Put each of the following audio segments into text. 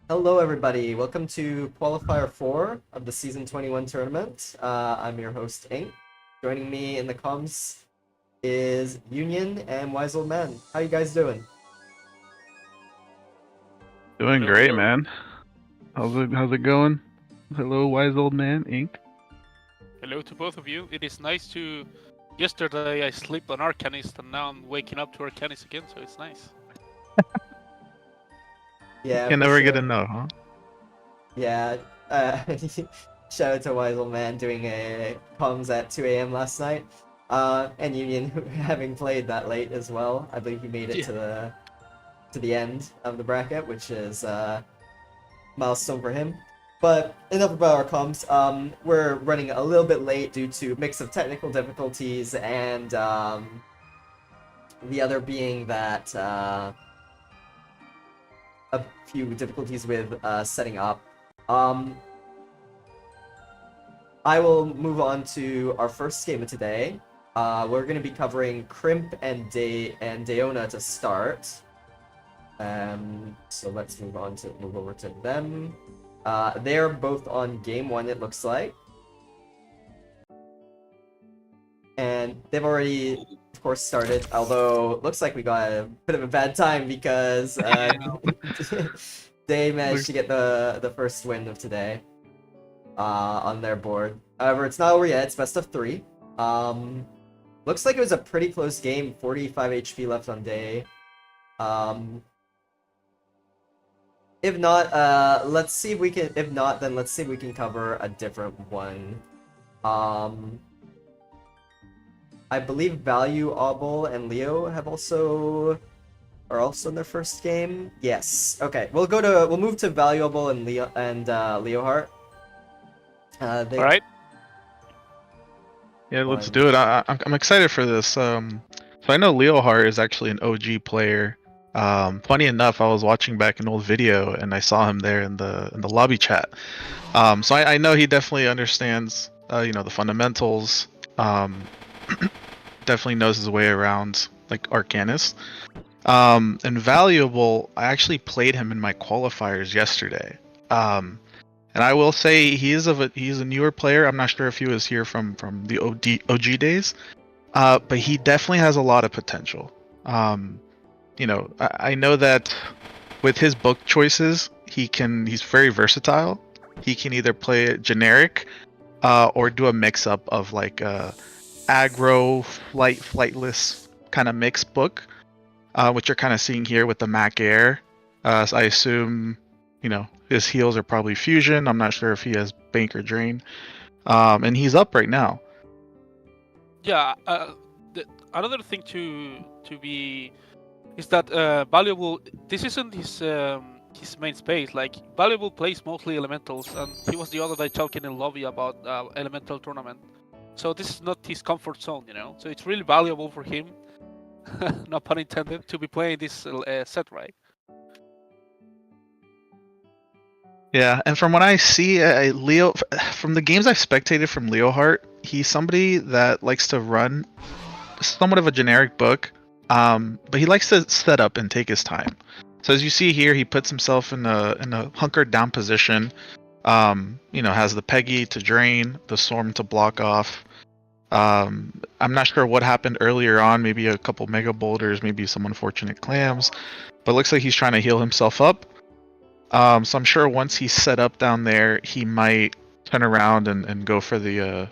Hello, everybody. Welcome to Qualifier 4 of the Season 21 tournament. I'm your host, Ink. Joining me in the comms is Union and Wise Old Man. How you guys doing? Doing Hello, great, hello. man. How's it going? Hello, wise old man, Ink. Hello to both of you. It is nice to. Yesterday I slept on Arcanist and now I'm waking up to Arcanist again, so it's nice. Yeah, Can for never get sure. enough, huh? Yeah, uh, shout out to Wise Old Man doing a comms at 2 a.m. last night. And Union having played that late as well. I believe he made it Yeah. to the end of the bracket, which is milestone for him. But enough about our comms. We're running a little bit late due to a mix of technical difficulties and the other being that a few difficulties with setting up. Um, I will move on to our first game of today. We're going to be covering Crimp and Deona to start. So let's move over to them. They're both on game one, it looks like. And they've already, of course, started. Although it looks like we got a bit of a bad time because they managed Looks to get the first win of today on their board. However, it's not over yet. It's best of three. Looks like it was a pretty close game. 45 HP left on day. Um, if not, let's see if we can. If not, then let's see if we can cover a different one. Um, I believe Value, Obel, and Leo are also in their first game. Yes. Okay. We'll move to Valuable and Leo Hart. They Alright. Yeah, let's one. do it. I'm excited for this. So I know Leohart is actually an OG player. Funny enough, I was watching back an old video and I saw him there in the lobby chat. So I know he definitely understands, the fundamentals. Um, definitely knows his way around like Arcanist. And Valuable, I actually played him in my qualifiers yesterday. And I will say he's a newer player. I'm not sure if he was here from the OG days, but he definitely has a lot of potential. I know that with his book choices, he's very versatile. He can either play it generic, or do a mix up of like aggro, flightless kind of mixed book, which you're kind of seeing here with the Mac Air. So I assume, his heals are probably fusion. I'm not sure if he has bank or drain. And he's up right now. Yeah, another thing to be is that Valuable. This isn't his main space. Like Valuable plays mostly elementals, and he was the other day talking in lobby about elemental tournament. So this is not his comfort zone, you know. So it's really valuable for him, no pun intended, to be playing this set, right? Yeah, and from what I see, Leo, from the games I've spectated from Leohart, he's somebody that likes to run somewhat of a generic book, but he likes to set up and take his time. So as you see here, he puts himself in a hunkered down position. Has the Peggy to drain, the Storm to block off. I'm not sure what happened earlier on. Maybe a couple mega boulders, maybe some unfortunate clams, but it looks like he's trying to heal himself up. So I'm sure once he's set up down there, he might turn around and go for the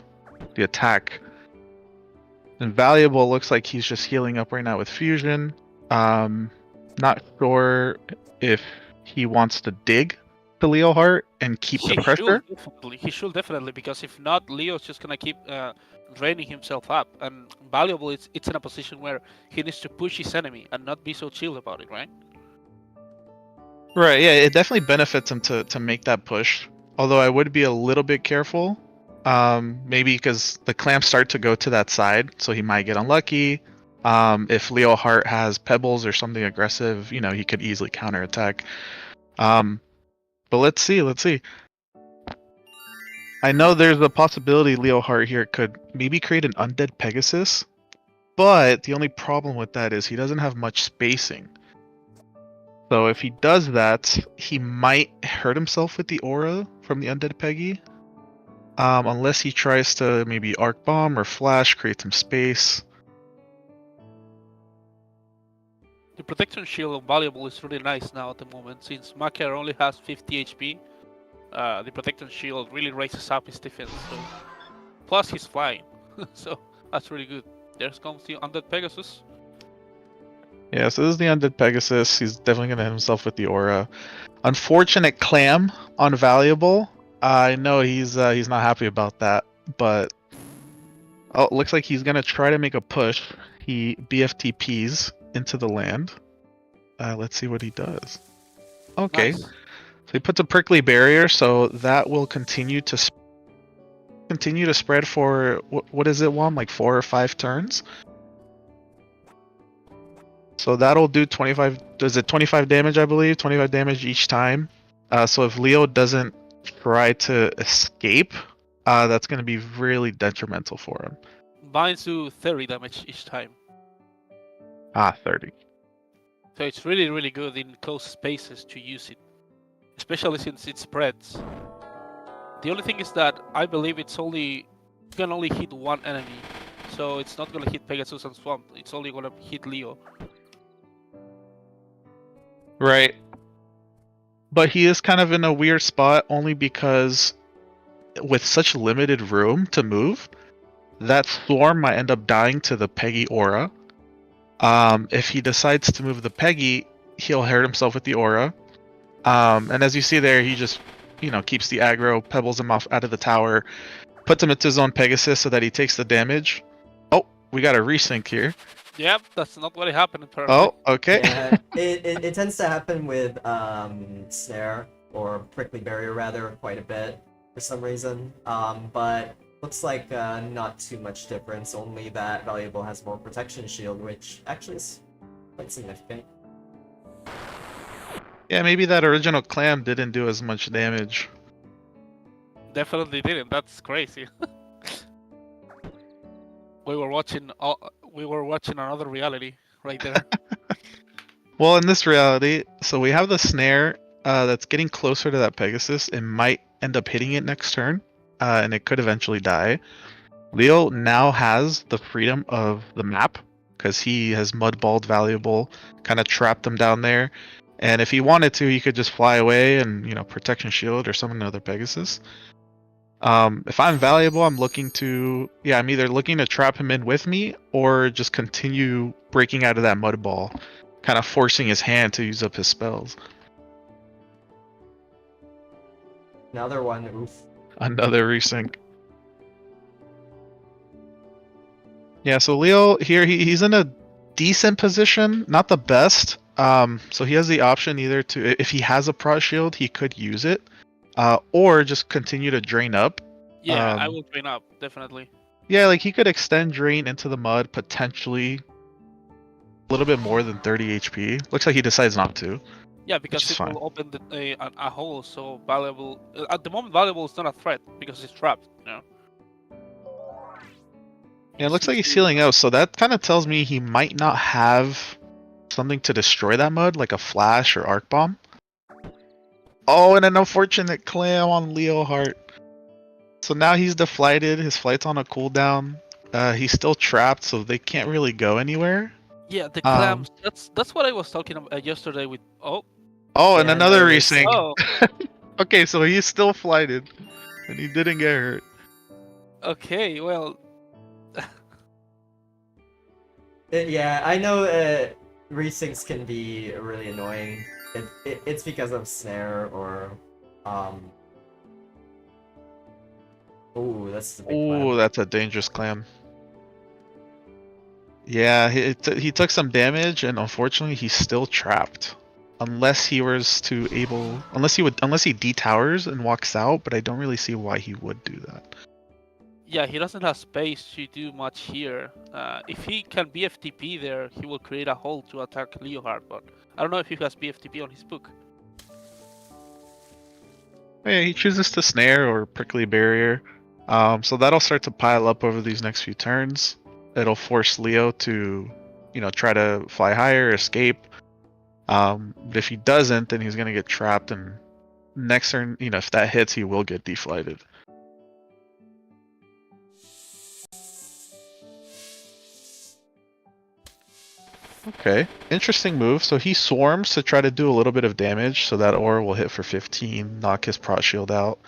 attack. Invaluable looks like he's just healing up right now with fusion. Not sure if he wants to dig to Leohart and keep the pressure. He should definitely, because if not, Leo's just gonna keep draining himself up. And Valuable, it's in a position where he needs to push his enemy and not be so chill about it, right? Right, yeah, it definitely benefits him to make that push. Although I would be a little bit careful. Maybe because the clamps start to go to that side, so he might get unlucky. If Leo Hart has pebbles or something aggressive, he could easily counterattack. But let's see. I know there's a possibility Leo Hart here could maybe create an undead Pegasus, but the only problem with that is he doesn't have much spacing. So if he does that, he might hurt himself with the aura from the Undead Peggy. Unless he tries to maybe Arc Bomb or Flash, create some space. The protection shield on Valuable is really nice now at the moment, since Maker only has 50 HP. The protection shield really raises up his defense. So. Plus he's flying, so that's really good. There comes the Undead Pegasus. Yeah, so this is the Undead Pegasus. He's definitely going to hit himself with the aura. Unfortunate Clam on Valuable. I know he's not happy about that, but oh, it looks like he's going to try to make a push. He BFTPs into the land. Let's see what he does. Okay, Nice. so he puts a prickly barrier, so that will continue to spread for what is it, Juan? Like 4 or 5 turns. So that'll do 25. Does it 25 damage? I believe 25 damage each time. So if Leo doesn't try to escape, that's going to be really detrimental for him. Binds do 30 damage each time. 30. So it's really, really good in close spaces to use it, especially since it spreads. The only thing is that I believe it can only hit one enemy, so it's not gonna hit Pegasus and Swamp. It's only gonna hit Leo. Right. But he is kind of in a weird spot only because with such limited room to move, that Swarm might end up dying to the Peggy aura. If he decides to move the Peggy, he'll hurt himself with the aura. And as you see there, he just, keeps the aggro, pebbles him off out of the tower, puts him into his own Pegasus so that he takes the damage. Oh, we got a resync here. Yep, that's not what happened in Perfect. Oh, okay. Yeah, it tends to happen with Snare, or Prickly Barrier rather, quite a bit for some reason. But looks like not too much difference, only that Valuable has more protection shield, which actually is quite significant. Yeah, maybe that original Clam didn't do as much damage. Definitely didn't. That's crazy. we were watching another reality right there. Well, in this reality, so we have the Snare that's getting closer to that Pegasus. It might end up hitting it next turn, and it could eventually die. Leo now has the freedom of the map because he has mudballed Valuable, kind of trapped him down there. And if he wanted to, he could just fly away and, protection shield or summon another Pegasus. If I'm Valuable, I'm either looking to trap him in with me or just continue breaking out of that mud ball, kind of forcing his hand to use up his spells. Another one, oof. Another resync. Yeah, so Leo here, he's in a decent position, not the best. So he has the option either to, if he has a Prot Shield, he could use it, or just continue to drain up. Yeah, I will drain up, definitely. Yeah, like he could extend drain into the mud, potentially a little bit more than 30 HP. Looks like he decides not to. Yeah, because it will open a hole, so Valuable... At the moment, Valuable is not a threat, because it's trapped, Yeah, it looks like he's sealing out, so that kind of tells me he might not have something to destroy that mud, like a Flash or Arc Bomb. Oh, and an unfortunate Clam on Leo Heart. So now he's deflighted, his flight's on a cooldown. He's still trapped, so they can't really go anywhere. Yeah, the clams. That's what I was talking about yesterday with. Oh, and another no, resync. Oh, Okay, so he's still flighted, and he didn't get hurt. okay. Well, Yeah, I know resyncs can be really annoying. It's because of Snare or Ooh, that's a big Ooh, clam. that's a dangerous Clam. Yeah, he took some damage, and unfortunately, he's still trapped. Unless he detowers and walks out, but I don't really see why he would do that. yeah, he doesn't have space to do much here. If he can BFTP there, he will create a hole to attack Leohard, but I don't know if he has BFTP on his book. Yeah, he chooses to snare or prickly barrier. So that'll start to pile up over these next few turns. It'll force Leo to, try to fly higher, escape. But if he doesn't, then he's gonna get trapped, and next turn, if that hits, he will get deflighted. Okay, interesting move. So he swarms to try to do a little bit of damage, so that aura will hit for 15, knock his prot shield out.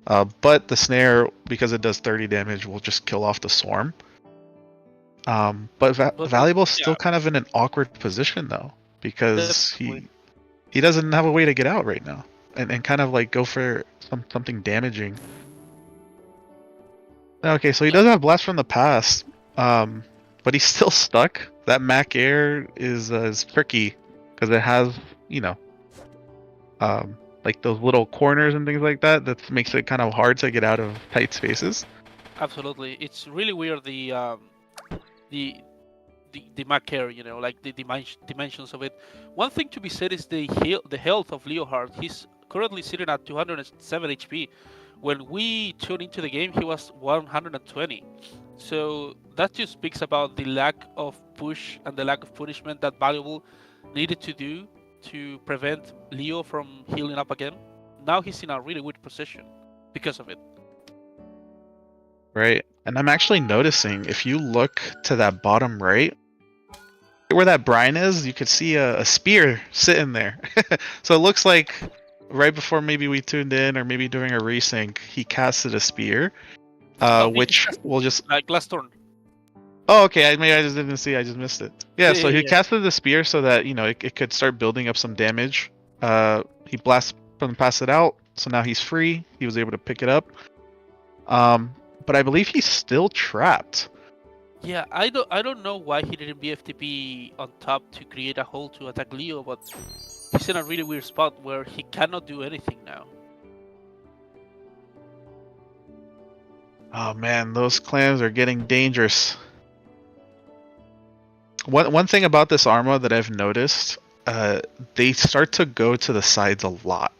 But the snare, because it does 30 damage, will just kill off the swarm. But Valuable's still kind of in an awkward position though, because he doesn't have a way to get out right now, and kind of like go for something damaging. Okay, so he does have Blast from the Past, but he's still stuck. That Mac Air is tricky because it has, like those little corners and things like that. That makes it kind of hard to get out of tight spaces. Absolutely, it's really weird the Mac Air, like the dimensions of it. One thing to be said is the health of Leohard. He's currently sitting at 207 HP. When we tuned into the game, he was 120. So that just speaks about the lack of push and the lack of punishment that Valuable needed to do to prevent Leo from healing up again. Now he's in a really weird position because of it. Right, and I'm actually noticing, if you look to that bottom right, where that brine is, you could see a spear sitting there. So it looks like right before maybe we tuned in, or maybe during a resync, he casted a spear, which will just like last turn. Oh, okay. I just didn't see. I just missed it. Yeah. So he casted the spear so that it could start building up some damage. He blasts from pass it out, so now he's free. He was able to pick it up. But I believe he's still trapped. Yeah, I don't know why he didn't BFTP on top to create a hole to attack Leo, but he's in a really weird spot where he cannot do anything now. Oh man, those clams are getting dangerous. One thing about this Arma that I've noticed, they start to go to the sides a lot.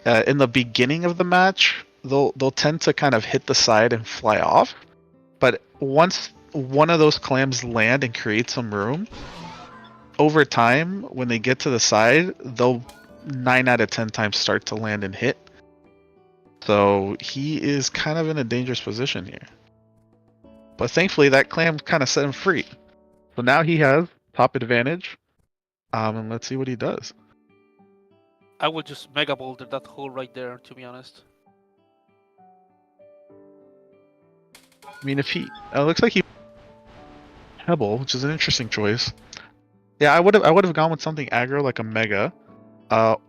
In the beginning of the match, they'll tend to kind of hit the side and fly off. But once one of those clams land and create some room, over time, when they get to the side, they'll 9 out of 10 times start to land and hit. So he is kind of in a dangerous position here. But thankfully, that clam kind of set him free. So now he has top advantage. And let's see what he does. I will just Mega Boulder that hole right there, to be honest. I mean, if he... it looks like he... Pebble, which is an interesting choice. Yeah, I would have gone with something aggro like a Mega.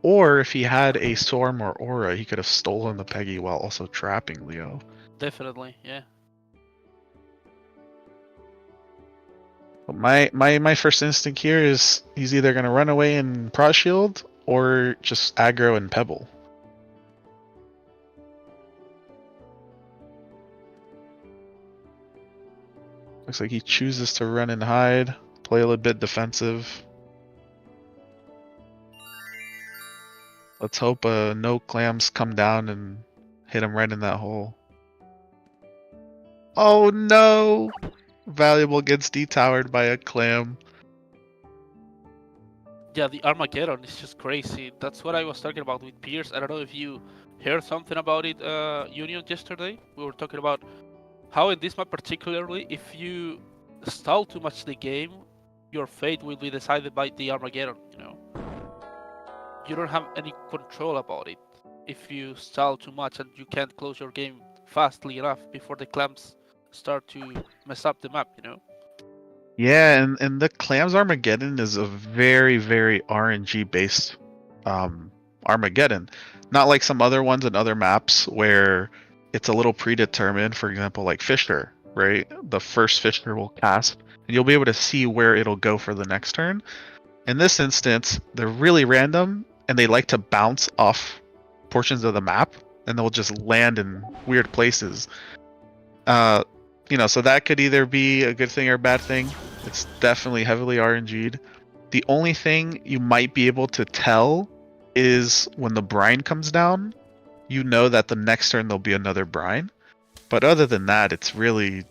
Or if he had a Storm or Aura, he could have stolen the Peggy while also trapping Leo. Definitely, yeah. But my first instinct here is he's either going to run away and Pro Shield or just aggro and Pebble. Looks like he chooses to run and hide, play a little bit defensive. Let's hope no clams come down and hit him right in that hole. Oh no! Valuable gets detowered by a clam. Yeah, the Armageddon is just crazy. That's what I was talking about with Pierce. I don't know if you heard something about it, Union, yesterday. We were talking about how in this map particularly, if you stall too much the game, your fate will be decided by the Armageddon, You don't have any control about it if you stall too much and you can't close your game fastly enough before the clams start to mess up the map, Yeah, and the Clams Armageddon is a very, very RNG based Armageddon. Not like some other ones in other maps where it's a little predetermined, for example, like Fisher, right? The first Fisher will cast, and you'll be able to see where it'll go for the next turn. In this instance, they're really random, and they like to bounce off portions of the map, and they'll just land in weird places. So that could either be a good thing or a bad thing. It's definitely heavily RNG'd. The only thing you might be able to tell is when the brine comes down, you know that the next turn there'll be another brine. But other than that, it's really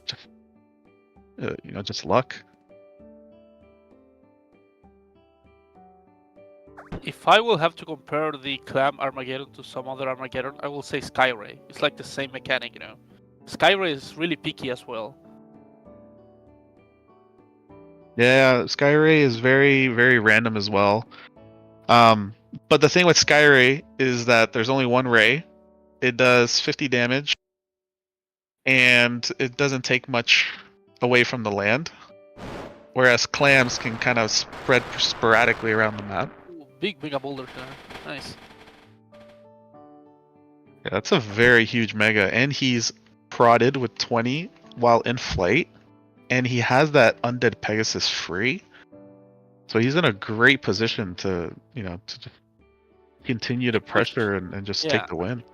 just luck. If I will have to compare the Clam Armageddon to some other Armageddon, I will say Skyray. It's like the same mechanic, you know. Skyray is really picky as well. Yeah, Skyray is very, very random as well. But the thing with Skyray is that there's only one ray. It does 50 damage, and it doesn't take much away from the land. Whereas clams can kind of spread sporadically around the map. Ooh, big mega boulders, nice. Yeah, that's a very huge mega, and he's prodded with 20 while in flight, and he has that undead Pegasus free. So he's in a great position to, to just continue to pressure and just take the win.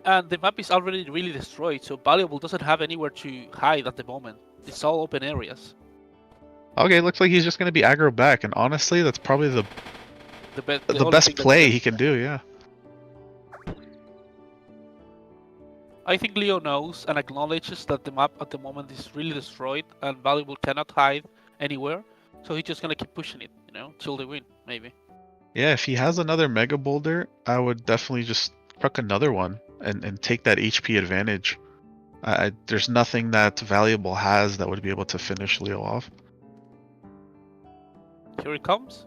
And the map is already really destroyed, so Valuable doesn't have anywhere to hide at the moment. It's all open areas. Okay, looks like he's just going to be aggro back, and honestly, that's probably the best play he can do, yeah. I think Leo knows and acknowledges that the map at the moment is really destroyed and Valuable cannot hide anywhere, so he's just gonna keep pushing it, till they win, maybe. Yeah, if he has another Mega Boulder, I would definitely just truck another one and take that HP advantage. There's nothing that Valuable has that would be able to finish Leo off. Here he comes.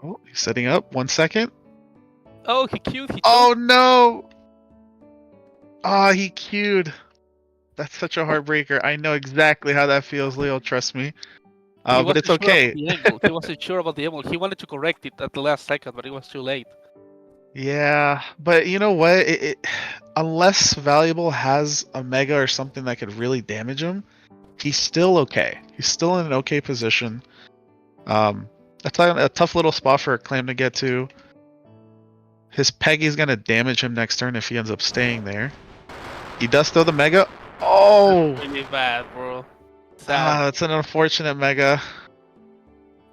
Oh, he's setting up. 1 second. Oh, he queued. Oh no! Ah, he queued. That's such a heartbreaker. I know exactly how that feels, Leo. Trust me. But it's okay. He wasn't sure about the emerald. He wanted to correct it at the last second, but it was too late. Yeah, but you know what? Unless Valuable has a Mega or something that could really damage him, he's still okay. He's still in an okay position. That's a tough little spot for a Clam to get to. His Peggy's gonna damage him next turn if he ends up staying there. He does throw the Mega. Oh! That's really bad, bro. That's an unfortunate Mega.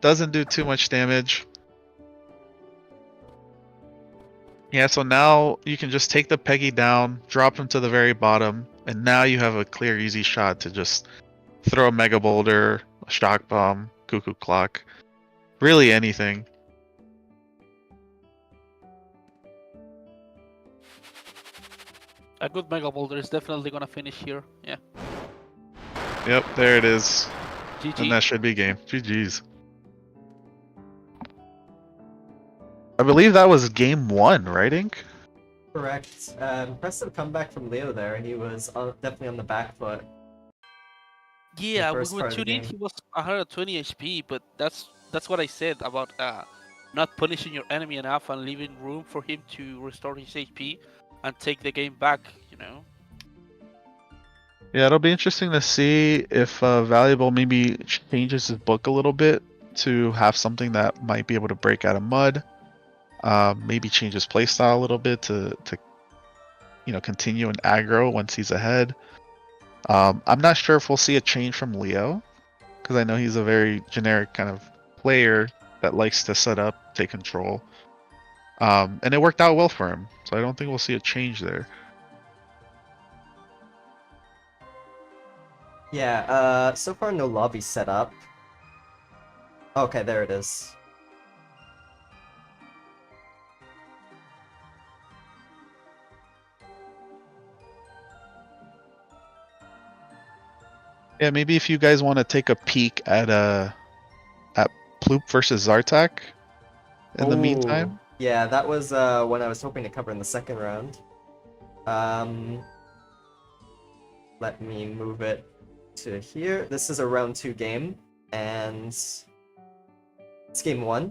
Doesn't do too much damage. Yeah, so now you can just take the Peggy down, drop him to the very bottom, and now you have a clear, easy shot to just throw a Mega Boulder, a Shock Bomb, Cuckoo Clock, really anything. A good Mega Boulder is definitely gonna finish here. Yeah. Yep, there it is. GG. And that should be game. GG's. I believe that was game 1, right, Ink? Correct. Impressive comeback from Leo there. He was definitely on the back foot. Yeah, first with part of the 2D game. he was 120 HP, but that's what I said about not punishing your enemy enough and leaving room for him to restore his HP and take the game back, Yeah, it'll be interesting to see if Valuable maybe changes his book a little bit to have something that might be able to break out of mud. Maybe change his playstyle a little bit to continue an aggro once he's ahead. I'm not sure if we'll see a change from Leo, because I know he's a very generic kind of player that likes to set up, take control. And it worked out well for him, so I don't think we'll see a change there. Yeah, so far no lobby set up. Okay, there it is. Yeah, maybe if you guys want to take a peek at Ploop versus Zartak in the meantime. Yeah, that was one I was hoping to cover in the second round. Let me move it to here. This is a round 2 game, and it's game 1.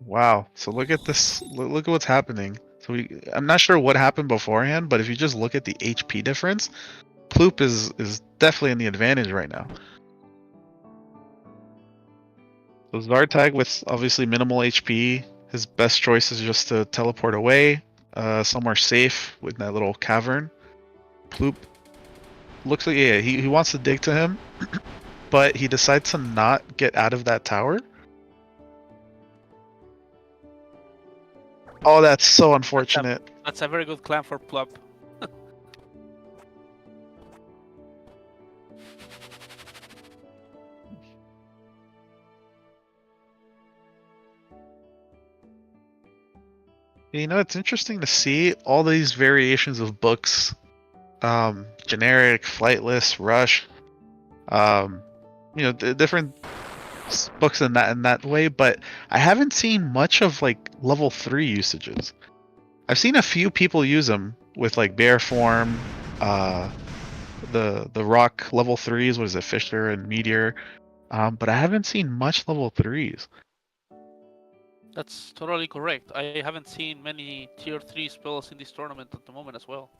Wow. So look at this. Look at what's happening. So I'm not sure what happened beforehand, but if you just look at the HP difference, Ploop is definitely in the advantage right now. So Zartag with obviously minimal HP, his best choice is just to teleport away, somewhere safe with that little cavern. Ploop looks like, yeah, he wants to dig to him, but he decides to not get out of that tower. Oh, that's so unfortunate. That's a very good clan for Plop. You know, it's interesting to see all these variations of books. Generic, flightless, rush. Um, different books in that way, but I haven't seen much of like level 3 usages. I've seen a few people use them with like bear form, uh, the rock level 3s. What is it, Fisher and Meteor? But I haven't seen much level 3s. That's totally correct. I haven't seen many tier 3 spells in this tournament at the moment as well.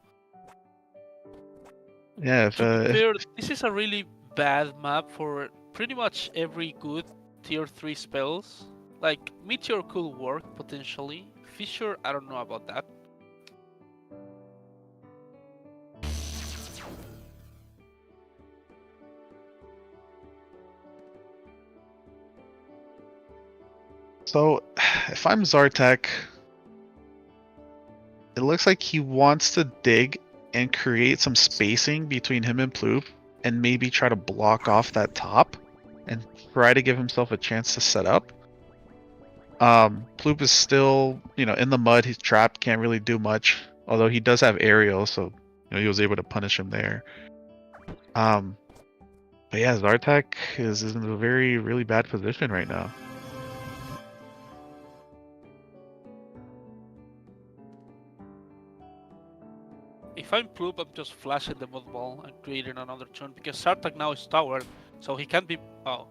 Yeah, To be fair, this is a really bad map for pretty much every good tier 3 spells. Like, Meteor could work potentially. Fisher, I don't know about that. so if I'm Zartek, it looks like he wants to dig and create some spacing between him and Ploop, and maybe try to block off that top and try to give himself a chance to set up. Ploop is still, in the mud. He's trapped, can't really do much. Although he does have aerial, so he was able to punish him there. But yeah, Zartek is in a very, really bad position right now. If I'm Ploop, I'm just flashing the mud ball and creating another turn because Sartak now is towered, so he can't be. Oh.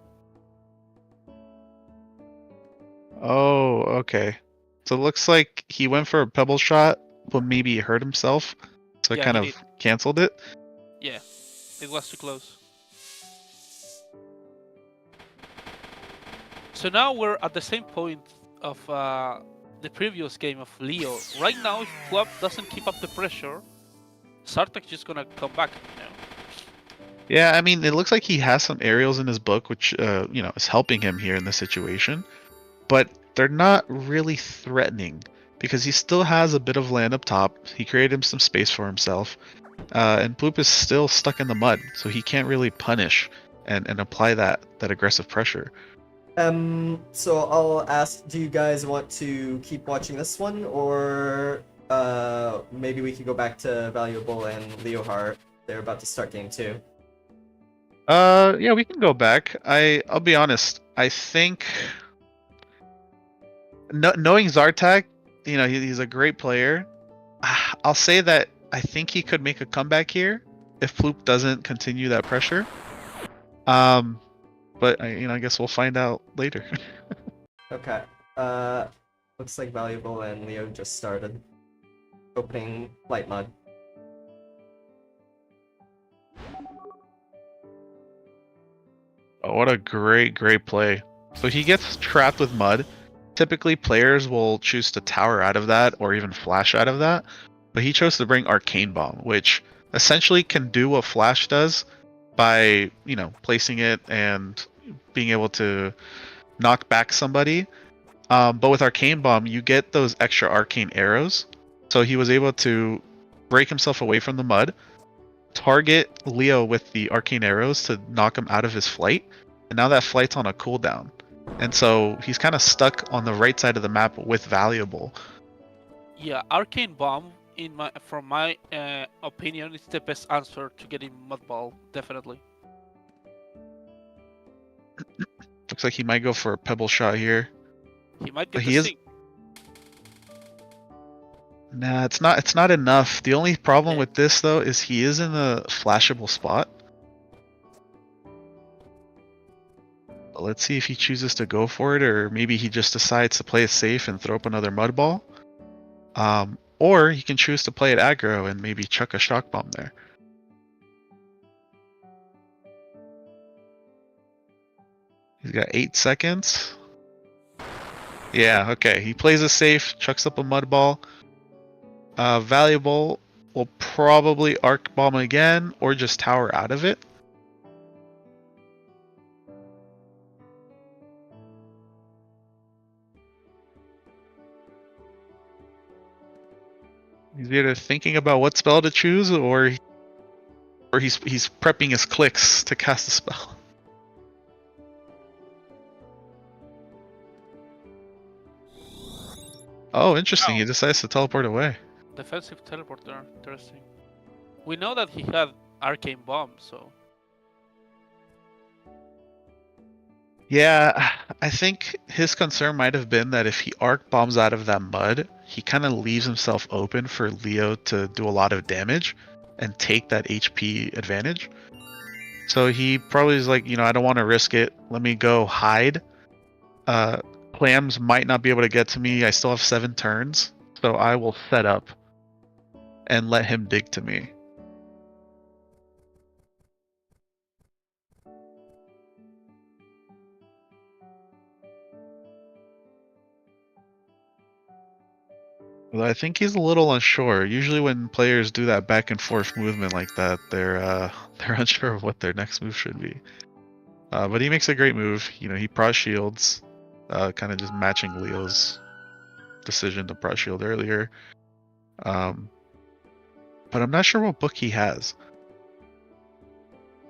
Oh, okay. So it looks like he went for a pebble shot, but maybe he hurt himself. So it Yeah, kind he of did. canceled it. Yeah, it was too close. So now we're at the same point of the previous game of Leo. Right now, if Ploop doesn't keep up the pressure, Sartak's just gonna come back, Yeah, I mean, it looks like he has some aerials in his book, which is helping him here in this situation. But they're not really threatening because he still has a bit of land up top. He created him some space for himself, and Bloop is still stuck in the mud, so he can't really punish and apply that aggressive pressure. So I'll ask, do you guys want to keep watching this one, or maybe we could go back to Valuable and Leohart? They're about to start game 2. Yeah, we can go back. I'll be honest. I think knowing Zartak, he's a great player. I'll say that I think he could make a comeback here if Ploop doesn't continue that pressure. But I guess we'll find out later. Okay. Looks like Valuable and Leo just started opening light mud. Oh, what a great play. So he gets trapped with mud. Typically, players will choose to tower out of that or even flash out of that, but he chose to bring Arcane Bomb, which essentially can do what Flash does by, placing it and being able to knock back somebody. But with Arcane Bomb, you get those extra arcane arrows. So he was able to break himself away from the mud, target Leo with the arcane arrows to knock him out of his flight, and now that flight's on a cooldown. And so he's kind of stuck on the right side of the map with Valuable. Yeah, Arcane Bomb, from my opinion, is the best answer to getting Mud Ball, definitely. Looks like he might go for a pebble shot here. He might But get he the is. sink. Nah, it's not enough. The only problem Yeah. with this though is he is in a flashable spot. But let's see if he chooses to go for it, or maybe he just decides to play it safe and throw up another mud ball. Or he can choose to play it aggro and maybe chuck a shock bomb there. He's got 8 seconds. Yeah, okay. He plays it safe, chucks up a mud ball. Valuable will probably arc bomb again or just tower out of it. He's either thinking about what spell to choose or he's prepping his clicks to cast a spell. Oh, interesting. Oh. He decides to teleport away. Defensive teleporter. Interesting. We know that he had arcane bomb, so Yeah, I think his concern might have been that if he arc bombs out of that mud, he kind of leaves himself open for Leo to do a lot of damage and take that HP advantage. So he probably is like, I don't want to risk it. Let me go hide. Clams might not be able to get to me. I still have 7 turns, so I will set up and let him dig to me. Although I think he's a little unsure. Usually when players do that back and forth movement like that, they're unsure of what their next move should be. But he makes a great move. He Pro Shields, kind of just matching Leo's decision to Pro Shield earlier. But I'm not sure what book he has.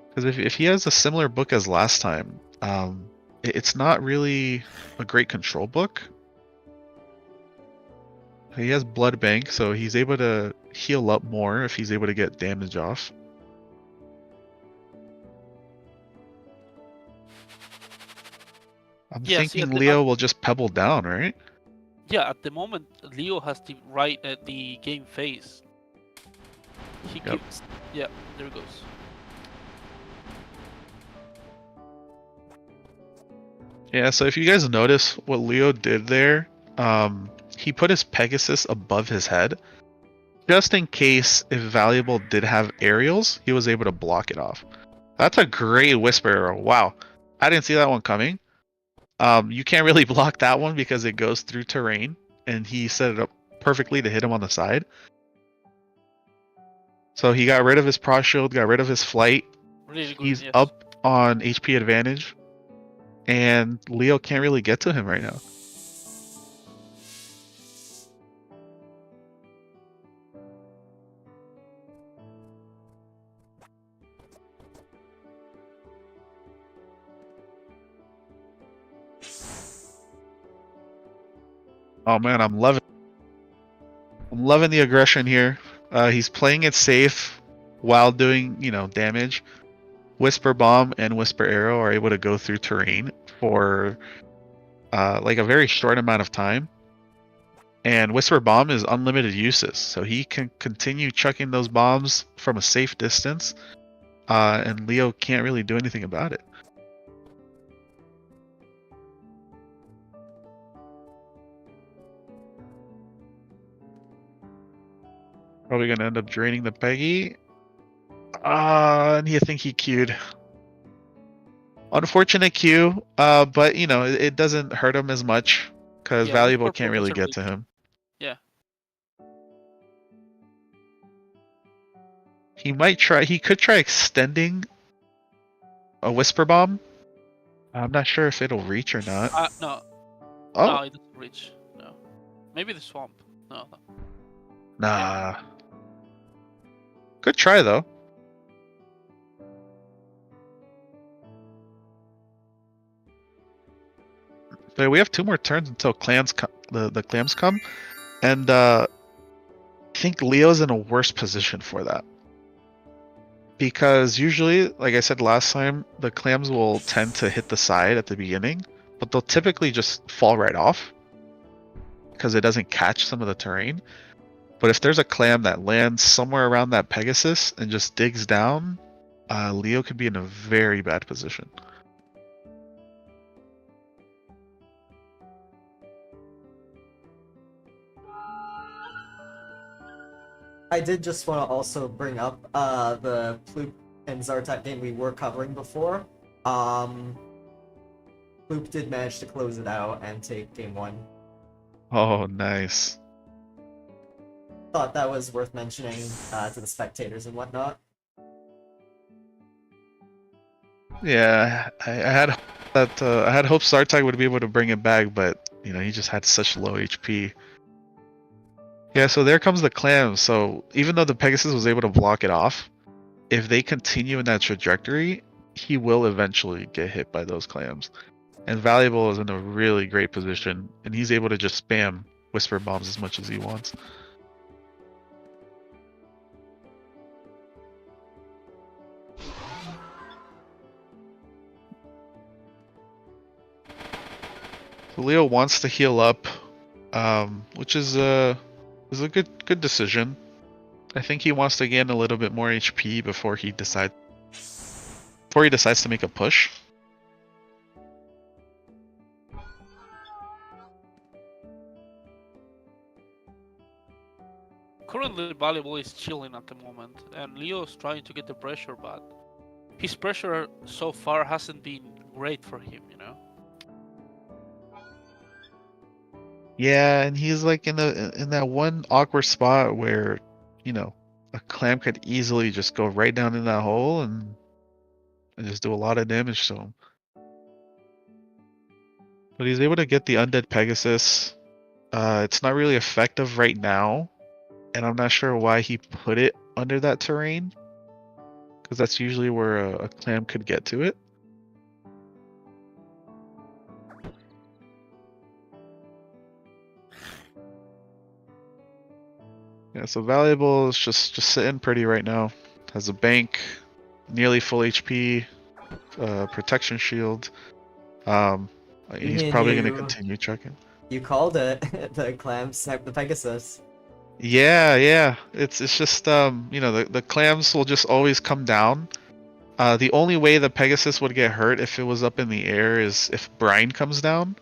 Because if he has a similar book as last time, it's not really a great control book. He has Blood Bank, so he's able to heal up more if he's able to get damage off. I'm thinking Leo will just pebble down, right? Yeah, at the moment Leo has the right the game phase. He keeps. Yeah, there it goes. Yeah, so if you guys notice what Leo did there, he put his Pegasus above his head. Just in case if Valuable did have aerials, he was able to block it off. That's a great Whisper Arrow. Wow. I didn't see that one coming. You can't really block that one because it goes through terrain, and he set it up perfectly to hit him on the side. So he got rid of his Pro Shield, got rid of his flight. Really good, He's yes. up on HP advantage, and Leo can't really get to him right now. Oh man, I'm loving the aggression here. He's playing it safe while doing, damage. Whisper Bomb and Whisper Arrow are able to go through terrain for like a very short amount of time. And Whisper Bomb is unlimited uses, so he can continue chucking those bombs from a safe distance, and Leo can't really do anything about it. Probably gonna end up draining the Peggy. And I think he queued. Unfortunate queue, but it doesn't hurt him as much because Valuable can't really get to him. Yeah. He could try extending a Whisper Bomb. I'm not sure if it'll reach or not. No. Oh. No, it doesn't reach. No. Maybe the swamp. No. Nah. Good try though. But we have 2 more turns until the clams come, and I think Leo's in a worse position for that. Because usually, like I said last time, the clams will tend to hit the side at the beginning, but they'll typically just fall right off because it doesn't catch some of the terrain. But if there's a clam that lands somewhere around that Pegasus and just digs down, Leo could be in a very bad position. I did just want to also bring up the Ploop and Zartak game we were covering before. Ploop did manage to close it out and take game 1. Oh, nice. Thought that was worth mentioning to the spectators and whatnot. Yeah, I had hoped Zartak would be able to bring it back, but he just had such low HP. Yeah, so there comes the clams. So even though the Pegasus was able to block it off, if they continue in that trajectory, he will eventually get hit by those clams. And Valuable is in a really great position, and he's able to just spam Whisper Bombs as much as he wants. So Leo wants to heal up, which is a good decision. I think he wants to gain a little bit more HP before he decides to make a push. Currently, Valuable is chilling at the moment, and Leo's trying to get the pressure, but his pressure so far hasn't been great for him, you know? Yeah, and he's like in that one awkward spot where, you know, a clam could easily just go right down in that hole and just do a lot of damage to him. But he's able to get the Undead Pegasus. It's not really effective right now, and I'm not sure why he put it under that terrain, because that's usually where a clam could get to it. Yeah, so Valuable is just sitting pretty right now. Has a bank, nearly full HP, protection shield. He's probably gonna continue checking. You called it. The clam sniped the Pegasus. Yeah. It's just you know, the clams will just always come down. The only way the Pegasus would get hurt if it was up in the air is if brine comes down.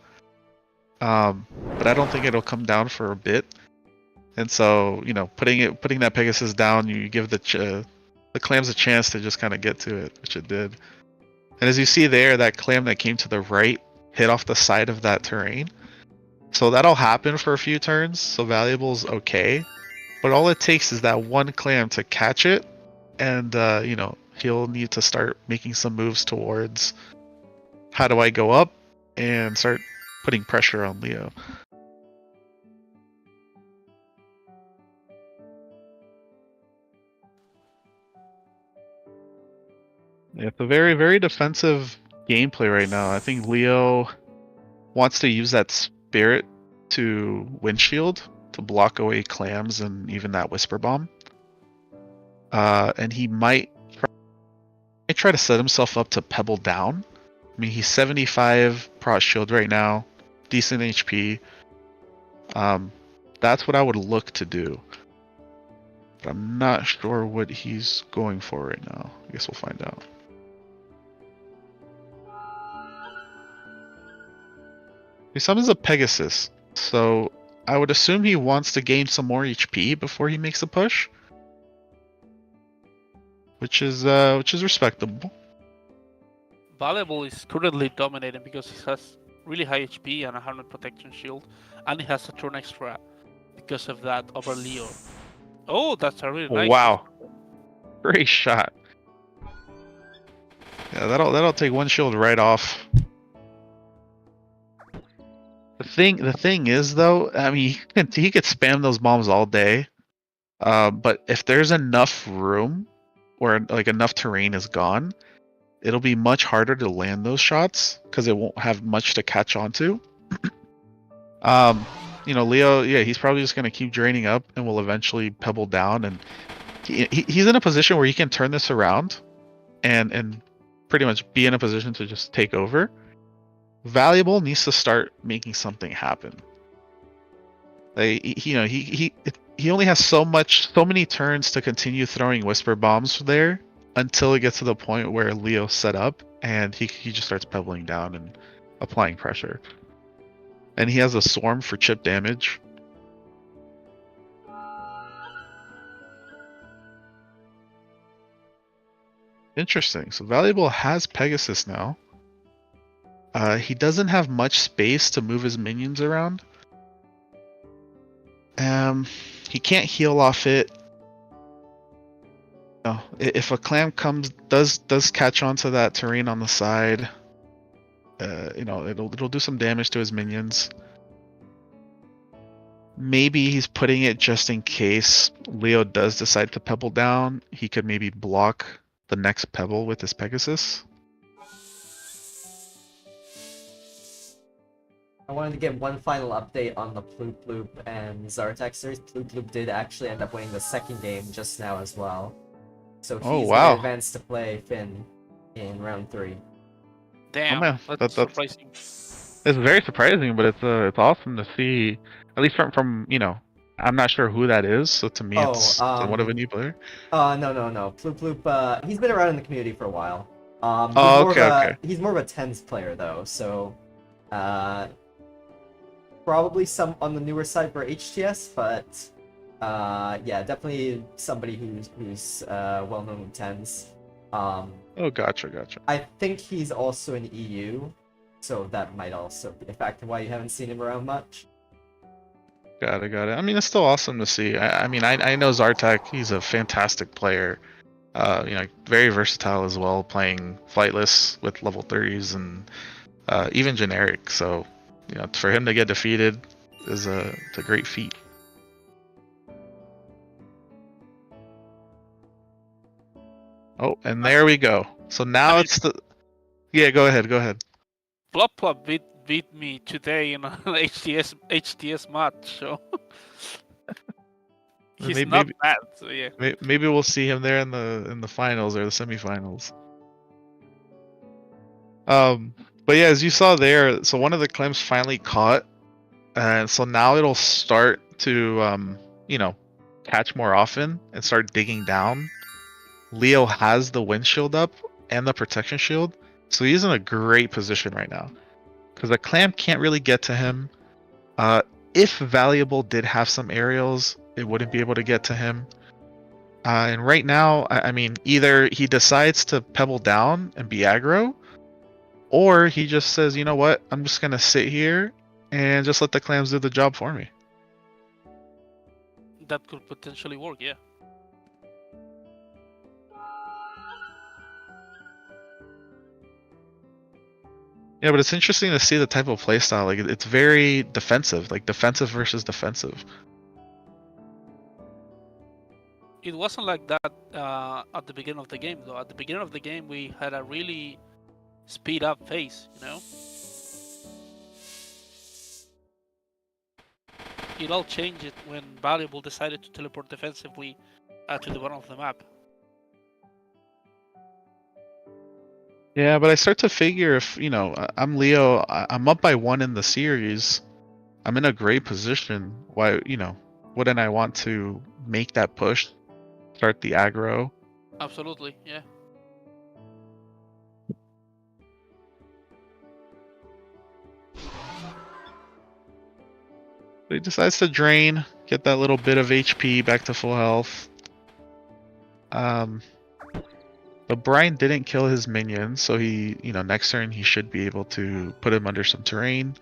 But I don't think it'll come down for a bit. And so, you know, putting that Pegasus down, you give the clams a chance to just kind of get to it, which it did. And as you see there, that clam that came to the right hit off the side of that terrain. So that'll happen for a few turns, so Valuable's okay. But all it takes is that one clam to catch it, and you know, he'll need to start making some moves towards how do I go up and start putting pressure on Leo. Yeah, it's a very, very defensive gameplay right now. I think Leo wants to use that spirit to windshield to block away clams and even that Whisper Bomb. And he might try to set himself up to pebble down. I mean, he's 75 Prot Shield right now, decent HP. That's what I would look to do. But I'm not sure what he's going for right now. I guess we'll find out. He summons a Pegasus, so I would assume he wants to gain some more HP before he makes a push, which is respectable. Valuable is currently dominating because he has really high HP and 100 protection shield, and he has a turn extra because of that over Leo. Oh, that's a really nice. Wow, great shot. Yeah, that'll take one shield right off. The thing is though, I mean, he could spam those bombs all day, but if there's enough room, or like enough terrain is gone, it'll be much harder to land those shots because it won't have much to catch onto. You know, Leo, yeah, he's probably just gonna keep draining up and will eventually pebble down, and he's in a position where he can turn this around, and pretty much be in a position to just take over. Valuable needs to start making something happen. Like, you know, he only has so many turns to continue throwing Whisper Bombs there until it gets to the point where Leo's set up and he just starts pebbling down and applying pressure. And he has a Swarm for chip damage. Interesting. So Valuable has Pegasus now. He doesn't have much space to move his minions around. He can't heal off it. No, if a clam does catch onto that terrain on the side, you know, it'll do some damage to his minions. Maybe he's putting it just in case Leo does decide to pebble down. He could maybe block the next pebble with his Pegasus. I wanted to give one final update on the Ploop Loop and Zartek series. Ploop Loop did actually end up winning the second game just now as well. So Oh he's going to wow. advance to play Finn in round 3. Oh Damn, man, that's that's surprising. it's very surprising, but it's awesome to see. At least from I'm not sure who that is, so to me Oh, it's somewhat of a new player. no. Ploop Loop, he's been around in the community for a while. Oh, okay, okay. He's more of a tens player though, so uh, probably some on the newer side for HTS, but yeah, definitely somebody who's well known in tens. Um, Oh, gotcha. I think he's also in EU, so that might also be a factor why you haven't seen him around much. Got it. I mean, it's still awesome to see. I mean, I know Zartek. He's a fantastic player. Very versatile as well, playing flightless with level 30s and even generic. So, for him to get defeated is it's a great feat. Oh, and there we go. So now I mean, it's the. Yeah, go ahead. Plop Plop beat me today in an HTS match, so he's not Maybe bad. So yeah. maybe we'll see him there in the finals or the semifinals. But yeah, as you saw there, so one of the clams finally caught, and so now it'll start to catch more often and start digging down. Leo has the windshield up and the protection shield, so he's in a great position right now because the clam can't really get to him. If Valuable did have some aerials, it wouldn't be able to get to him. And right now, I mean, either he decides to pebble down and be aggro, or he just says, you know what, I'm just gonna sit here and just let the clams do the job for me. That could potentially work, yeah. Yeah, but it's interesting to see the type of playstyle. Like it's very defensive, like defensive versus defensive. It wasn't like that at the beginning of the game, though. At the beginning of the game, we had a really speed up phase, It all changed when Valuable decided to teleport defensively to the bottom of the map. Yeah, but I start to figure if I'm Leo, I'm up by 1 in the series. I'm in a great position. Why wouldn't I want to make that push, start the aggro? Absolutely, yeah. But he decides to drain, get that little bit of HP back to full health. But Brian didn't kill his minion, so he, next turn he should be able to put him under some terrain,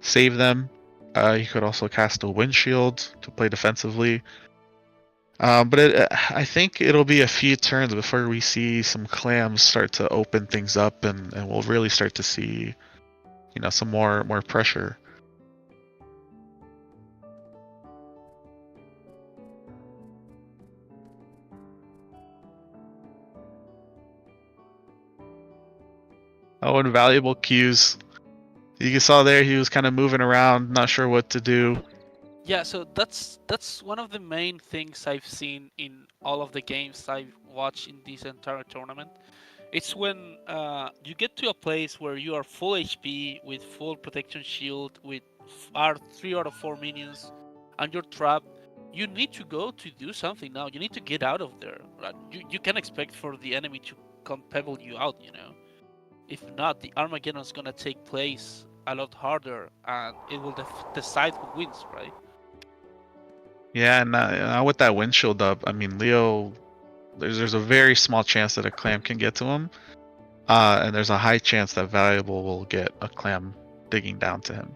save them. He could also cast a windshield to play defensively. But I think it'll be a few turns before we see some clams start to open things up, and we'll really start to see, some more pressure. Oh, and valuable cues. You saw there he was kind of moving around, not sure what to do. Yeah, so that's one of the main things I've seen in all of the games I've watched in this entire tournament. It's when you get to a place where you are full HP with full protection shield with 3 out of 4 minions, and you're trapped. You need to go to do something now. You need to get out of there. You can expect for the enemy to come pebble you out, If not, the Armageddon is gonna take place a lot harder, and it will decide who wins, right? Yeah, and now with that windshield up, I mean, Leo, there's a very small chance that a clam can get to him, and there's a high chance that Valuable will get a clam digging down to him.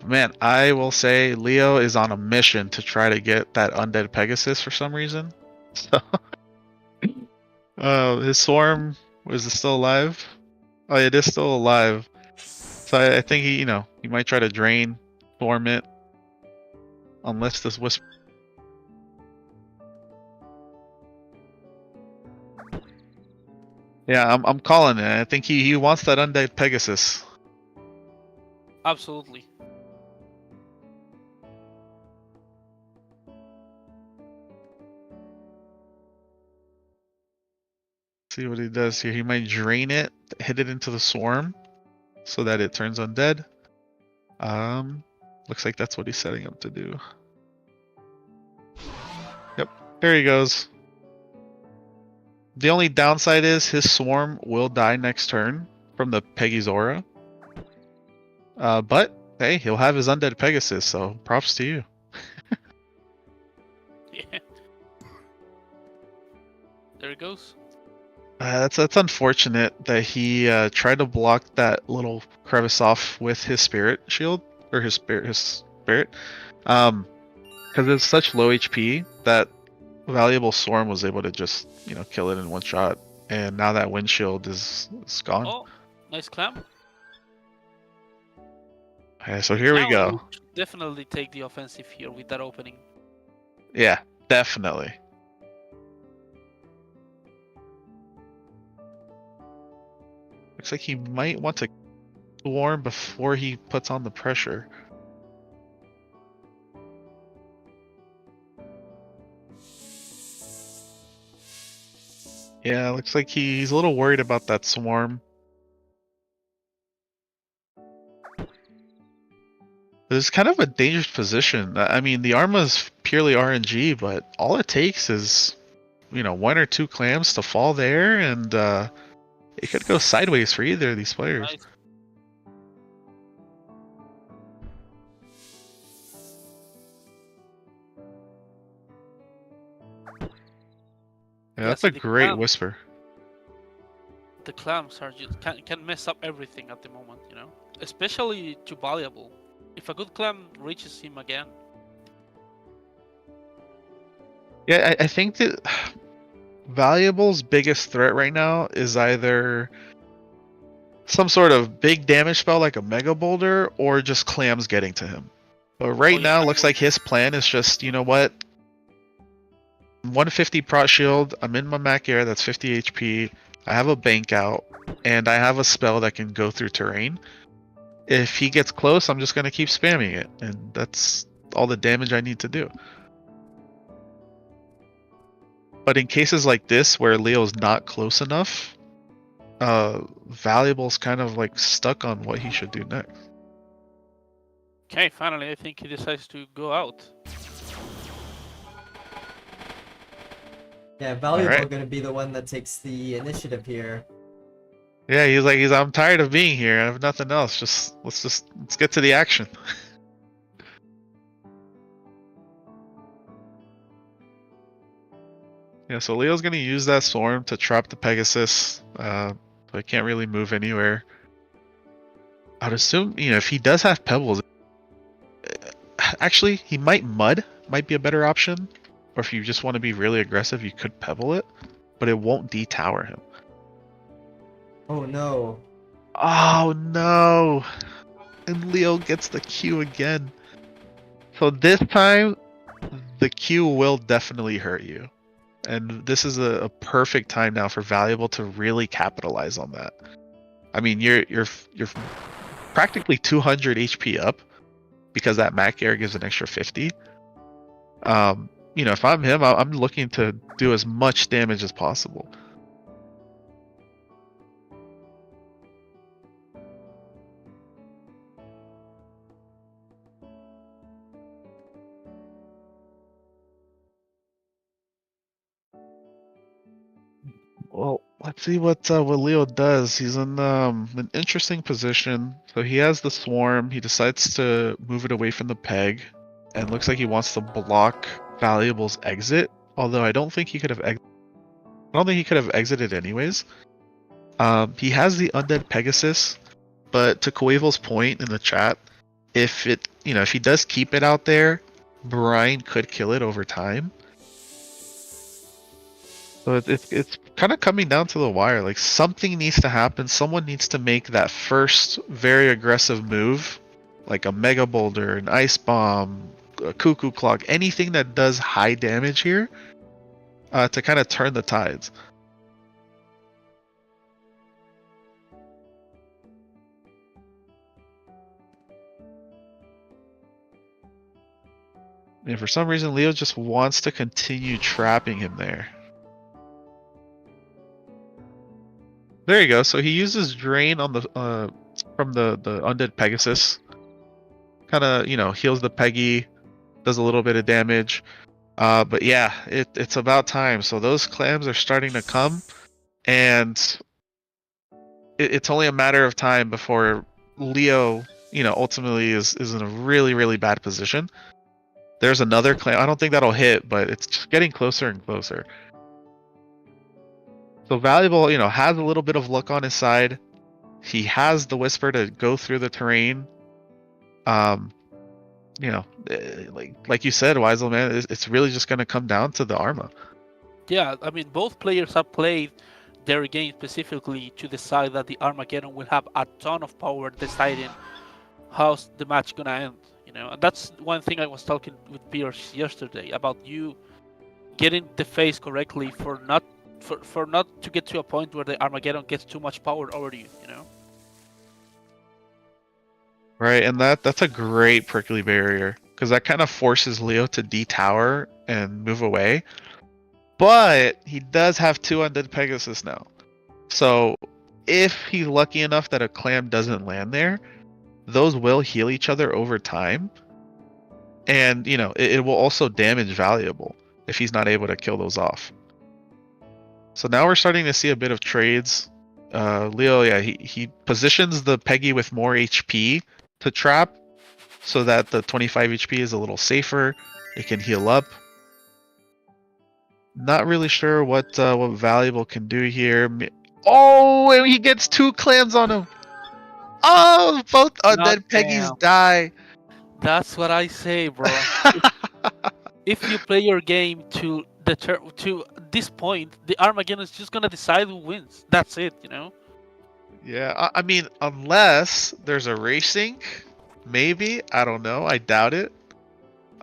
Man, I will say Leo is on a mission to try to get that undead Pegasus for some reason. So, his swarm, is it still alive? Oh, it is still alive. So I think he might try to drain, swarm it, unless this whisper. Yeah, I'm calling it. I think he wants that undead Pegasus. Absolutely. See what he does here. He might drain it, hit it into the swarm, so that it turns undead. Looks like that's what he's setting up to do. Yep, there he goes. The only downside is his swarm will die next turn from the Peggy's aura. But hey, he'll have his undead Pegasus, so props to you. Yeah. There it goes. That's unfortunate that he tried to block that little crevice off with his spirit shield or his spirit. Because it's such low HP that valuable swarm was able to just kill it in one shot, and now that windshield is gone. Oh, nice clam. Okay, so here we Now go. you should definitely take the offensive here with that opening. Yeah, definitely. Looks like he might want to swarm before he puts on the pressure. Yeah, looks like he's a little worried about that swarm. It's kind of a dangerous position. I mean, the Arma is purely RNG, but all it takes is, one or two clams to fall there, and it could go sideways for either of these players. Nice. Yeah, that's a the great clam, whisper. the clams are just can mess up everything at the moment, especially to valuable. If a good clam reaches him again. Yeah, I think that Valuable's biggest threat right now is either some sort of big damage spell like a Mega Boulder or just clams getting to him. But right now, looks like his plan is just, you know what? 150 prot shield, I'm in my Mac Air, that's 50 HP, I have a bank out, and I have a spell that can go through terrain. If he gets close, I'm just going to keep spamming it, and that's all the damage I need to do. But in cases like this, where Leo's not close enough, Valuable's kind of like stuck on what he should do next. Okay, finally, I think he decides to go out. Yeah, Valuable Alright. gonna be the one that takes the initiative here. Yeah, he's I'm tired of being here. I have nothing else. Let's get to the action. Yeah, so Leo's gonna use that swarm to trap the Pegasus, but I can't really move anywhere. I'd assume, if he does have pebbles, actually, he might might be a better option. Or if you just want to be really aggressive, you could pebble it, but it won't de-tower him. Oh no. Oh no! And Leo gets the Q again. So this time, the Q will definitely hurt you. And this is a perfect time now for Valuable to really capitalize on that. I mean, you're practically 200 HP up because that Mac Air gives an extra 50. If I'm him, I'm looking to do as much damage as possible. Well, let's see what Leo does. He's in an interesting position. So he has the swarm. He decides to move it away from the peg, and looks like he wants to block Valuable's exit. Although I don't think he could have. I don't think he could have exited anyways. He has the undead Pegasus, but to Coeval's point in the chat, if he does keep it out there, Brian could kill it over time. So it's kind of coming down to the wire. Like, something needs to happen. Someone needs to make that first very aggressive move, like a Mega Boulder, an Ice Bomb, a Cuckoo Clock, anything that does high damage here, to kind of turn the tides. And for some reason, Leo just wants to continue trapping him there. There you go. So he uses Drain on the from the Undead Pegasus. Kind of, you know, heals the Peggy, does a little bit of damage. But yeah, it's about time. So those clams are starting to come, and it's only a matter of time before Leo, you know, ultimately is in a really, really bad position. There's another clam. I don't think that'll hit, but it's just getting closer and closer. So Valuable, you know, has a little bit of luck on his side. He has the Whisper to go through the terrain. You know, like you said, Weisel, man, it's really just going to come down to the Arma. Yeah, I mean, both players have played their game specifically to decide that the Armageddon will have a ton of power deciding how's the match gonna end. You know, and that's one thing I was talking with Pierce yesterday about you getting the phase correctly for not to get to a point where the Armageddon gets too much power over you. You know. Right, and that's a great prickly barrier because that kind of forces Leo to de-tower and move away. But he does have 2 Undead Pegasus now. So if he's lucky enough that a clam doesn't land there, those will heal each other over time. And, you know, it will also damage Valuable if he's not able to kill those off. So now we're starting to see a bit of trades. Leo, yeah, he positions the Peggy with more HP to trap so that the 25 HP is a little safer. It can heal up. Not really sure what Valuable can do here. Oh, and he gets 2 clams on him. Oh, both Undead Peggies die. That's what I say, bro. If you play your game to this point, the Armageddon is just gonna decide who wins. That's it, you know. Yeah, I mean, unless there's a racing, maybe, I don't know. I doubt it.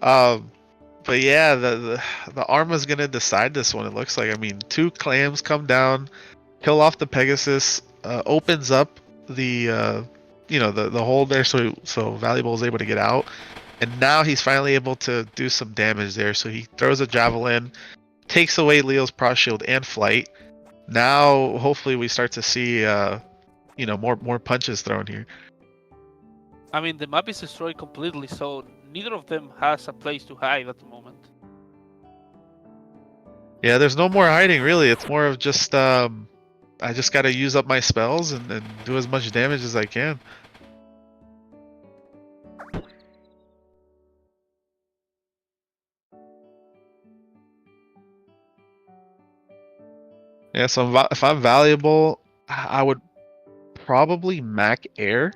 But yeah, the Arma's gonna decide this one. It looks like. I mean, 2 clams come down, kill off the Pegasus, opens up the you know, the hole there, so Valuable is able to get out, and now he's finally able to do some damage there. So he throws a javelin, takes away Leo's Proc Shield and Flight. Now, hopefully, we start to see you know, more punches thrown here. I mean, the map is destroyed completely, so neither of them has a place to hide at the moment. Yeah, there's no more hiding, really. It's more of just, I just gotta use up my spells and do as much damage as I can. Yeah, so if I'm Valuable, I would probably Mac Air.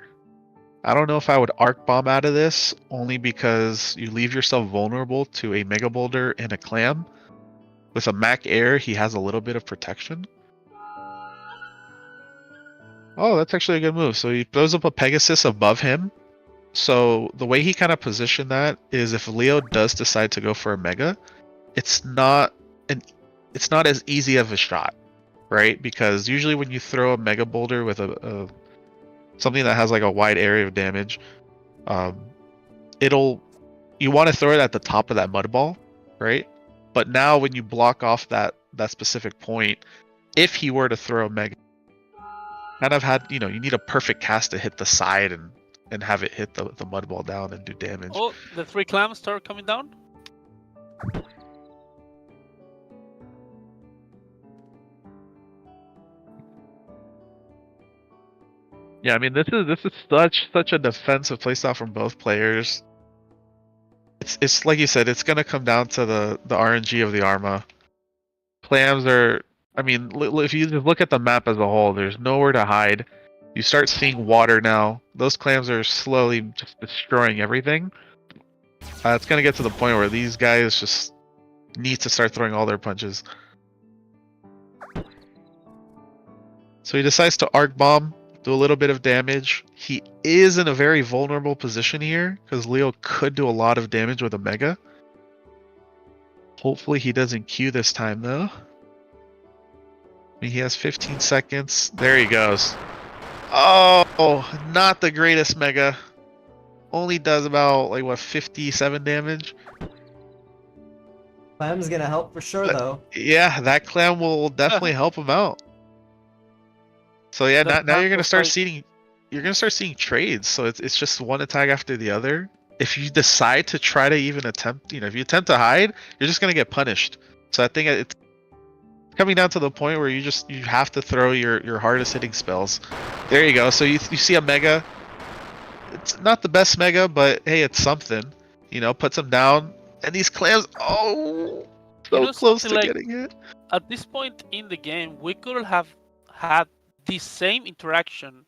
I don't know if I would Arc Bomb out of this, only because you leave yourself vulnerable to a Mega Boulder and a Clam. With a Mac Air, he has a little bit of protection. Oh, that's actually a good move. So he throws up a Pegasus above him. So the way he kind of positioned that is if Leo does decide to go for a Mega, it's not as easy of a shot, right? Because usually when you throw a Mega Boulder with a something that has like a wide area of damage, you want to throw it at the top of that mud ball, right? But now when you block off that specific point, if he were to throw a Mega, kind of had, you know, you need a perfect cast to hit the side and have it hit the mud ball down and do damage. Oh, the 3 clams start coming down. Yeah, I mean, this is such a defensive playstyle from both players. It's like you said, it's gonna come down to the RNG of the Arma. Clams are, I mean, if you just look at the map as a whole, there's nowhere to hide. You start seeing water now. Those clams are slowly just destroying everything. It's gonna get to the point where these guys just need to start throwing all their punches. So he decides to Arc Bomb, do a little bit of damage. He is in a very vulnerable position here because Leo could do a lot of damage with a Mega. Hopefully he doesn't Q this time though. I mean, he has 15 seconds. There he goes. Oh, not the greatest Mega. Only does about, like, what, 57 damage? Clam's gonna help for sure, But- though. Yeah, that clam will definitely help him out. So yeah, That now you're gonna was start like- seeing, trades. So it's just one attack after the other. If you decide to try to even attempt, if you attempt to hide, you're just gonna get punished. So I think it's coming down to the point where you have to throw your hardest hitting spells. There you go. So you see a mega. It's not the best mega, but hey, it's something. Puts him down, and these clams, oh, so close to something like, getting it. at this point in the game, we could have had the same interaction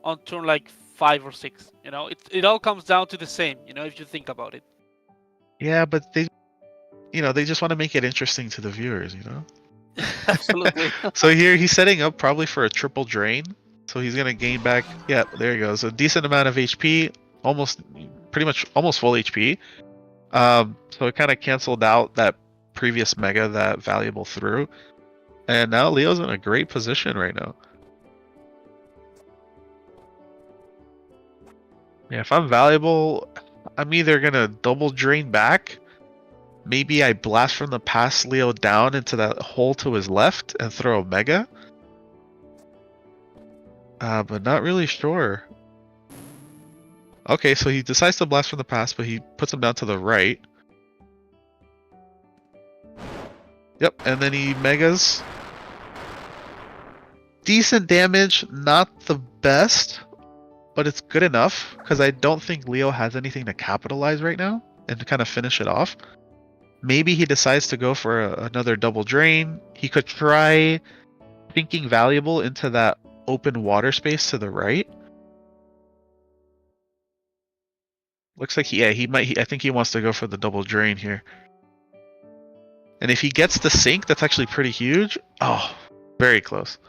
on turn like 5 or 6. It all comes down to the same. If you think about it. Yeah, but they just want to make it interesting to the viewers. Absolutely. So here he's setting up probably for a triple drain. So he's gonna gain back. Yeah, there he goes. A decent amount of HP, pretty much almost full HP. So it kind of canceled out that previous mega that valuable threw, and now Leo's in a great position right now. Yeah, if I'm valuable, I'm either gonna double drain back. Maybe I blast from the past Leo down into that hole to his left and throw a mega. But not really sure. Okay, so he decides to blast from the past, but he puts him down to the right. Yep, and then he megas. Decent damage, not the best, but it's good enough because I don't think Leo has anything to capitalize right now and to kind of finish it off. Maybe he decides to go for another double drain. He could try thinking valuable into that open water space to the right. Looks like he might. I think he wants to go for the double drain here. And if he gets the sink, that's actually pretty huge. Oh, very close.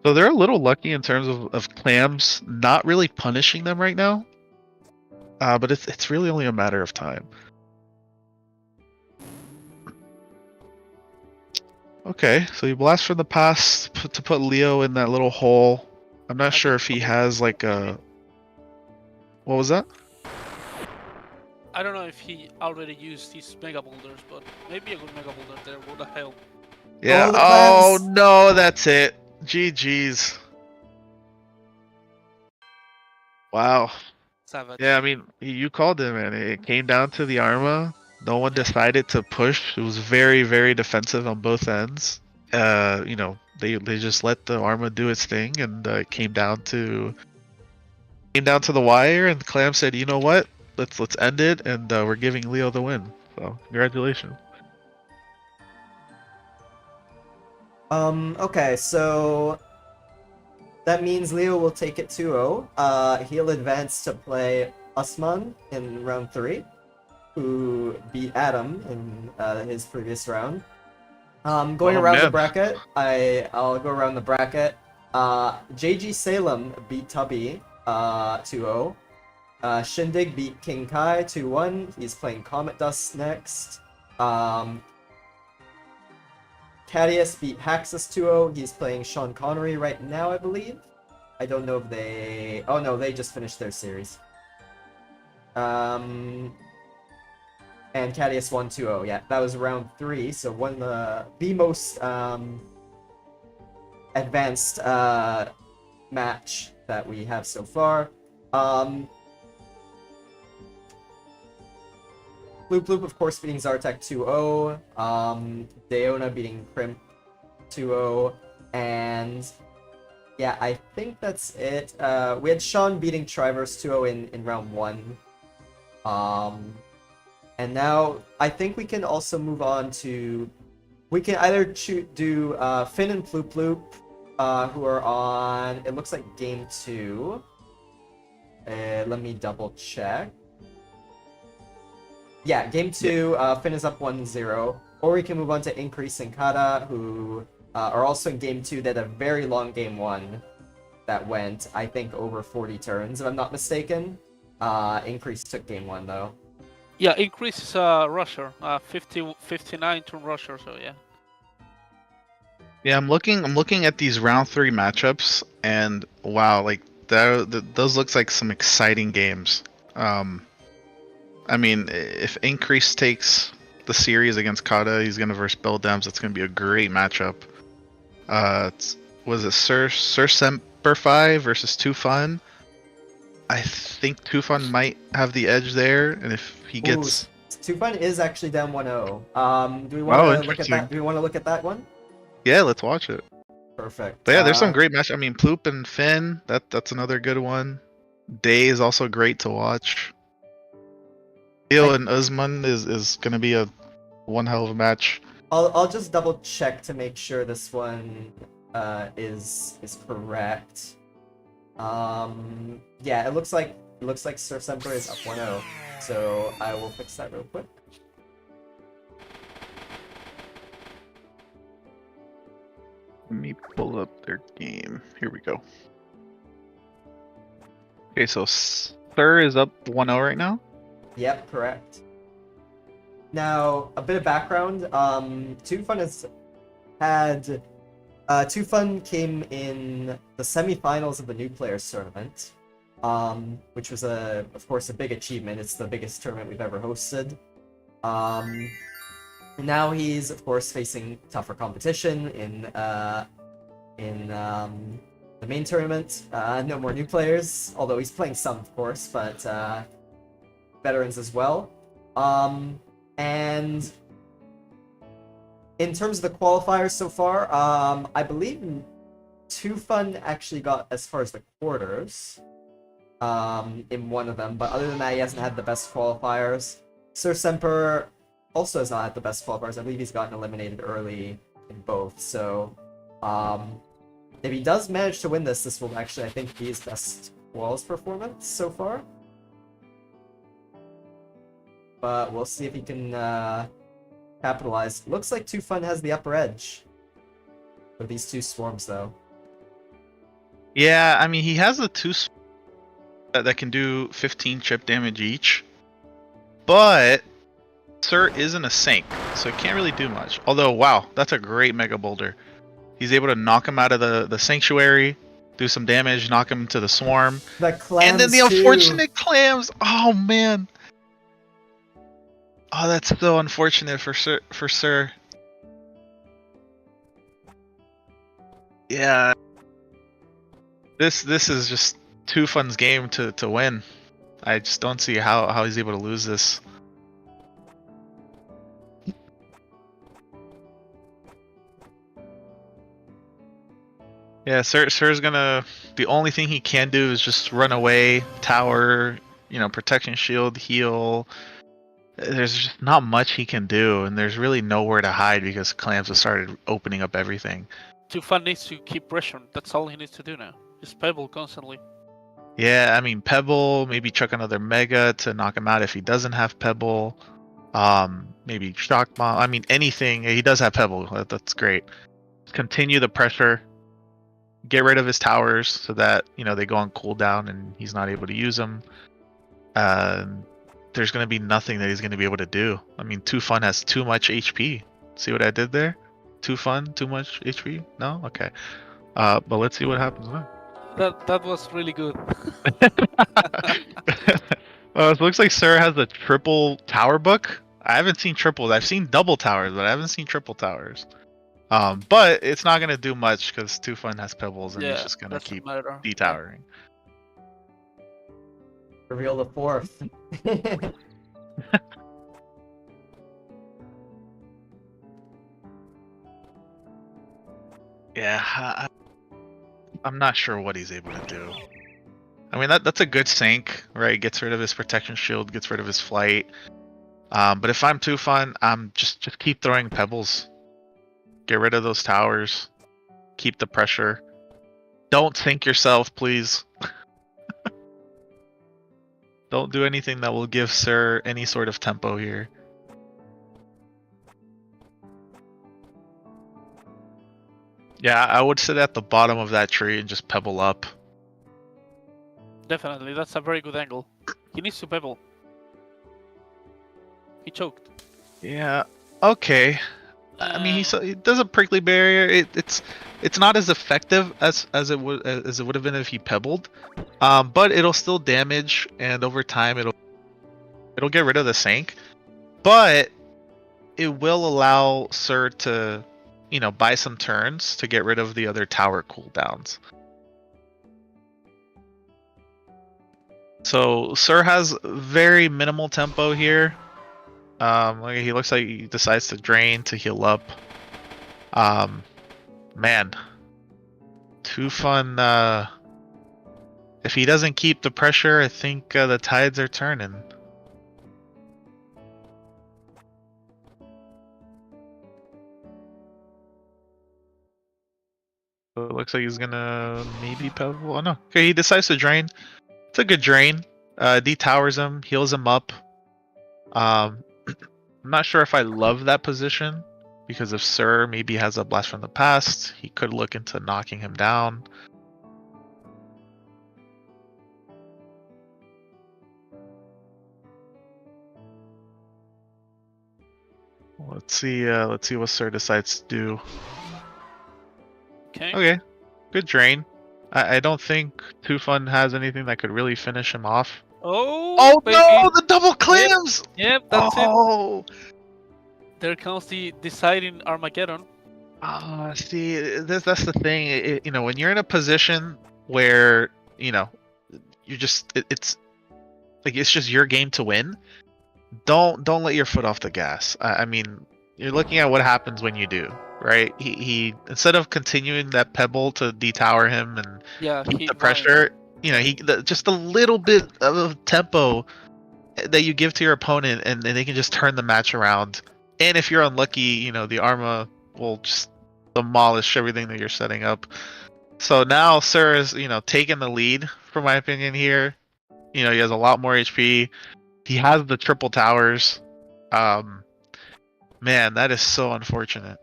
So they're a little lucky in terms of clams not really punishing them right now. But it's really only a matter of time. Okay, so you blast from the past to put Leo in that little hole. I'm not sure if he has like a... What was that? I don't know if he already used his mega boulders, but maybe a good mega boulder there would help. Yeah. the Oh clams. no, that's it. GG's. Wow. Savage. Yeah, I mean, you called it, man. It came down to the Arma. No one decided to push. It was very, very defensive on both ends. They just let the Arma do its thing, and it came down to the wire. And Clam said, "You know what? Let's end it," and we're giving Leo the win. So congratulations. Okay, so that means Leo will take it 2-0. He'll advance to play Usman in round 3, who beat Adam in his previous round. Going Oh, around the man. bracket, I'll go around the bracket. JG Salem beat Tubby 2-0. Shindig beat King Kai 2-1. He's playing Comet Dust next. Cadius beat Haxus 2-0. He's playing Sean Connery right now, I believe. I don't know if they... Oh no, they just finished their series. And Cadius won 2-0. Yeah, that was round 3, so won the most advanced match that we have so far. Bloop Bloop, of course, beating Zartek 2-0. Deona beating Crimp 2-0. And yeah, I think that's it. We had Sean beating Triverse 2-0 in round 1. And now I think we can also move on to... We can either do Finn and Ploop Ploop, who are on... It looks like game 2. Let me double check. Yeah, game 2, Finn is up 1-0. Or we can move on to Increase and Kata, who are also in game 2. They had a very long game 1 that went, I think, over 40 turns, if I'm not mistaken. Increase took game 1, though. Yeah, Increase is a rusher, 59 turn rusher, so yeah. Yeah, I'm looking at these round 3 matchups, and wow, like those looks like some exciting games. I mean, if Increase takes the series against Kata, he's gonna verse Bildems. It's gonna be a great matchup. Was it Sir Semper versus Too Fun? I think Too Fun might have the edge there, and if he gets, Ooh, Too Fun is actually down 1-0. Do we want oh, to look at that? interesting. Do we want to look at that one? Yeah, let's watch it. Perfect. But yeah, there's some great match. I mean, Ploop and Finn, that's another good one. Day is also great to watch. Theo and Usman is gonna be a one hell of a match. I'll just double check to make sure this one is correct. Yeah, it looks like Sir Semper is up 1-0. So I will fix that real quick. Let me pull up their game. Here we go. Okay, so Sir is up 1-0 right now. Yep, correct. Now, a bit of background. Too Fun has had Too Fun came in the semifinals of the New Players Tournament, which was of course a big achievement. It's the biggest tournament we've ever hosted. Now he's of course facing tougher competition in the main tournament. No more new players, although he's playing some, of course, but veterans as well. And in terms of the qualifiers so far, I believe Too Fun actually got as far as the quarters in one of them, but other than that, he hasn't had the best qualifiers. Sir Semper also has not had the best qualifiers. I believe he's gotten eliminated early in both, so if he does manage to win this will actually, I think, be his best quals performance so far. But we'll see if he can capitalize. Looks like Too Fun has the upper edge with these two swarms, though. Yeah, I mean, he has the two that can do 15 chip damage each, but Sir isn't a Sync, so it can't really do much. Although, wow, that's a great Mega Boulder. He's able to knock him out of the Sanctuary, do some damage, knock him to the Swarm. The clams, and then the unfortunate clams! Oh, man! Oh, that's so unfortunate for Sir. Yeah. This is just Too Fun's game to win. I just don't see how he's able to lose this. Yeah, Sir's gonna. The only thing he can do is just run away, tower, protection shield, heal. There's just not much he can do, and there's really nowhere to hide because clams have started opening up everything. Too Fun needs to keep pressure. That's all he needs to do now. Just Pebble constantly. Yeah, I mean Pebble, maybe chuck another Mega to knock him out if he doesn't have Pebble. Maybe Shock Bomb. I mean anything. He does have Pebble. That's great. Continue the pressure. Get rid of his towers so that they go on cooldown and he's not able to use them. There's going to be nothing that he's going to be able to do. I mean, Too Fun has too much HP. See what I did there? Too Fun, too much HP? No? Okay. But let's see what happens now. That was really good. It looks like Sir has a triple tower book. I haven't seen triples. I've seen double towers, but I haven't seen triple towers. But it's not going to do much because Too Fun has pebbles and he's just going to keep detowering. Reveal the fourth. Yeah, I'm not sure what he's able to do. I mean, that's a good Sync, right? Gets rid of his protection shield, gets rid of his flight. But if I'm Too Fun, I'm just keep throwing pebbles. Get rid of those towers. Keep the pressure. Don't Sync yourself, please. Don't do anything that will give Sir any sort of tempo here. Yeah, I would sit at the bottom of that tree and just pebble up. Definitely, that's a very good angle. He needs to pebble. He choked. Yeah, okay. I mean, he does a prickly barrier. It's It's not as effective as it would have been if he pebbled, but it'll still damage, and over time it'll get rid of the Sank, but it will allow Sir to, buy some turns to get rid of the other tower cooldowns. So Sir has very minimal tempo here. He looks like he decides to drain to heal up. Man, Too Fun. If he doesn't keep the pressure, I think the tides are turning. So it looks like he's gonna maybe pebble. Oh no. Okay, he decides to drain. It's a good drain. Detowers him, heals him up. I'm not sure if I love that position, because if Sir maybe has a blast from the past, he could look into knocking him down. Let's see what Sir decides to do. Okay. Okay, good drain. I don't think Too Fun has anything that could really finish him off. Oh, baby. No, the double clams! Yep, that's it. Oh, There comes the deciding Armageddon. see, that's the thing. When you're in a position where you're just it's like it's just your game to win. Don't let your foot off the gas. I mean, you're looking at what happens when you do, right? He instead of continuing that pebble to detower him and Yeah, keep he the pressure, just a little bit of tempo that you give to your opponent, and they can just turn the match around. And if you're unlucky, the Arma will just demolish everything that you're setting up. So now Sir is, taking the lead, from my opinion here. He has a lot more HP. He has the triple towers. Man, that is so unfortunate.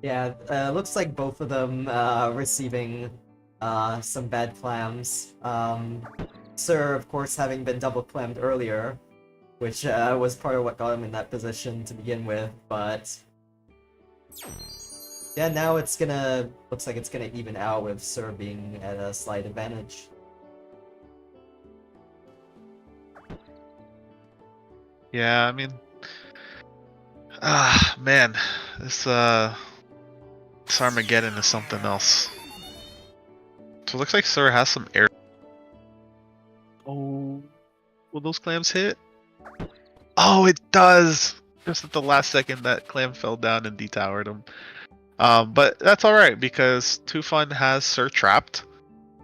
Yeah, looks like both of them receiving some bad clams. Sir, of course, having been double clammed earlier, which was part of what got him in that position to begin with, but yeah, now looks like it's gonna even out with Sir being at a slight advantage. Yeah, I mean, man, this Armageddon is something else. So it looks like Sir has some air. Oh, will those clams hit? Oh, it does! Just at the last second, that clam fell down and detowered him. But that's alright, because Too Fun has Sir trapped.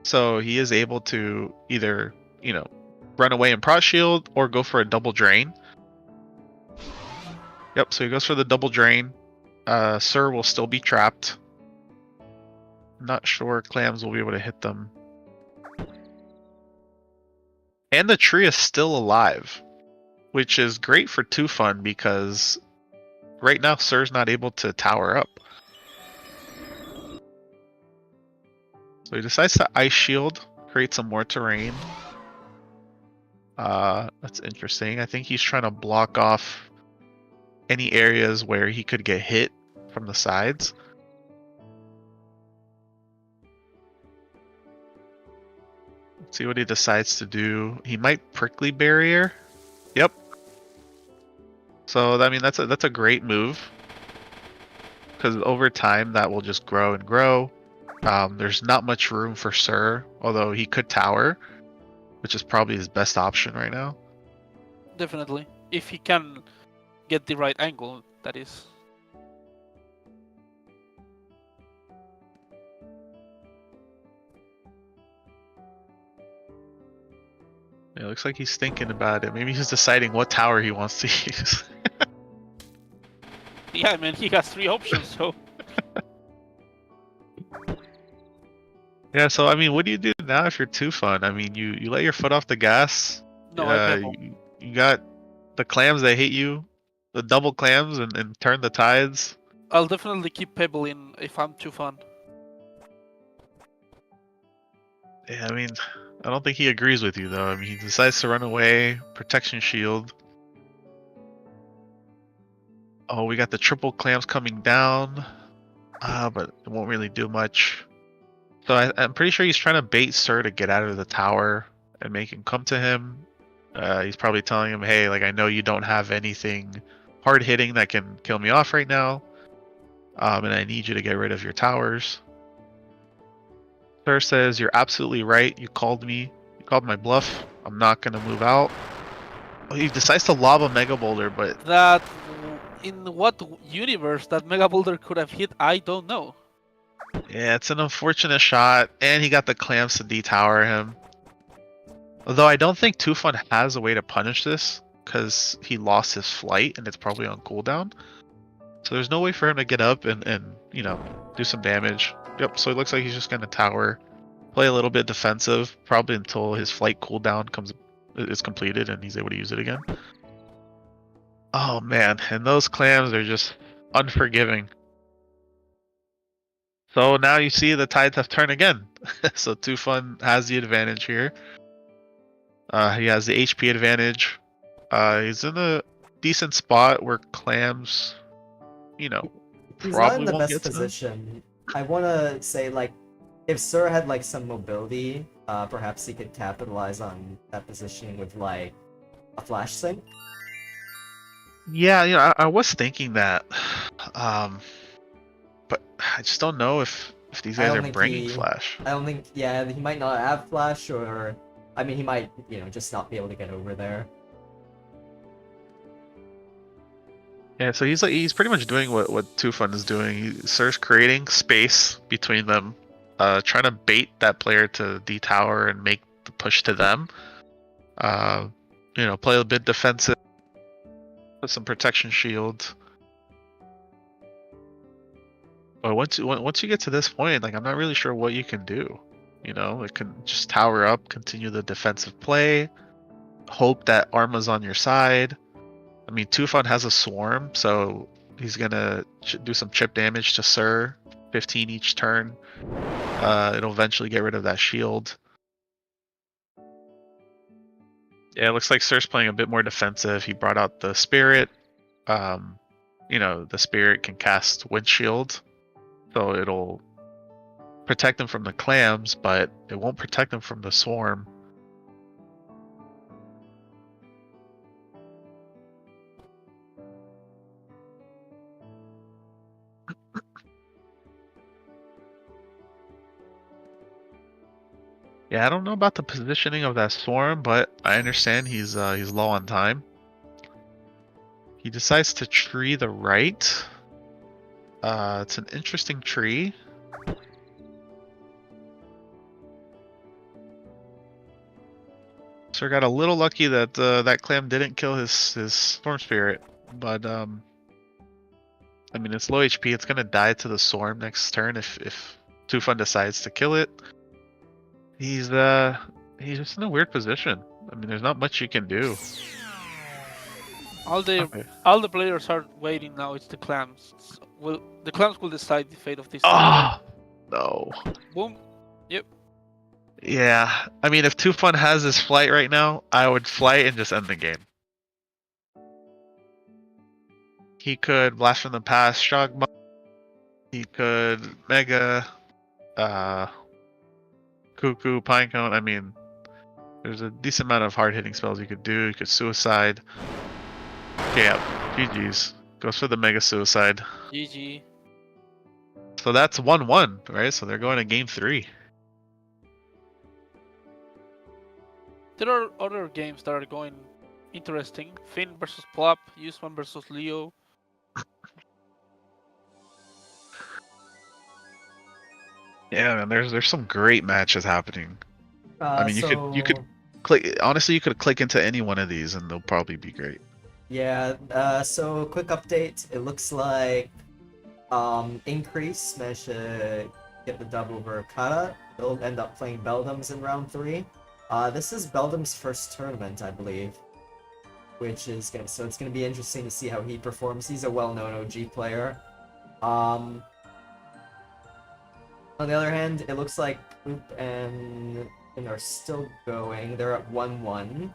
So he is able to either, run away and Prot Shield, or go for a double drain. Yep, so he goes for the double drain. Sir will still be trapped. Not sure clams will be able to hit them. And the tree is still alive, which is great for Too Fun, because right now Sir's not able to tower up. So he decides to Ice Shield, create some more terrain. That's interesting. I think he's trying to block off any areas where he could get hit from the sides. Let's see what he decides to do. He might Prickly Barrier. Yep. So I mean that's a great move, because over time that will just grow and grow. There's not much room for Sir, although he could tower, which is probably his best option right now. Definitely. If he can get the right angle, that is. It looks like he's thinking about it. Maybe he's deciding what tower he wants to use. Yeah, man, he has 3 options, so. Yeah, so I mean, what do you do now if you're Too Fun? I mean, you let your foot off the gas. No, I pebble. You got the clams that hit you, the double clams, and turn the tides. I'll definitely keep pebbling if I'm Too Fun. Yeah, I mean, I don't think he agrees with you though. I mean, he decides to run away, protection shield. Oh, we got the triple clams coming down, but it won't really do much. So I'm pretty sure he's trying to bait Sir to get out of the tower and make him come to him. He's probably telling him, hey, like, I know you don't have anything hard hitting that can kill me off right now, and I need you to get rid of your towers. Sir says, you're absolutely right. You called me. You called my bluff. I'm not going to move out. Oh, he decides to lob a Mega Boulder, but That in what universe that Mega Boulder could have hit, I don't know. yeah, it's an unfortunate shot, and he got the clams to detower him. Although I don't think Tufun has a way to punish this, because he lost his flight, and it's probably on cooldown. So there's no way for him to get up and you know, do some damage. Yep, so it looks like he's just going to tower, play a little bit defensive, probably until his flight cooldown is completed and he's able to use it again. Oh man, and those clams are just unforgiving. So now you see the tides have turned again. So Tufun has the advantage here. He has the HP advantage. He's in a decent spot where clams, you know, He's not probably in the won't best get to them. position. I want to say, like, if Sir had, like, some mobility, perhaps he could capitalize on that positioning with, like, a flash sync. Yeah, you know, I was thinking that, but I just don't know if these I guys don't are think bringing flash. I don't think, yeah, he might not have flash, or, I mean, he might, you know, just not be able to get over there. Yeah, so he's pretty much doing what Tufun is doing. He starts creating space between them, trying to bait that player to detower and make the push to them. You know, play a bit defensive, put some protection shield. But once you get to this point, like, I'm not really sure what you can do. You know, it can just tower up, continue the defensive play, hope that Arma's on your side. I mean, Tufun has a swarm, so he's gonna do some chip damage to Sir, 15 each turn. It'll eventually get rid of that shield. Yeah, it looks like Sir's playing a bit more defensive. He brought out the Spirit. You know, the Spirit can cast Windshield, so it'll protect them from the clams, but it won't protect them from the swarm. Yeah, I don't know about the positioning of that swarm, but I understand he's low on time. He decides to tree the right. It's an interesting tree. Sir got a little lucky that that clam didn't kill his storm spirit, but I mean, it's low HP. It's gonna die to the swarm next turn if Tufun decides to kill it. He's just in a weird position. I mean, there's not much you can do. All the Okay. all the players are waiting now. It's the clams. The clams will decide the fate of this. Oh no. Boom. Yep. Yeah, I mean, if Tufun has his flight right now, I would flight and just end the game. He could blast from the past, Shogma. He could Mega, Cuckoo, Pinecone. I mean, there's a decent amount of hard hitting spells you could do. You could Suicide. Yeah, GG's. Goes for the Mega Suicide. GG. So that's 1-1, right? So they're going to game 3. There are other games that are going interesting. Finn versus Plop, Usman versus Leo. Yeah, man, there's some great matches happening. I mean, you could click. Honestly, you could click into any one of these, and they'll probably be great. Yeah, so quick update. It looks like Increase managed to get the dub over Kata. They'll end up playing Beldams in round 3. This is Beldam's first tournament, I believe. Which is gonna, so it's gonna be interesting to see how he performs. He's a well-known OG player. On the other hand, it looks like Oop and Finn are still going. They're at 1-1.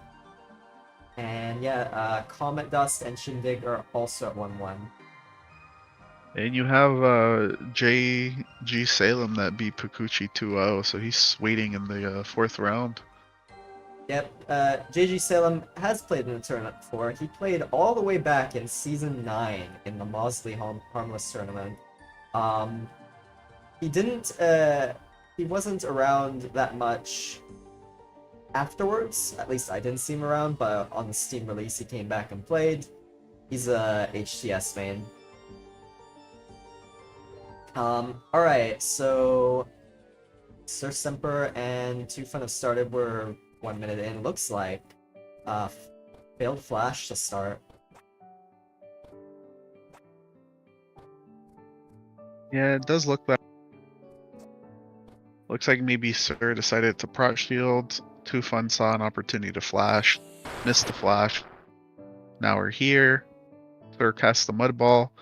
And yeah, Comet Dust and Shindig are also at 1-1. And you have J.G. Salem that beat Pakuchi 2-0, so he's waiting in the 4th round. Yep, JG Salem has played in the tournament before. He played all the way back in Season 9 in the Mosley Harmless tournament. Um, he didn't, he wasn't around that much afterwards. At least I didn't see him around, but on the Steam release he came back and played. He's a HTS main. Alright, so Sir Semper and Too Fun have started. We're 1 minute in. Looks like failed flash to start. Yeah, it does look like. Looks like maybe Sir decided to prot shield. Too Fun saw an opportunity to flash, missed the flash. Now we're here. Sir casts the mud ball.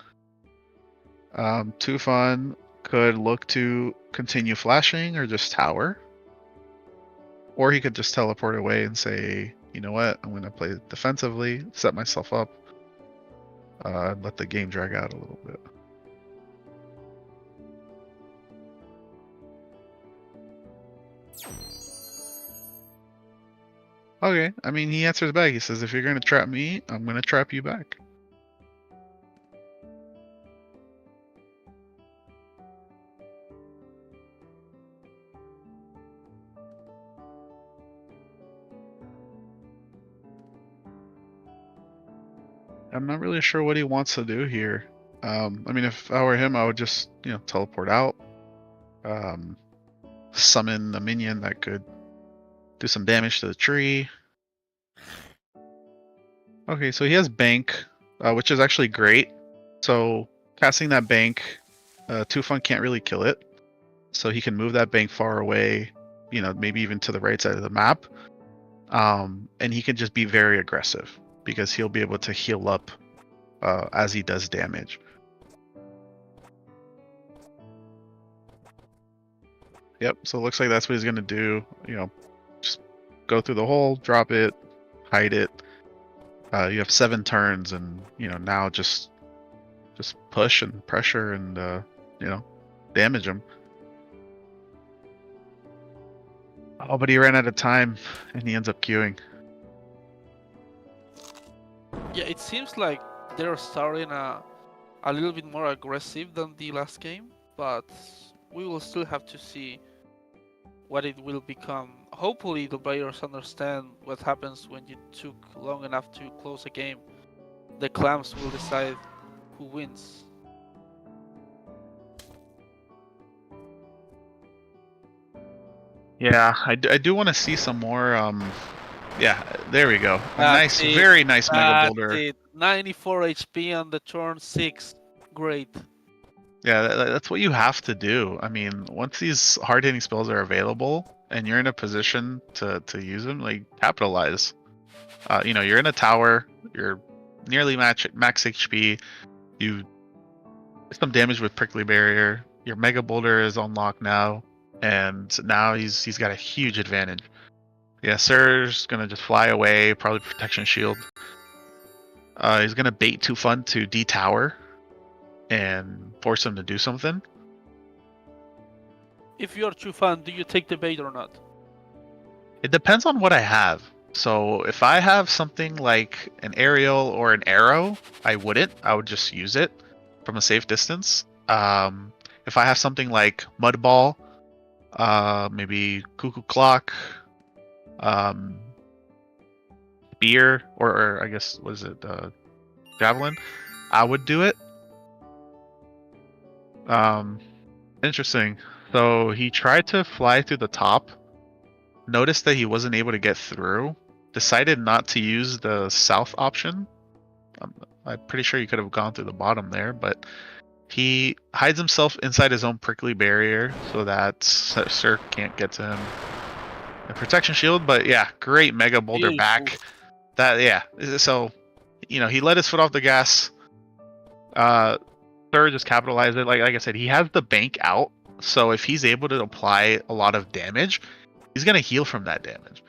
Too Fun could look to continue flashing or just tower. Or he could just teleport away and say, you know what, I'm going to play defensively, set myself up, and let the game drag out a little bit. Okay, I mean, he answers back. He says, if you're going to trap me, I'm going to trap you back. I'm not really sure what he wants to do here. I mean, if I were him, I would just, teleport out. Summon a minion that could do some damage to the tree. Okay, so he has Bank, which is actually great. So casting that Bank, Too Fun can't really kill it. So he can move that Bank far away, maybe even to the right side of the map. And he can just be very aggressive because he'll be able to heal up as he does damage. Yep, so it looks like that's what he's going to do. Just go through the hole, drop it, hide it. You have 7 turns, and now just push and pressure and damage him. Oh, but he ran out of time, and he ends up queuing. Yeah, it seems like they're starting a little bit more aggressive than the last game, but we will still have to see what it will become. Hopefully the players understand what happens when you took long enough to close a game. The clams will decide who wins. Yeah, I do want to see some more. Yeah, there we go. That's it. Very nice Mega That's Boulder. it. 94 HP on the turn 6. Great. Yeah, that's what you have to do. I mean, once these hard hitting spells are available and you're in a position to use them, like capitalize. You're in a tower. You're nearly max HP. You some damage with Prickly Barrier. Your Mega Boulder is unlocked now, and now he's got a huge advantage. Yeah, Sir's gonna just fly away, probably Protection Shield. He's gonna bait Too Fun to de-tower and force him to do something. If you're Too Fun, do you take the bait or not? It depends on what I have. So if I have something like an aerial or an arrow, I wouldn't. I would just use it from a safe distance. If I have something like Mud Ball, maybe Cuckoo Clock, Spear, or I guess, what is it, Javelin, I would do it. Interesting. So he tried to fly through the top, noticed that he wasn't able to get through, decided not to use the south option. I'm pretty sure he could have gone through the bottom there, but he hides himself inside his own prickly barrier so that Sir can't get to him. A protection shield, but yeah, great Mega Boulder back. So he let his foot off the gas. Sir just capitalized it. Like I said, he has the Bank out, so if he's able to apply a lot of damage, he's gonna heal from that damage.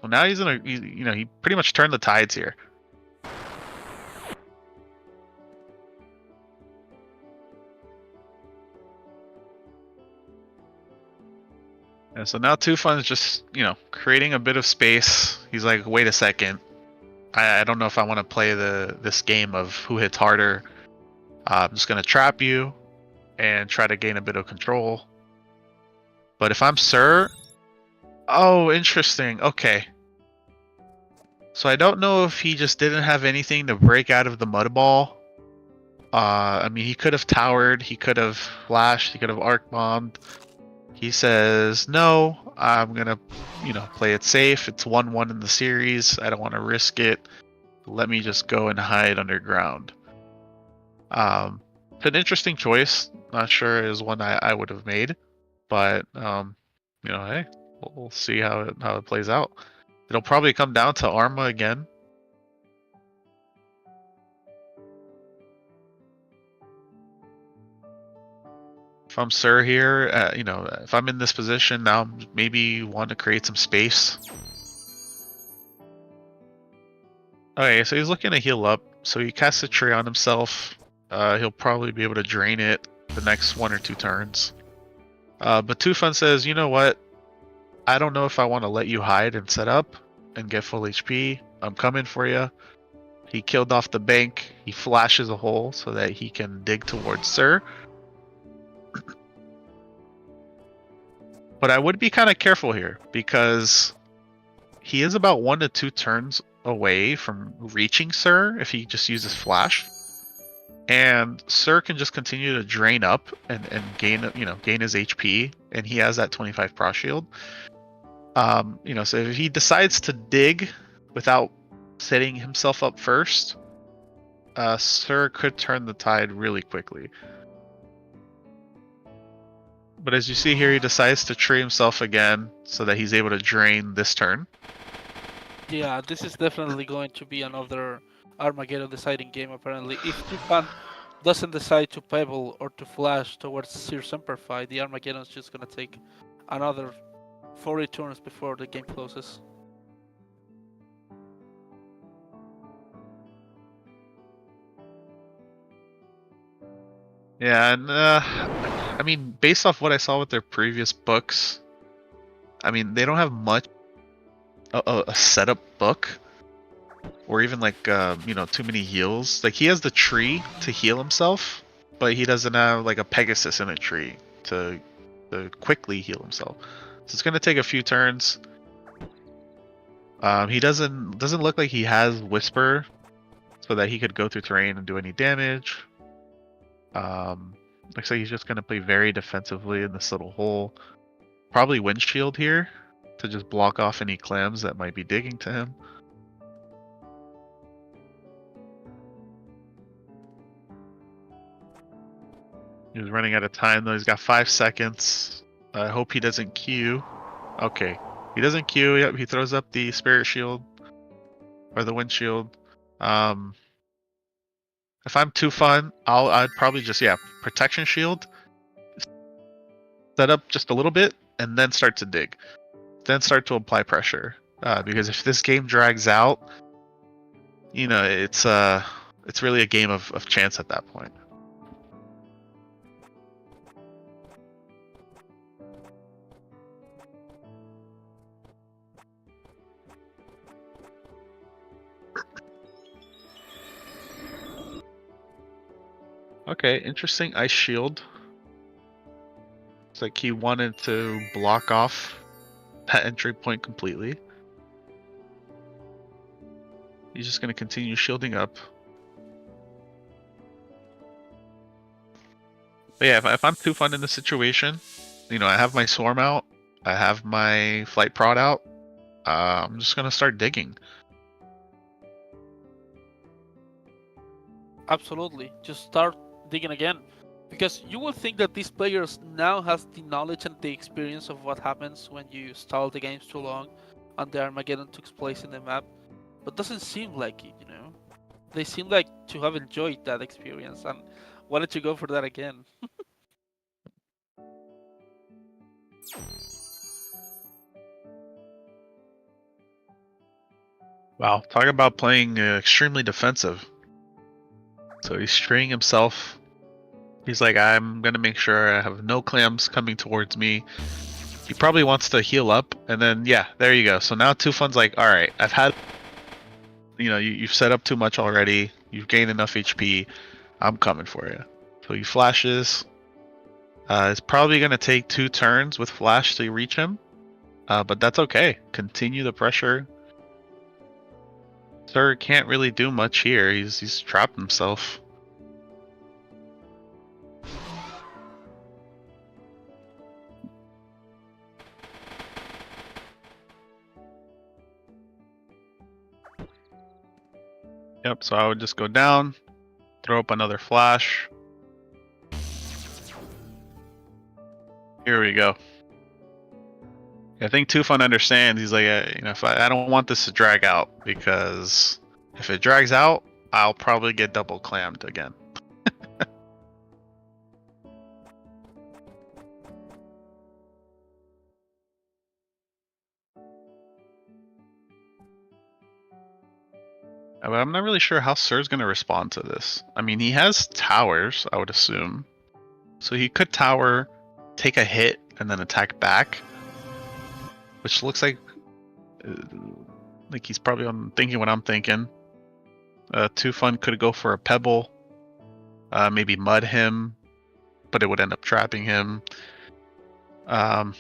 So now he, he pretty much turned the tides here. He pretty much turned the tides here. He pretty much turned the tides here. So now he's gonna, he, he pretty much turned the tides here. So now he's gonna, he pretty much turned the tides here. So now he's gonna, he pretty much turned the tides here. So now he's gonna, he pretty much turned the tides here. So now he's gonna, he pretty much turned the tides here. And so now Tufan is just, creating a bit of space. He's like, wait a second. I don't know if I want to play this game of who hits harder. I'm just gonna trap you and try to gain a bit of control. But if I'm Sir, oh, interesting. Okay. So I don't know if he just didn't have anything to break out of the mud ball. I mean, he could have towered, he could have flashed, he could have arc bombed. He says, no, I'm gonna, play it safe. It's 1-1 in the series. I don't want to risk it. Let me just go and hide underground. It's an interesting choice. Not sure is one I would have made, but hey, we'll see how it plays out. It'll probably come down to Arma again. If I'm Sir here, if I'm in this position now, maybe want to create some space. Okay, so he's looking to heal up. So he casts a tree on himself. He'll probably be able to drain it the next 1 or 2 turns. But Tufan says, you know what? I don't know if I want to let you hide and set up and get full HP. I'm coming for you. He killed off the bank. He flashes a hole so that he can dig towards Sir. But I would be kind of careful here because he is about 1 to 2 turns away from reaching Sir if he just uses flash. And Sir can just continue to drain up and gain his HP, and he has that 25 Frost Shield. So if he decides to dig without setting himself up first, Sir could turn the tide really quickly. But as you see here, he decides to tree himself again so that he's able to drain this turn. Yeah, this is definitely going to be another Armageddon deciding game, apparently. If Tufan doesn't decide to Pebble or to flash towards Sir Semperfi, the Armageddon's just going to take another 40 turns before the game closes. Yeah, and I mean, based off what I saw with their previous books, I mean, they don't have much a setup book, or even like too many heals. Like he has the tree to heal himself, but he doesn't have like a Pegasus in a tree to quickly heal himself. So it's gonna take a few turns. He doesn't look like he has Whisper, so that he could go through terrain and do any damage. Looks like he's just gonna play very defensively in this little hole. Probably Windshield here to just block off any clams that might be digging to him. He's running out of time though. He's got 5 seconds. I hope he doesn't Q. Okay, he doesn't Q. Yep, he throws up the Spirit Shield or the Windshield. If I'm Tufan, I'd probably just Protection Shield, set up just a little bit, and then start to dig. Then start to apply pressure. Because if this game drags out, it's really a game of chance at that point. Okay, interesting Ice Shield. It's like he wanted to block off that entry point completely. He's just going to continue shielding up. But yeah, if I'm Tufan in this situation, I have my Swarm out, I have my Flight Prod out, I'm just going to start digging. Absolutely, just start digging again. Because you will think that these players now has the knowledge and the experience of what happens when you stall the games too long and the Armageddon takes place in the map. But doesn't seem like it, They seem like to have enjoyed that experience and wanted to go for that again. Wow, talk about playing extremely defensive. So he's treeing himself. He's like, I'm gonna make sure I have no clams coming towards me. He probably wants to heal up, and then yeah, there you go. So now Two Fun's like, all right, I've had, you've set up too much already. You've gained enough HP. I'm coming for you. So he flashes. It's probably gonna take 2 turns with flash to reach him, but that's okay. Continue the pressure. Sir can't really do much here. He's trapped himself. Yep, so I would just go down, throw up another flash. Here we go. I think Two Fun understands. He's like, if I don't want this to drag out, because if it drags out, I'll probably get double clammed again. But I'm not really sure how Sir's going to respond to this. I mean, he has towers, I would assume. So he could tower, take a hit, and then attack back. Which looks like he's probably thinking what I'm thinking. Two Fun could go for a pebble. Maybe mud him, but it would end up trapping him. I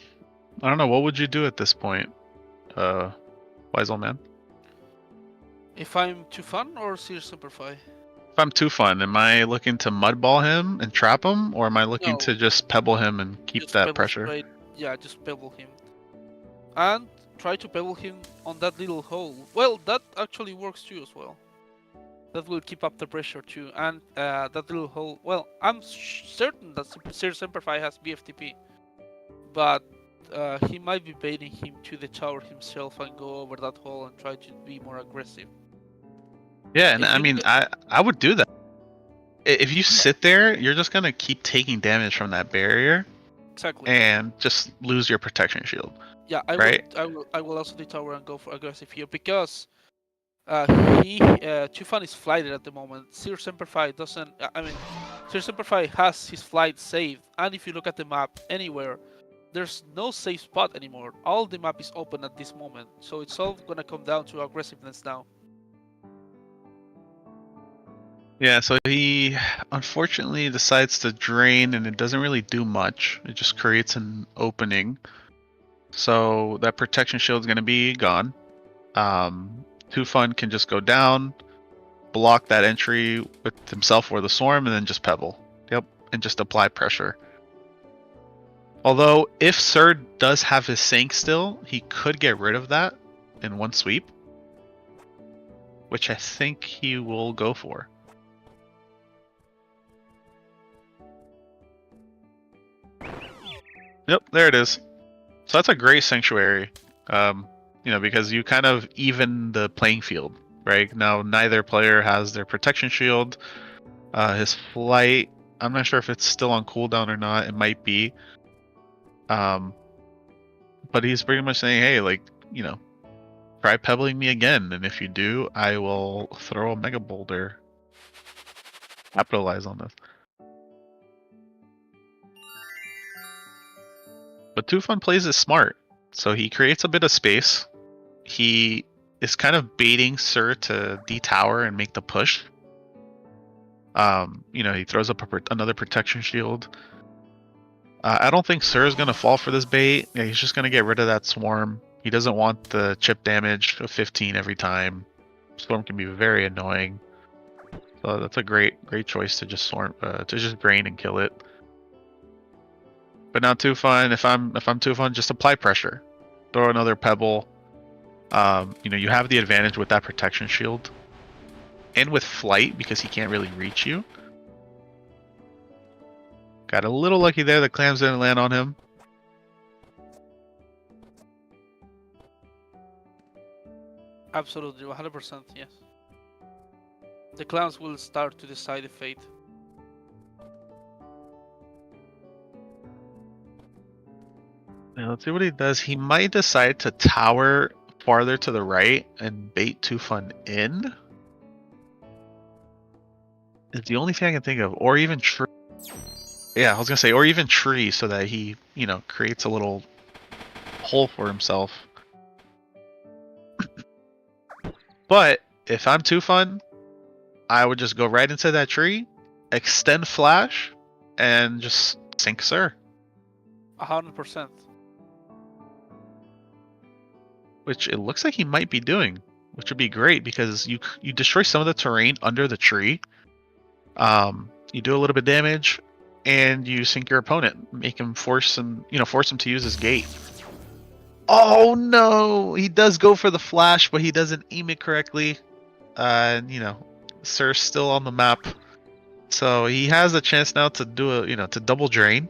don't know. What would you do at this point, Wise Old Man? If I'm Too Fun or Seer Simplify? If I'm Too Fun, am I looking to mudball him and trap him, or am I looking to just pebble him and keep Just that pebble pressure? straight. Yeah, just pebble him. And try to pebble him on that little hole. Well, that actually works too as well. That will keep up the pressure too. And that little hole, well, I'm certain that Seer Simplify has BFTP. But he might be baiting him to the tower himself and go over that hole and try to be more aggressive. Yeah, and I mean, I would do that. If you sit there, you're just gonna keep taking damage from that barrier. Exactly. And just lose your protection shield. Yeah, I will also do tower and go for aggressive here because Too Fun is flighted at the moment. Seer Simplify doesn't. Seer Simplify has his flight saved, and if you look at the map anywhere, there's no safe spot anymore. All the map is open at this moment, so it's all gonna come down to aggressiveness now. Yeah, so he unfortunately decides to drain, and it doesn't really do much. It just creates an opening. So that protection shield is going to be gone. Too Fun can just go down, block that entry with himself or the swarm, and then just pebble. Yep, and just apply pressure. Although, if Sir does have his Sank still, he could get rid of that in one sweep, which I think he will go for. Yep, there it is. So that's a great sanctuary, because you kind of even the playing field, right? Now neither player has their protection shield. His flight, I'm not sure if it's still on cooldown or not. It might be. But he's pretty much saying, hey, try pebbling me again, and if you do, I will throw a Mega Boulder. Capitalize on this. But Too Fun plays it smart, so he creates a bit of space. He is kind of baiting Sir to detower and make the push. He throws up another protection shield. I don't think Sir is going to fall for this bait. Yeah, he's just going to get rid of that swarm. He doesn't want the chip damage of 15 every time. Swarm can be very annoying. So that's a great choice to just drain and kill it. But now Too Fun, if I'm Too Fun, just apply pressure. Throw another pebble. You have the advantage with that protection shield. And with flight, because he can't really reach you. Got a little lucky there, the clams didn't land on him. Absolutely, 100%, yes. The clams will start to decide the fate. Now, let's see what he does. He might decide to tower farther to the right and bait Too Fun in. It's the only thing I can think of. Or even tree. Yeah, I was going to say, or even tree, so that he, creates a little hole for himself. But if I'm Tufan, I would just go right into that tree, extend flash, and just sink Sir. 100%. Which it looks like he might be doing, which would be great because you destroy some of the terrain under the tree. You do a little bit of damage, and you sink your opponent, make him force him to use his gate. Oh no! He does go for the flash, but he doesn't aim it correctly. And Sir's still on the map, so he has a chance now to do to double drain,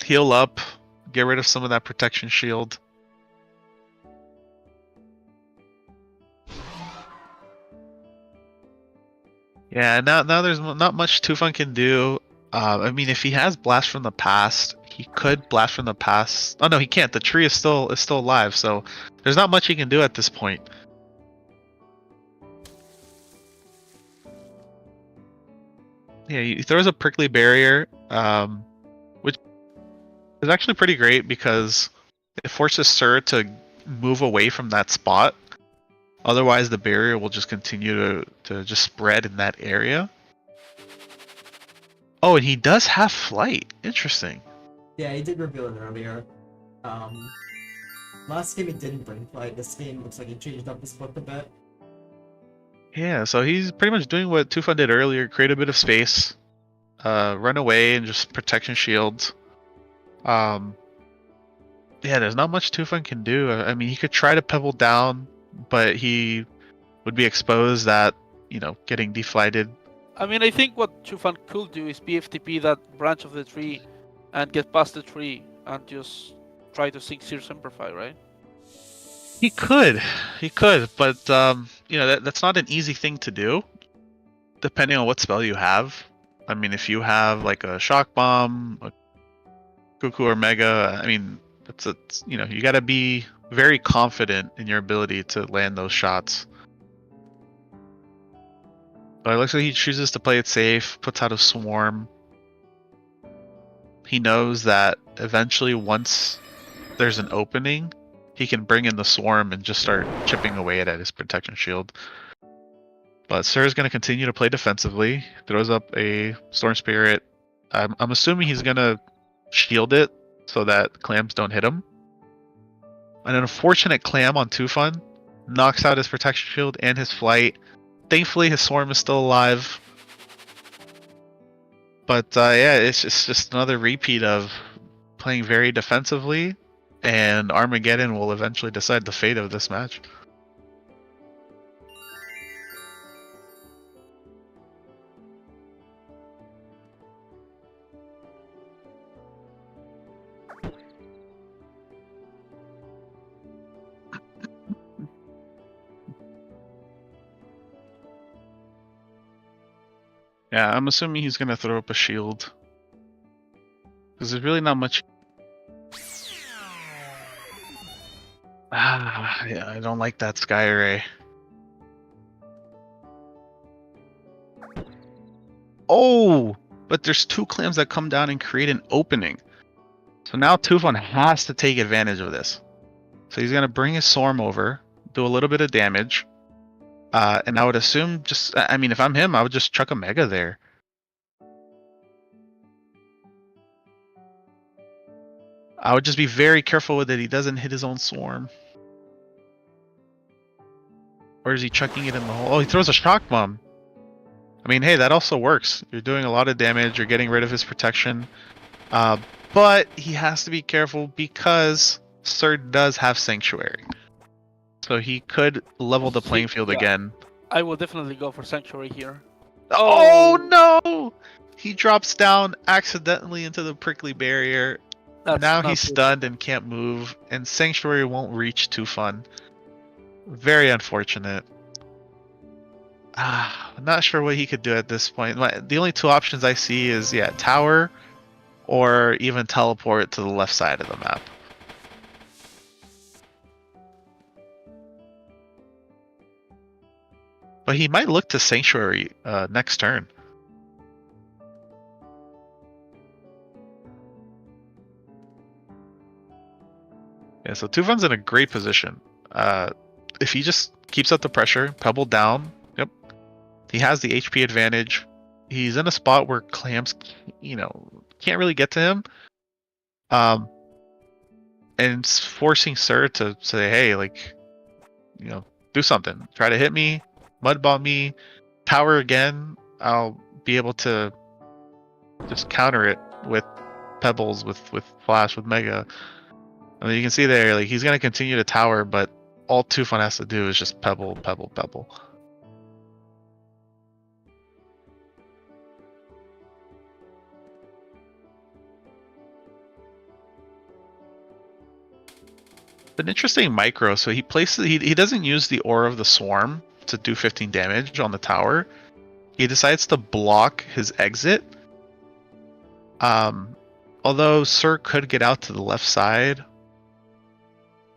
heal up, get rid of some of that protection shield. Yeah, now there's not much Tufan can do. I mean, if he has Blast from the Past, he could Blast from the Past. Oh no, he can't. The tree is still alive, so there's not much he can do at this point. Yeah, he throws a Prickly Barrier, which is actually pretty great because it forces Sir to move away from that spot. Otherwise, the barrier will just continue to just spread in that area. Oh, and he does have flight. Interesting. Yeah, he did reveal it earlier. Last game he didn't bring flight. This game looks like he changed up his book a bit. Yeah, so he's pretty much doing what Tufan did earlier, create a bit of space, run away, and just protection shields. Yeah, there's not much Tufan can do. I mean, he could try to pebble down, but he would be exposed at, getting deflighted. I mean, I think what Chufan could do is BFTP that branch of the tree and get past the tree and just try to sink Seer Simplify, right? He could, but that's not an easy thing to do, depending on what spell you have. I mean, if you have like a Shock Bomb, a Cuckoo or Mega, I mean, you got to be very confident in your ability to land those shots. But it looks like he chooses to play it safe, puts out a swarm. He knows that eventually, once there's an opening, he can bring in the swarm and just start chipping away at his protection shield. But Sir is going to continue to play defensively. Throws up a Storm Spirit. I'm assuming he's going to shield it so that clams don't hit him. An unfortunate clam on Tufan knocks out his protection shield and his flight. Thankfully, his swarm is still alive. But yeah, it's just another repeat of playing very defensively, and Armageddon will eventually decide the fate of this match. Yeah, I'm assuming he's gonna throw up a shield. Because there's really not much. Yeah, I don't like that Sky Ray. Oh! But there's two clams that come down and create an opening. So now Tufan has to take advantage of this. So he's gonna bring his swarm over, do a little bit of damage. And I would assume I mean, if I'm him, I would just chuck a Mega there. I would just be very careful with it. He doesn't hit his own swarm. Or is he chucking it in the hole? Oh, he throws a Shock Bomb. I mean, hey, that also works. You're doing a lot of damage. You're getting rid of his protection. But he has to be careful because Sir does have Sanctuary. So he could level the playing field again. I will definitely go for Sanctuary here. Oh no! He drops down accidentally into the Prickly Barrier. Now he's stunned and can't move, and Sanctuary won't reach Tufan. Very unfortunate. I'm not sure what he could do at this point. The only two options I see is, yeah, Tower, or even teleport to the left side of the map. But he might look to Sanctuary next turn. Yeah, so Tufan's in a great position. If he just keeps up the pressure, Pebble down, yep, he has the HP advantage. He's in a spot where Clams, can't really get to him. And it's forcing Sir to say, hey, like, do something. Try to hit me, mud bomb me, tower again. I'll be able to just counter it with pebbles, with flash, with mega. I mean, you can see there, like, he's gonna continue to tower, but all Tufan has to do is just pebble, pebble, pebble. An interesting micro. So he places he doesn't use the Aura of the Swarm to do 15 damage on the tower. He decides to block his exit. Although Sir could get out to the left side.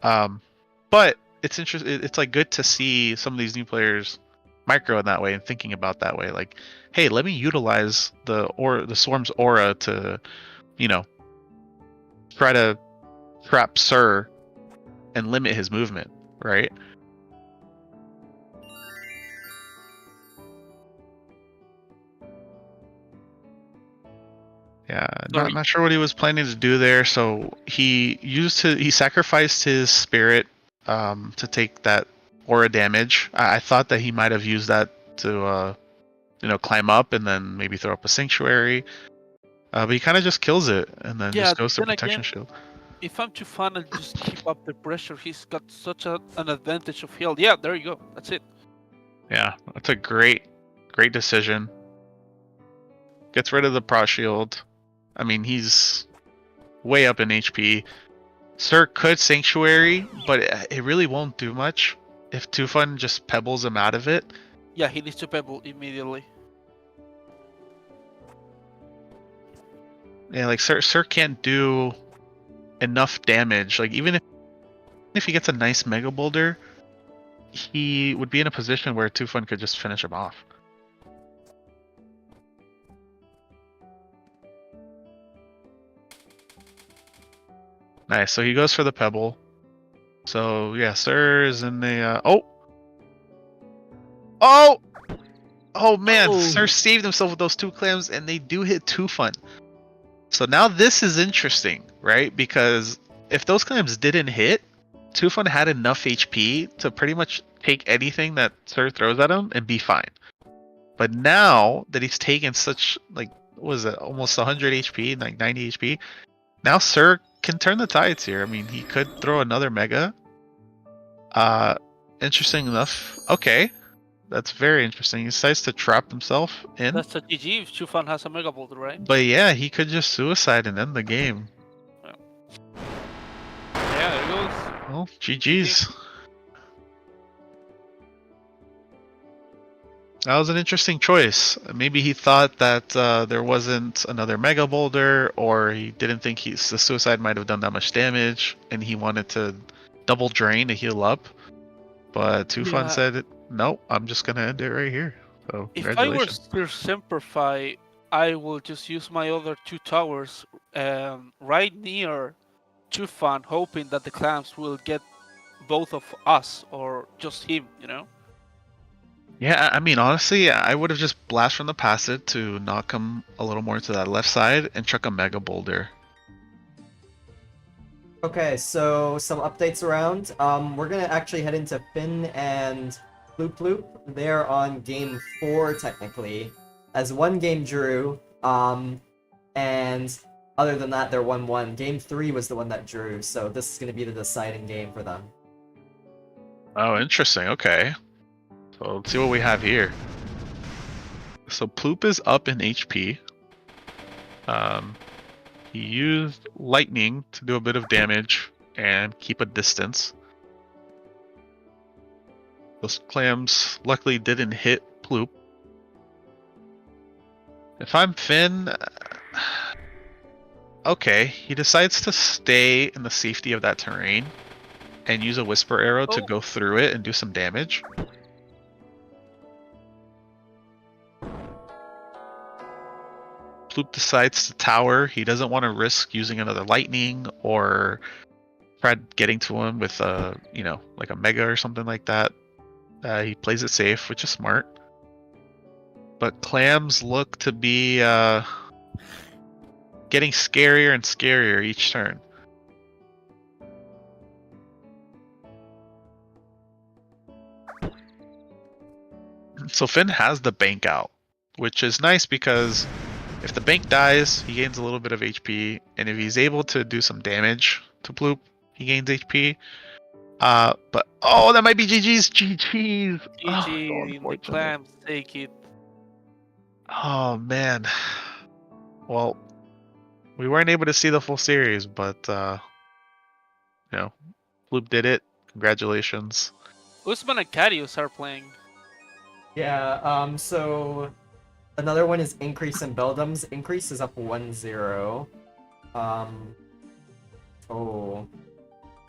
But it's interesting. It's like good to see some of these new players micro in that way and thinking about that way. Like, hey, let me utilize the Swarm's aura to, try to trap Sir and limit his movement, right? Yeah, not sure what he was planning to do there. So he sacrificed his spirit to take that aura damage. I thought that he might have used that to climb up and then maybe throw up a sanctuary. But he kind of just kills it and then just goes to protection shield. If I'm Tufan and just keep up the pressure, he's got such an advantage of health. Yeah, there you go. That's it. Yeah, that's a great decision. Gets rid of the Pro Shield. I mean, he's way up in HP. Sir could Sanctuary, but it really won't do much if Tufan just pebbles him out of it. Yeah, he needs to pebble immediately. Yeah, like Sir can't do enough damage. Like, even if he gets a nice Mega Boulder, he would be in a position where Tufan could just finish him off. Nice, so he goes for the Pebble. So yeah, Sir is in the oh man, Sir saved himself with those 2 clams, and they do hit Tufan. So now this is interesting, right? Because if those clams didn't hit, Tufan had enough HP to pretty much take anything that Sir throws at him and be fine. But now that he's taken such, like, what was it, almost 100 HP, like 90 HP, now Sir can turn the tides here. I mean, he could throw another Mega. Interesting enough. Okay. That's very interesting. He decides to trap himself in. That's a GG if Tufan has a Mega Boulder, right? But yeah, he could just suicide and end the game. Yeah, there he goes. Well, GG's. That was an interesting choice. Maybe he thought that there wasn't another Mega Boulder, or he didn't think the suicide might have done that much damage, and he wanted to double drain to heal up. But Tufan said, "No, I'm just gonna end it right here." So if I were Sir Semperfi, I will just use my other 2 towers right near Tufan, hoping that the clams will get both of us or just him, Yeah, I mean, honestly, I would have just blast from the passive to knock him a little more to that left side and chuck a Mega Boulder. Okay, so some updates around. We're gonna actually head into Finn and Ploop Ploop. They're on game 4 technically, as one game drew. And other than that, they're 1-1. Game 3 was the one that drew, so this is gonna be the deciding game for them. Oh, interesting. Okay. So let's see what we have here. So Ploop is up in HP. He used Lightning to do a bit of damage and keep a distance. Those clams luckily didn't hit Ploop. If I'm Finn, okay, he decides to stay in the safety of that terrain and use a Whisper Arrow to go through it and do some damage. Ploop decides to tower. He doesn't want to risk using another lightning or tried getting to him with like a Mega or something like that. He plays it safe, which is smart. But clams look to be getting scarier and scarier each turn. So Finn has the bank out, which is nice because if the bank dies, he gains a little bit of HP, and if he's able to do some damage to Bloop, he gains HP. But oh, that might be GG's. GG's. Oh, so GG, the unfortunate. clams take it. Oh man. Well, we weren't able to see the full series, but Bloop did it. Congratulations. Usman and Karius are playing. Yeah, so another one is Increase in Beldums. Increase is up 1-0. Oh.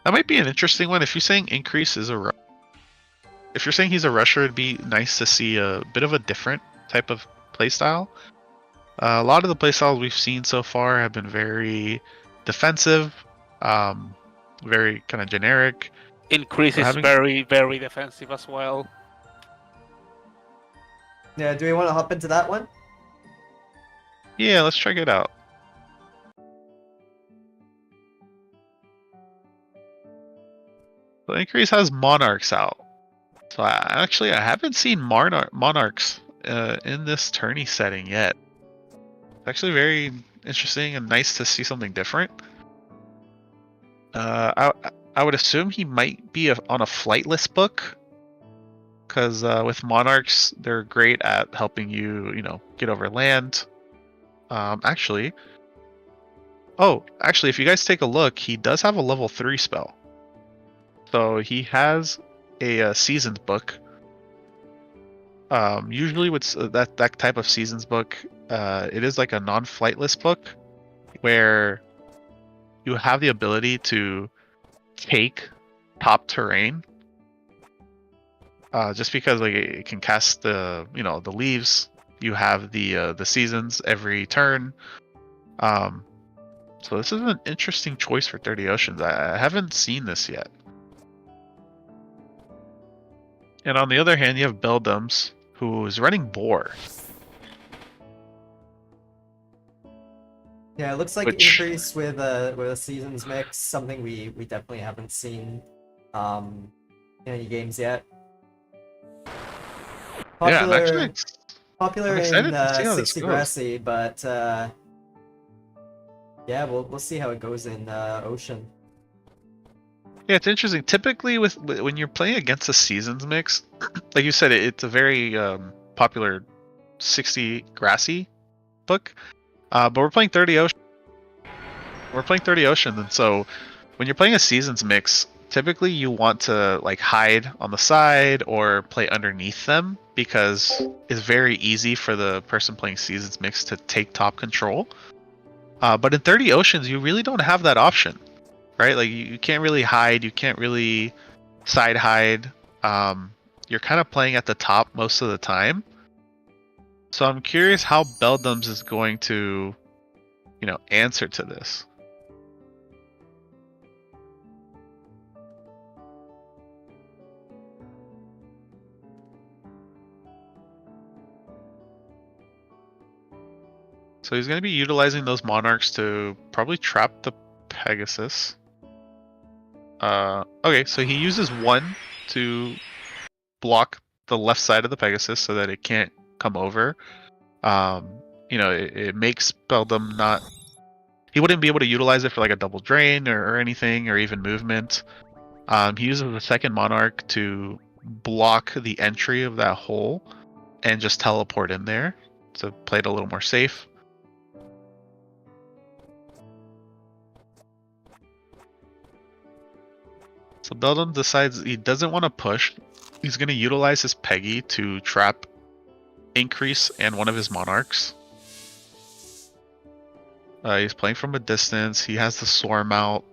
That might be an interesting one. If you're saying Increase is if you're saying he's a rusher, it'd be nice to see a bit of a different type of playstyle. A lot of the playstyles we've seen so far have been very defensive, very kind of generic. Increase is very, very defensive as well. Yeah, do we want to hop into that one? Yeah, let's check it out. So Increase has Monarchs out. So I haven't seen Monarchs in this tourney setting yet. It's actually very interesting and nice to see something different. I would assume he might be on a flightless book, because with Monarchs, they're great at helping you, get over land. Actually, if you guys take a look, he does have a level 3 spell. So he has a Seasons book. Usually with that type of Seasons book, it is like a non-flightless book where you have the ability to take top terrain. Just because like it can cast the leaves, you have the seasons every turn. So this is an interesting choice for 30 Oceans. I haven't seen this yet. And on the other hand, you have Beldums, who is running Boar. Yeah, it looks like Increase with a Seasons mix, something we definitely haven't seen in any games yet. Popular, popular in 60 Grassy, but yeah, we'll see how it goes in Ocean. Yeah, it's interesting. Typically, when you're playing against a Seasons mix, like you said, it's a very popular 60 Grassy book. But we're playing 30 Ocean. We're playing 30 Ocean, and so when you're playing a Seasons mix, typically you want to like hide on the side or play underneath them, because it's very easy for the person playing Seasons mix to take top control. But in 30 Oceans, you really don't have that option, right? Like you can't really hide, you can't really side hide. You're kind of playing at the top most of the time. So I'm curious how Beldums is going to, answer to this. So he's going to be utilizing those Monarchs to probably trap the Pegasus. Okay, so he uses one to block the left side of the Pegasus so that it can't come over. It makes Beldum not... He wouldn't be able to utilize it for like a double drain or anything, or even movement. He uses the second Monarch to block the entry of that hole and just teleport in there to play it a little more safe. So Beldum decides he doesn't want to push. He's going to utilize his Peggy to trap Increase and one of his Monarchs. He's playing from a distance. He has the Swarm out.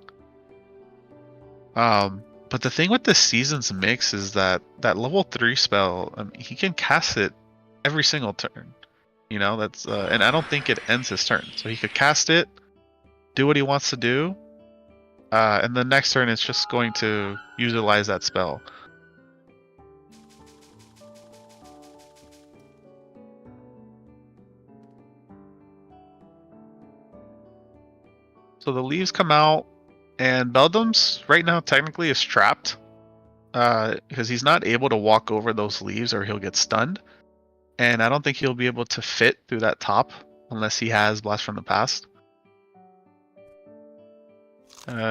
But the thing with the Seasons mix is that level 3 spell, he can cast it every single turn. That's and I don't think it ends his turn. So he could cast it, do what he wants to do, And the next turn it's just going to utilize that spell. So the leaves come out, and Beldam's right now technically is trapped because he's not able to walk over those leaves or he'll get stunned. And I don't think he'll be able to fit through that top unless he has Blast from the Past.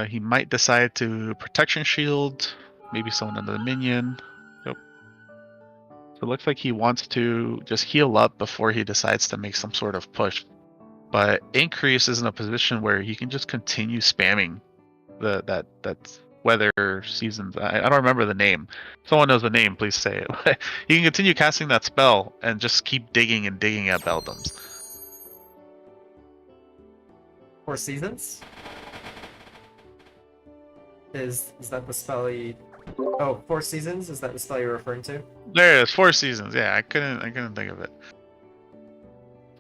He might decide to Protection Shield, maybe summon another minion. Yep. So it looks like he wants to just heal up before he decides to make some sort of push. But Increase is in a position where he can just continue spamming that weather seasons. I don't remember the name. Someone knows the name, please say it. He can continue casting that spell and just keep digging and digging at Beldams. 4 Seasons? Is that the spell he... Oh, 4 Seasons? Is that the spell you're referring to? There it is, 4 Seasons. Yeah, I couldn't think of it.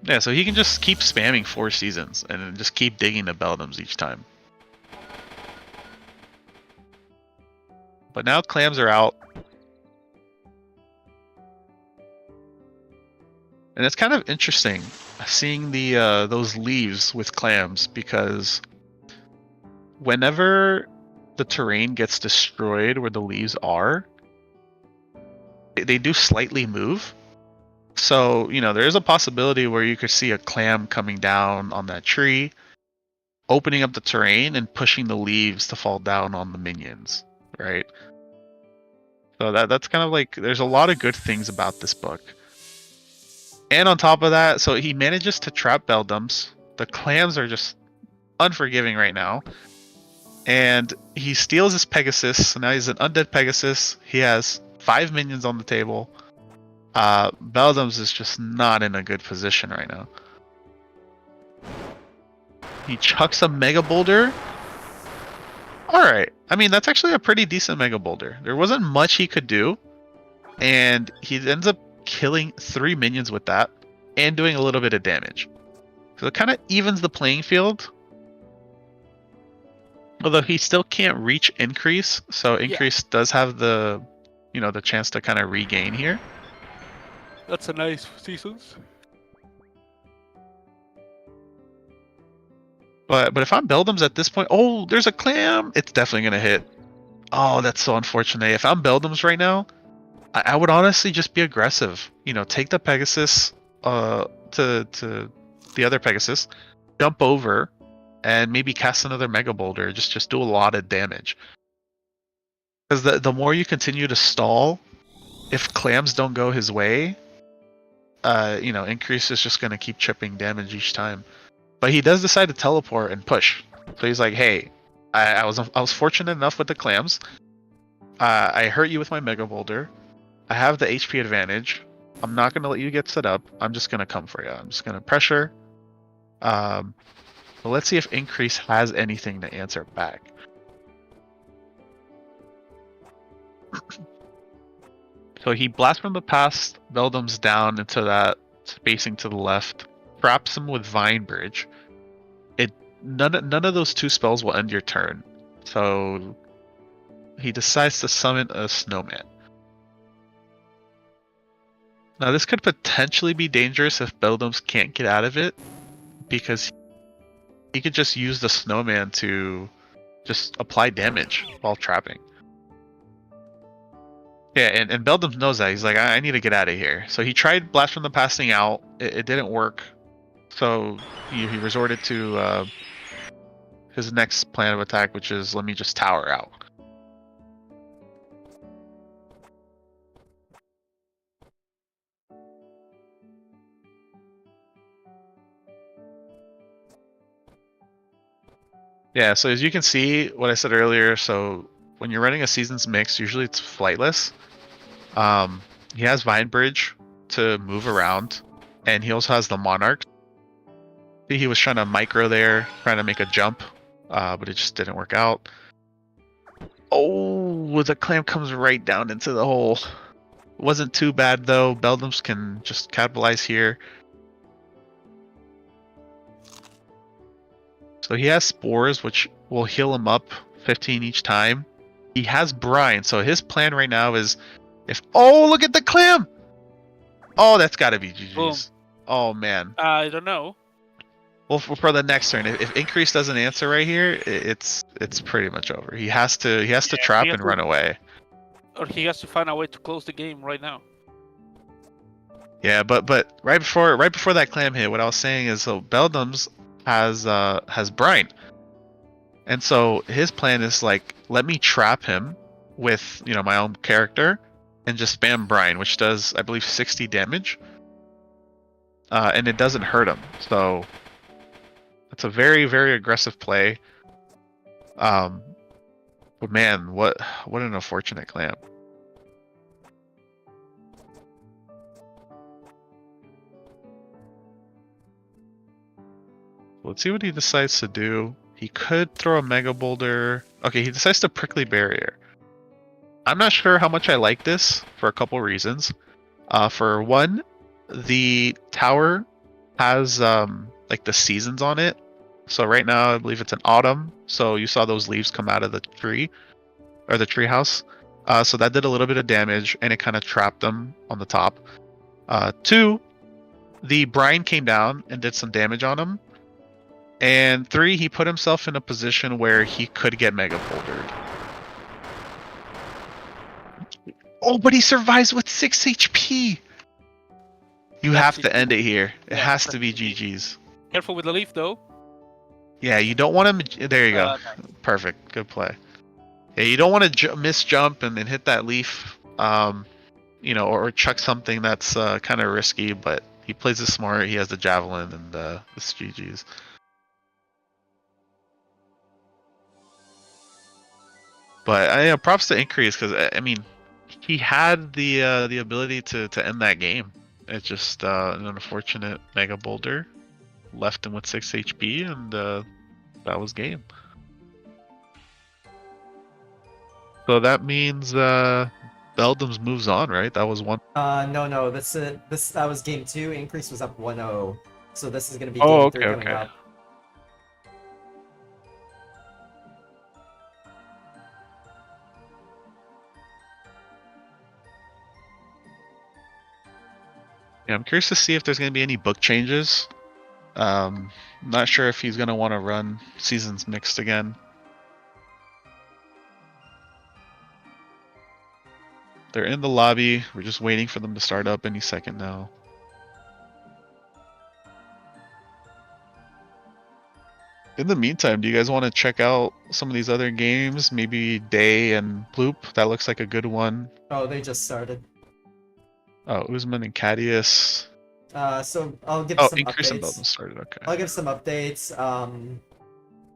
Yeah, so he can just keep spamming 4 Seasons and just keep digging the Beldams each time. But now clams are out. And it's kind of interesting seeing the those leaves with clams, because whenever the terrain gets destroyed where the leaves are, they do slightly move. So, you know, there is a possibility where you could see a clam coming down on that tree, opening up the terrain and pushing the leaves to fall down on the minions, right? So that's kind of like, there's a lot of good things about this book. And on top of that, so he manages to trap Beldams. The clams are just unforgiving right now. And he steals his Pegasus, so now he's an undead Pegasus. He has 5 minions on the table. Beldams is just not in a good position right now. He chucks a Mega Boulder. Alright, I mean, that's actually a pretty decent Mega Boulder. There wasn't much he could do, and he ends up killing 3 minions with that, and doing a little bit of damage. So it kind of evens the playing field. Although he still can't reach Increase, so Increase does have the, you know, the chance to kind of regain here. That's a nice Seasons. But if I'm Beldams at this point, oh, there's a clam. It's definitely gonna hit. Oh, that's so unfortunate. If I'm Beldams right now, I would honestly just be aggressive. You know, take the Pegasus to the other Pegasus, jump over, and maybe cast another Mega Boulder. Just do a lot of damage. Because the more you continue to stall, if clams don't go his way, you know, Increase is just gonna keep chipping damage each time. But he does decide to teleport and push. So he's like, hey, I was fortunate enough with the clams. I hurt you with my Mega Boulder. I have the HP advantage. I'm not going to let you get set up. I'm just going to come for you. I'm just going to pressure. But let's see if Increase has anything to answer back. So he blasts from the past, Beldam's down into that spacing to the left, traps him with Vine Bridge. None of those 2 spells will end your turn. So he decides to summon a snowman. Now this could potentially be dangerous if Beldams can't get out of it, because he could just use the snowman to just apply damage while trapping. Yeah, and Beldams knows that. He's like, I need to get out of here. So he tried Blast from the Passing out. It didn't work. So he resorted to his next plan of attack, which is, let me just tower out. Yeah, so as you can see, what I said earlier, so when you're running a Seasons mix, usually it's flightless. He has Vine Bridge to move around, and he also has the Monarch. He was trying to micro there, trying to make a jump, but it just didn't work out. Oh, the clam comes right down into the hole. Wasn't too bad though. Beldams can just capitalize here. So he has spores, which will heal him up 15 each time. He has Brian, so his plan right now is oh, look at the clam! Oh, that's got to be Boom. GG's. Oh man. I don't know. Well, for the next turn, if Increase doesn't answer right here, it's pretty much over. He has to trap he has and to- run away. Or he has to find a way to close the game right now. Yeah, but right before that clam hit, what I was saying is, so Beldums has Brian, and so his plan is like, let me trap him with my own character, and just spam Brian, which does, I believe, 60 damage, and it doesn't hurt him. So it's a very, very aggressive play. But man, what an unfortunate clam. Let's see what he decides to do. He could throw a Mega Boulder. Okay, he decides to Prickly Barrier. I'm not sure how much I like this for a couple reasons. For one, the tower has like the seasons on it. So right now, I believe it's an autumn. So you saw those leaves come out of the tree, or the tree house. So that did a little bit of damage, and it kind of trapped them on the top. Two, the brine came down and did some damage on him. And three, he put himself in a position where he could get Mega Bouldered. Oh, but he survives with 6 HP! You have to end it here. It has to be GG's. Careful with the leaf, though. Yeah, you don't want to... There you go. Nice. Perfect. Good play. Yeah, you don't want to miss jump and then hit that leaf, or chuck something that's kind of risky, but he plays it smart. He has the javelin, and it's GG's. But props to Increase, because I mean, he had the ability to end that game. It's just an unfortunate Mega Boulder left him with 6 HP, and that was game. So that means Beldums moves on, right? That was one. No. That was game 2. Increase was up 1-0. So this is gonna be game Oh, 3 coming okay. up. Yeah, I'm curious to see if there's going to be any book changes. Not sure if he's going to want to run seasons mixed again. They're in the lobby. We're just waiting for them to start up any second now. In the meantime, do you guys want to check out some of these other games? Maybe Day and Bloop? That looks like a good one. Oh, they just started. Oh, Usman and Cadius. So I'll give Oh, some Increase and updates. Beldum started. Okay. I'll give some updates.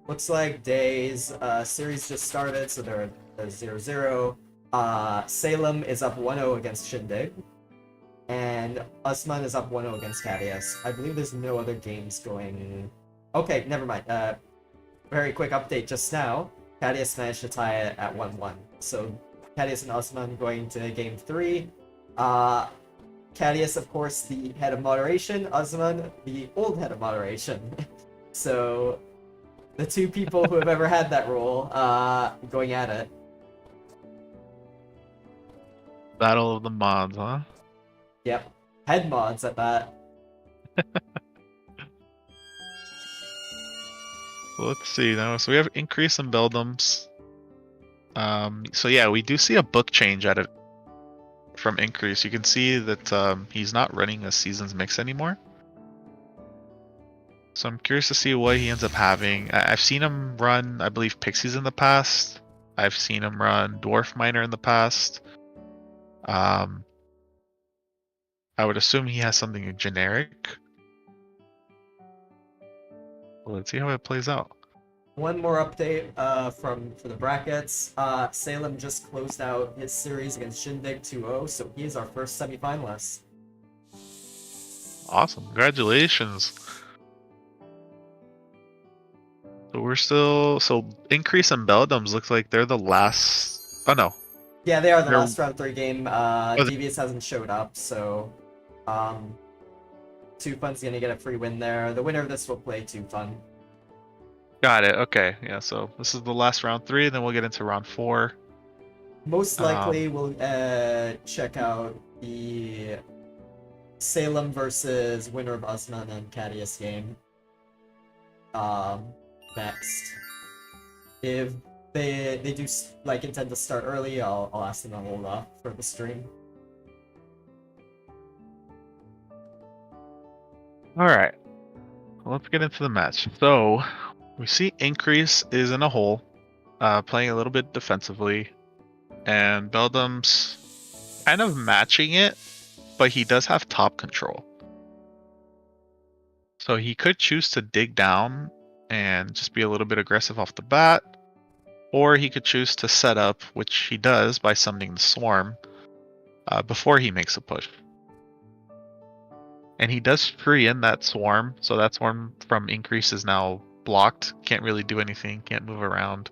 Looks like Day's series just started, so they're 0-0. Salem is up 1-0 against Shindig. And Usman is up 1-0 against Cadius. I believe there's no other games going... Okay, never mind. Very quick update just now. Cadius managed to tie it at 1-1. So Cadius and Usman going to game 3. Cadius, of course, the head of moderation. Usman, the old head of moderation. So the two people who have ever had that role going at it. Battle of the Mods, huh? Yep. Head mods at that. Let's see now. So we have Increase in Beldums. So yeah, we do see a book change out of from Increase. You can see that he's not running a seasons mix anymore. So I'm curious to see what he ends up having. I've seen him run, I believe, Pixies in the past. I've seen him run Dwarf Miner in the past. I would assume he has something generic. Well, let's see how it plays out. One more update for the brackets. Salem just closed out his series against Shindig 2-0, so he is our first semifinalist. Awesome. Congratulations. So we're still... So Increase and Beldums looks like they're the last... Oh, no. Yeah, they are the They're- last round 3 game. Devious hasn't showed up, so... Two Fun's gonna get a free win there. The winner of this will play 2 Fun. Got it. Okay. Yeah. So this is the last round 3, and then we'll get into round 4. Most likely, we'll check out the Salem versus winner of Usman and Cadius game. Next. If they do like intend to start early, I'll ask them to hold off for the stream. All right. Well, let's get into the match. So we see Increase is in a hole, playing a little bit defensively, and Beldam's kind of matching it, but he does have top control. So he could choose to dig down and just be a little bit aggressive off the bat, or he could choose to set up, which he does by summoning the Swarm before he makes a push. And he does free in that Swarm, so that Swarm from Increase is now blocked, can't really do anything, can't move around.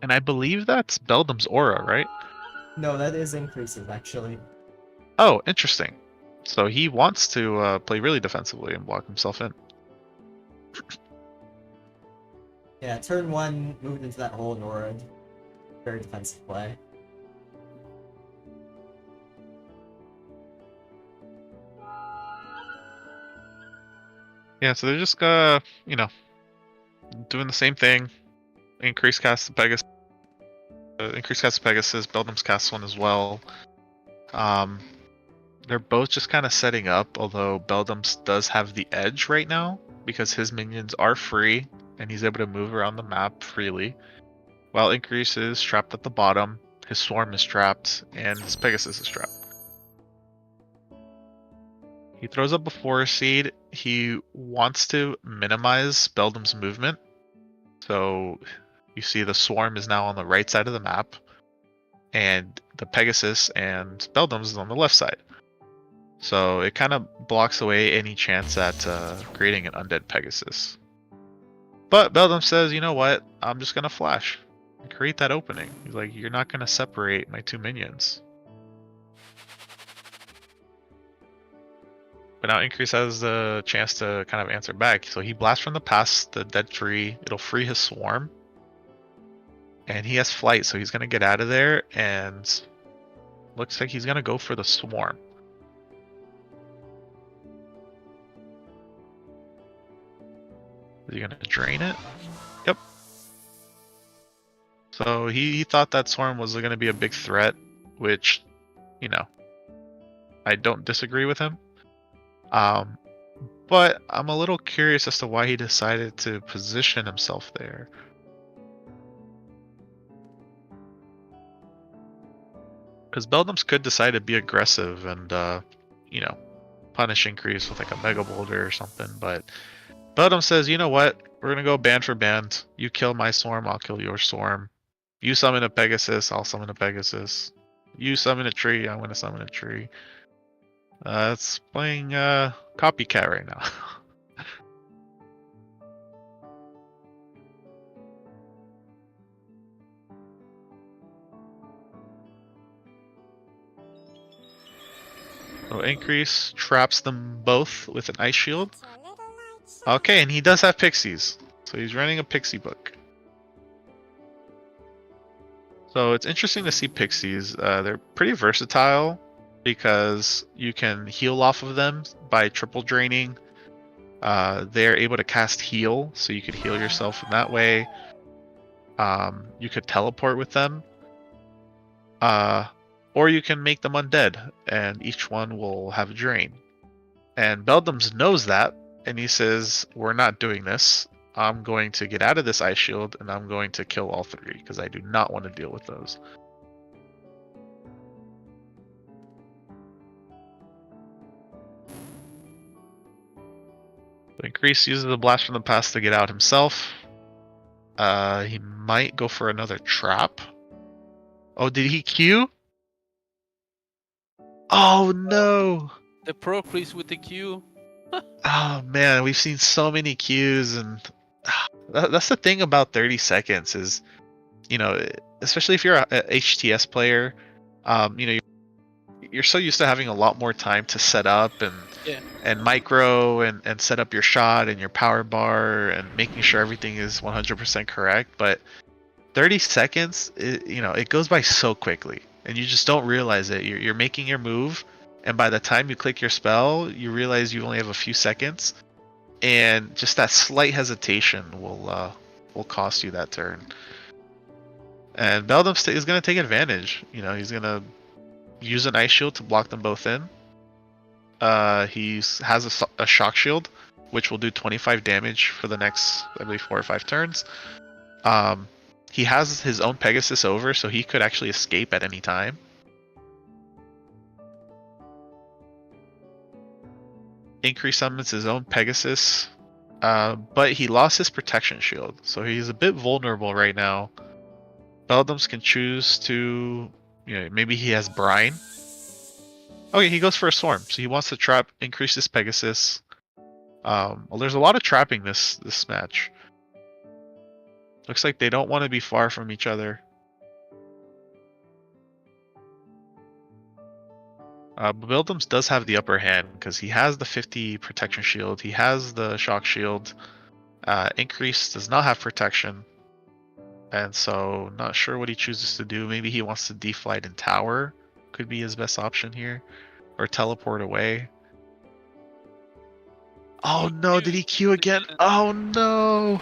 And I believe that's Beldam's aura, right? No, that is Increases, actually. Oh, interesting. So he wants to play really defensively and block himself in. Yeah, turn 1, moved into that hole in aura. Very defensive play. Yeah, so they're just doing the same thing. Increase cast the Pegasus. Increase cast the Pegasus. Beldam's cast one as well. They're both just kind of setting up, although Beldam's does have the edge right now because his minions are free and he's able to move around the map freely. While Increase is trapped at the bottom, his Swarm is trapped, and his Pegasus is trapped. He throws up a Forest Seed. He wants to minimize Beldam's movement. So you see the Swarm is now on the right side of the map, and the Pegasus and Beldam's is on the left side. So it kind of blocks away any chance at creating an undead Pegasus. But Beldam says, you know what, I'm just going to flash and create that opening. He's like, you're not going to separate my 2 minions. But now Increase has the chance to kind of answer back. So he blasts from the past the dead tree. It'll free his Swarm. And he has flight, so he's going to get out of there. And looks like he's going to go for the Swarm. Is he going to drain it? Yep. So he thought that Swarm was going to be a big threat, which, I don't disagree with him. But I'm a little curious as to why he decided to position himself there. Because Beldam's could decide to be aggressive and, punish Increase with like a Mega Boulder or something. But Beldam says, you know what? We're going to go band for band. You kill my Swarm, I'll kill your Swarm. You summon a Pegasus, I'll summon a Pegasus. You summon a tree, I'm going to summon a tree. It's playing copycat right now. So Increase traps them both with an Ice Shield. Okay, and he does have Pixies. So he's running a Pixie book. So it's interesting to see Pixies. They're pretty versatile because you can heal off of them by triple draining. They're able to cast heal, so you could heal yourself in that way. You could teleport with them. Or you can make them undead, and each one will have a drain. And Beldam's knows that, and he says, we're not doing this. I'm going to get out of this Ice Shield, and I'm going to kill all 3, because I do not want to deal with those. So Increase uses the Blast from the Past to get out himself. He might go for another trap. Oh, did he Q? Oh no! The Pro Crease with the Q. Oh man, we've seen so many Qs, and that's the thing about 30 seconds is, especially if you're a HTS player, you're so used to having a lot more time to set up and Yeah. and micro and set up your shot and your power bar and making sure everything is 100% correct. But 30 seconds, it goes by so quickly, and you just don't realize it. You're making your move, and by the time you click your spell, you realize you only have a few seconds, and just that slight hesitation will cost you that turn. And Beldam is going to take advantage. He's going to use an ice shield to block them both in. He has a shock shield, which will do 25 damage for the next, I believe, 4 or 5 turns. He has his own Pegasus over, so he could actually escape at any time. Increase summons his own Pegasus, but he lost his protection shield, so he's a bit vulnerable right now. Beldams can choose to, maybe he has Brine. Okay, he goes for a Swarm, so he wants to trap, increase his Pegasus. Well, there's a lot of trapping this match. Looks like they don't want to be far from each other. But Beldams does have the upper hand because he has the 50 protection shield. He has the shock shield. Increase does not have protection. And so, not sure what he chooses to do. Maybe he wants to deflight and tower. Could be his best option here. Or teleport away. Oh no, did he Q again? Oh no!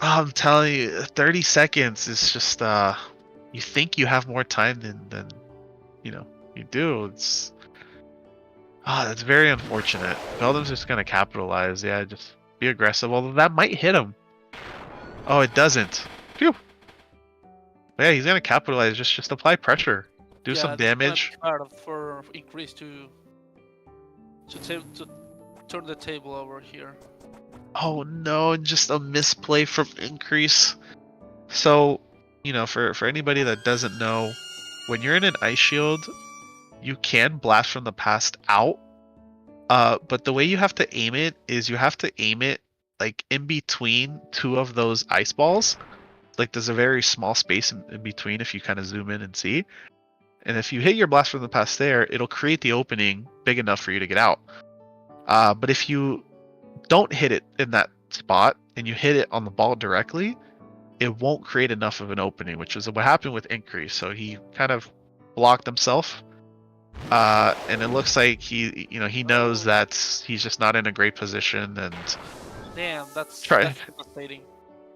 I'm telling you, 30 seconds is just, you think you have more time than you do. That's very unfortunate. Beldam's just gonna capitalize. Yeah, just be aggressive. Although that might hit him. Oh, it doesn't. Phew. But yeah, he's gonna capitalize. Just apply pressure. Do some damage. Hard for Increase to turn the table over here. Oh no, just a misplay from Increase. So, for anybody that doesn't know, when you're in an ice shield, you can blast from the past out. But the way you have to aim it is you have to aim it like in between 2 of those ice balls. Like there's a very small space in between if you kind of zoom in and see. And if you hit your blast from the past there, it'll create the opening big enough for you to get out. But if you don't hit it in that spot and you hit it on the ball directly, it won't create enough of an opening, which is what happened with Increase. So he kind of blocked himself. And it looks like he knows that he's just not in a great position, and damn, that's devastating.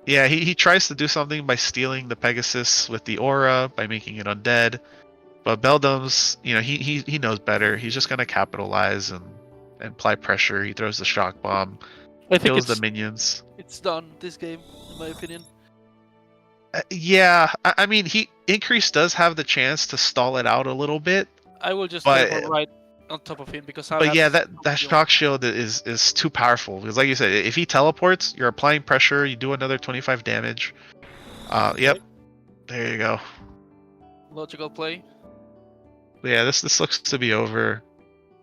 Yeah, he tries to do something by stealing the Pegasus with the aura, by making it undead. But Beldams, he knows better. He's just gonna capitalize and apply pressure. He throws the shock bomb, kills the minions. It's done this game, in my opinion. Yeah, I mean, Increase does have the chance to stall it out a little bit. I will just teleport right on top of him because that shock shield is too powerful, because like you said, if he teleports, you're applying pressure, you do another 25 damage. Yep, there you go. Logical play. But yeah, this looks to be over.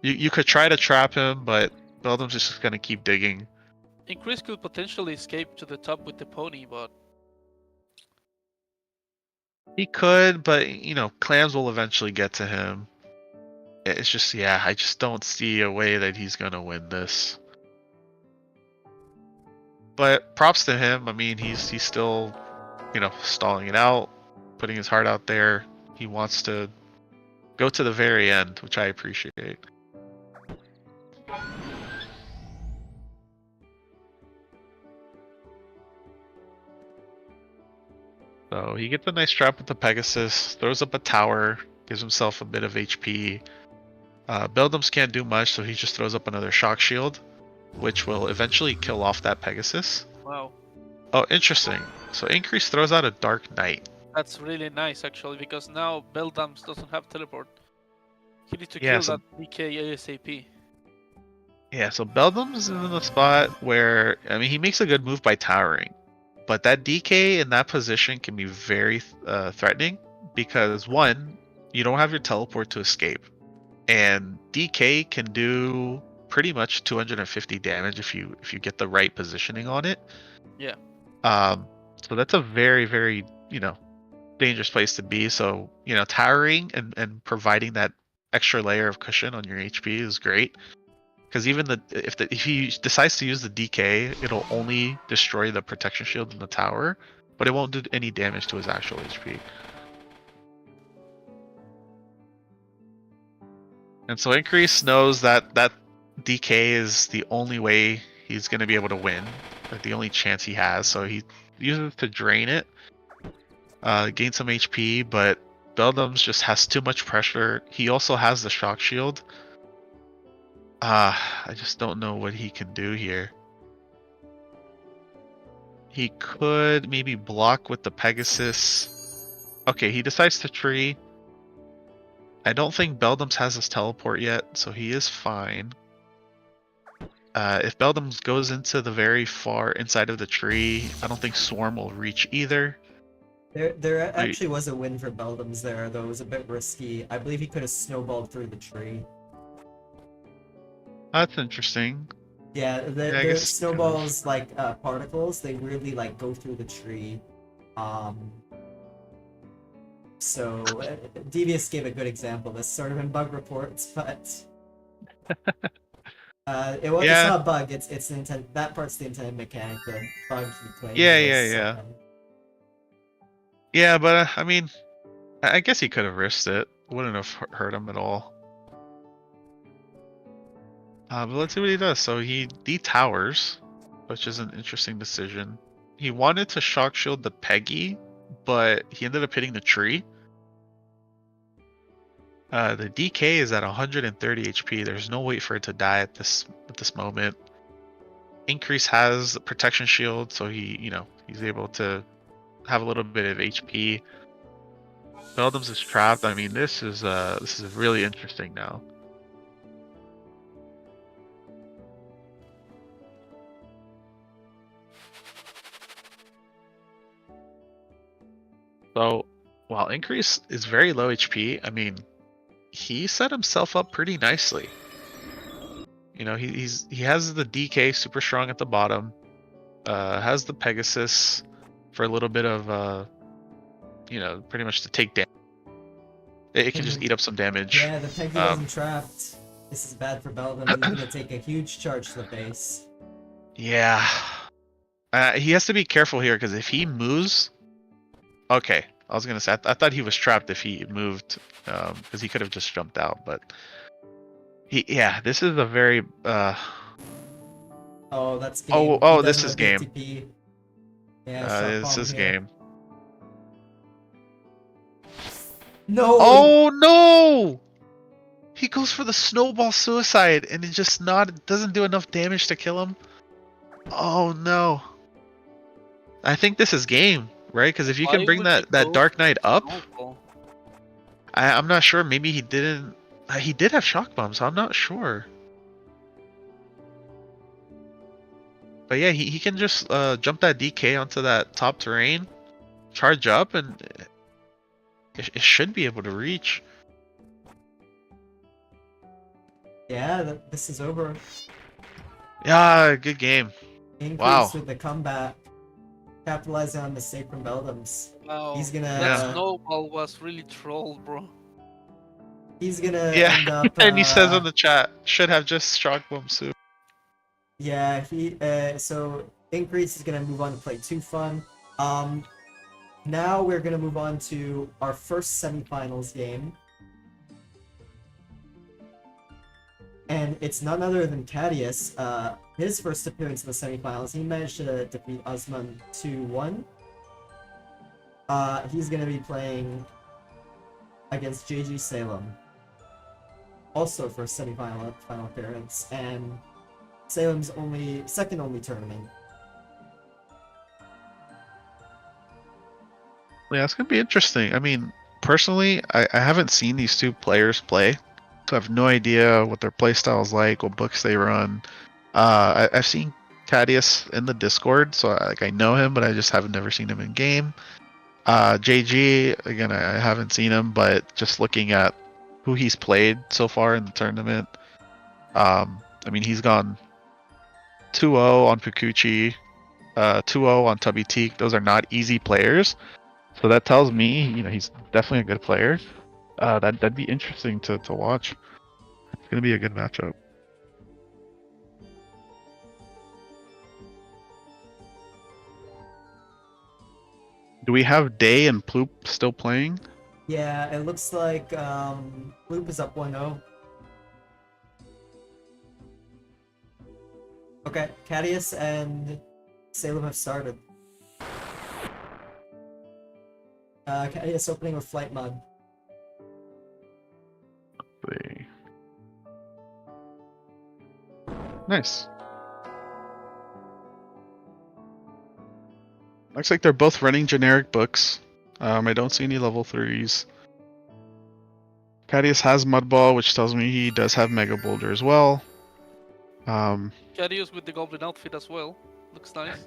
You could try to trap him, but Beldam's just gonna keep digging. Increase could potentially escape to the top with the pony, but he could, but clams will eventually get to him. It's just, I just don't see a way that he's gonna win this. But props to him. I mean, he's still, stalling it out, putting his heart out there. He wants to go to the very end, which I appreciate. So he gets a nice trap with the Pegasus, throws up a tower, gives himself a bit of HP. Beldams can't do much, so he just throws up another shock shield, which will eventually kill off that Pegasus. Wow. Oh, interesting. So Increase throws out a Dark Knight. That's really nice, actually, because now Beldams doesn't have teleport. He needs to kill that DK ASAP. Yeah, so Beldams is in a spot where, I mean, he makes a good move by towering. But that DK in that position can be very threatening, because 1, you don't have your teleport to escape. And DK can do pretty much 250 damage if you get the right positioning on it. Yeah. So that's a very, very, dangerous place to be. So, you know, towering and providing that extra layer of cushion on your HP is great. Because even if he decides to use the DK, it'll only destroy the protection shield in the tower, but it won't do any damage to his actual HP. And so Increase knows that that DK is the only way he's going to be able to win, like the only chance he has. So he uses it to drain it, gain some HP, but Beldams just has too much pressure. He also has the shock shield. I just don't know what he can do here. He could maybe block with the Pegasus. Okay, he decides to tree. I don't think Beldams has his teleport yet, so he is fine. If Beldams goes into the very far inside of the tree, I don't think Swarm will reach either. There actually was a win for Beldams there, though it was a bit risky. I believe he could have snowballed through the tree. That's interesting. Yeah, I the guess- snowballs, like, particles, they really, like, go through the tree. So, Devious gave a good example, this sort of in bug reports, but... It's Yeah. not a bug, it's the intent, that part's the intended mechanic, the bug he claims Yeah, was, yeah, yeah. Yeah, but I mean, I guess he could have risked it. Wouldn't have hurt him at all. But let's see what he does. So he detowers, which is an interesting decision. He wanted to shock shield the Peggy, but he ended up hitting the tree. The DK is at 130 HP. There's no way for it to die at this moment. Increase has the protection shield, so he's able to have a little bit of HP. Beldams is trapped. I mean, this is really interesting now. So, while Increase is very low HP, I mean, he set himself up pretty nicely. You know, he has the DK super strong at the bottom, has the Pegasus for a little bit of pretty much to take damage. It can just eat up some damage. Yeah, the Peggy wasn't trapped. This is bad for Beldam. He's gonna take a huge charge to the base. Yeah. He has to be careful here, because if he moves... Okay, I was gonna say, I thought he was trapped if he moved, because he could have just jumped out, but... this is a very... Oh, that's game. Oh, He this doesn't is have game. TP. Yeah, This is here. game. No! Oh no! He goes for the snowball suicide, and it just doesn't do enough damage to kill him. Oh no! I think this is game, right? Because if you can bring that Dark Knight up, I'm not sure. Maybe he didn't. He did have shock bomb, so I'm not sure. But yeah, he can just jump that DK onto that top terrain, charge up, and it should be able to reach. Yeah, this is over. Yeah, good game. Increase Wow. with the comeback. Capitalizing on mistake from Beldams. No, He's gonna... that snowball was really trolled, bro. He's gonna Yeah, end up... and he says in the chat, should have just shock bomb soup. Yeah, so Increase is gonna move on to play 2 Fun. Now we're gonna move on to our first semifinals game. And it's none other than Cadius. His first appearance in the semifinals, he managed to defeat Osman 2-1. He's gonna be playing against JG Salem. Also for semifinal final appearance, and Salem's second only tournament. Yeah, it's gonna be interesting. I mean, personally, I haven't seen these two players play, so I have no idea what their play style is like, what books they run. I've seen Cadius in the Discord, so I know him, but I just haven't never seen him in game. JG, again, I haven't seen him, but just looking at who he's played so far in the tournament, I mean, he's gone 2-0 on Pikuchi, 2-0 on Tubby Teak. Those are not easy players. So that tells me, he's definitely a good player. That'd be interesting to watch. It's gonna be a good matchup. Do we have Day and Ploop still playing? Yeah, it looks like Loop is up 1-0. Okay, Cadius and Salem have started. Cadius opening with Flight Mod. See. Nice. Looks like they're both running generic books. I don't see any level 3s. Cadius has Mud Ball, which tells me he does have Mega Boulder as well. Cadius with the goblin outfit as well. Looks nice.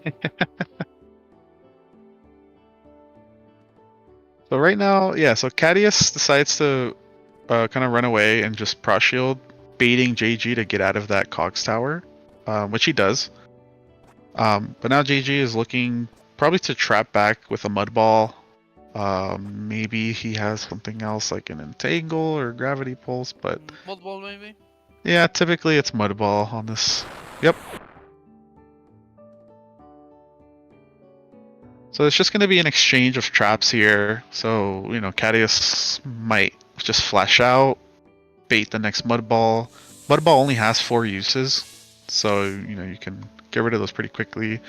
So right now, yeah, so Cadius decides to kind of run away and just Pro Shield, baiting JG to get out of that Cogs Tower, which he does. But now JG is looking probably to trap back with a Mud Ball. Maybe he has something else like an Entangle or Gravity Pulse, but Mod ball maybe? yeah, typically it's Mud Ball on this. Yep. So it's just going to be an exchange of traps here. So, Cadius might just flash out, bait the next Mud Ball. Mud Ball only has 4 uses, so, you can get rid of those pretty quickly.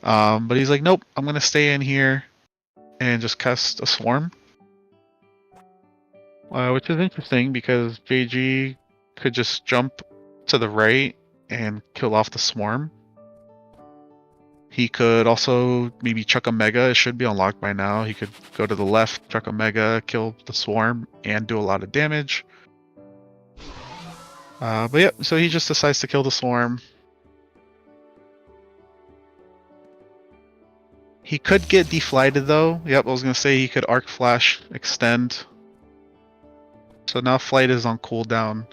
But he's like, nope, I'm going to stay in here and just cast a Swarm. Which is interesting because JG could just jump to the right and kill off the Swarm. He could also maybe chuck a Mega. It should be unlocked by now. He could go to the left, chuck a Mega, kill the Swarm, and do a lot of damage. But yeah, so he just decides to kill the Swarm. He could get deflighted though. Yep, I was going to say he could Arc Flash, extend. So now Flight is on cooldown.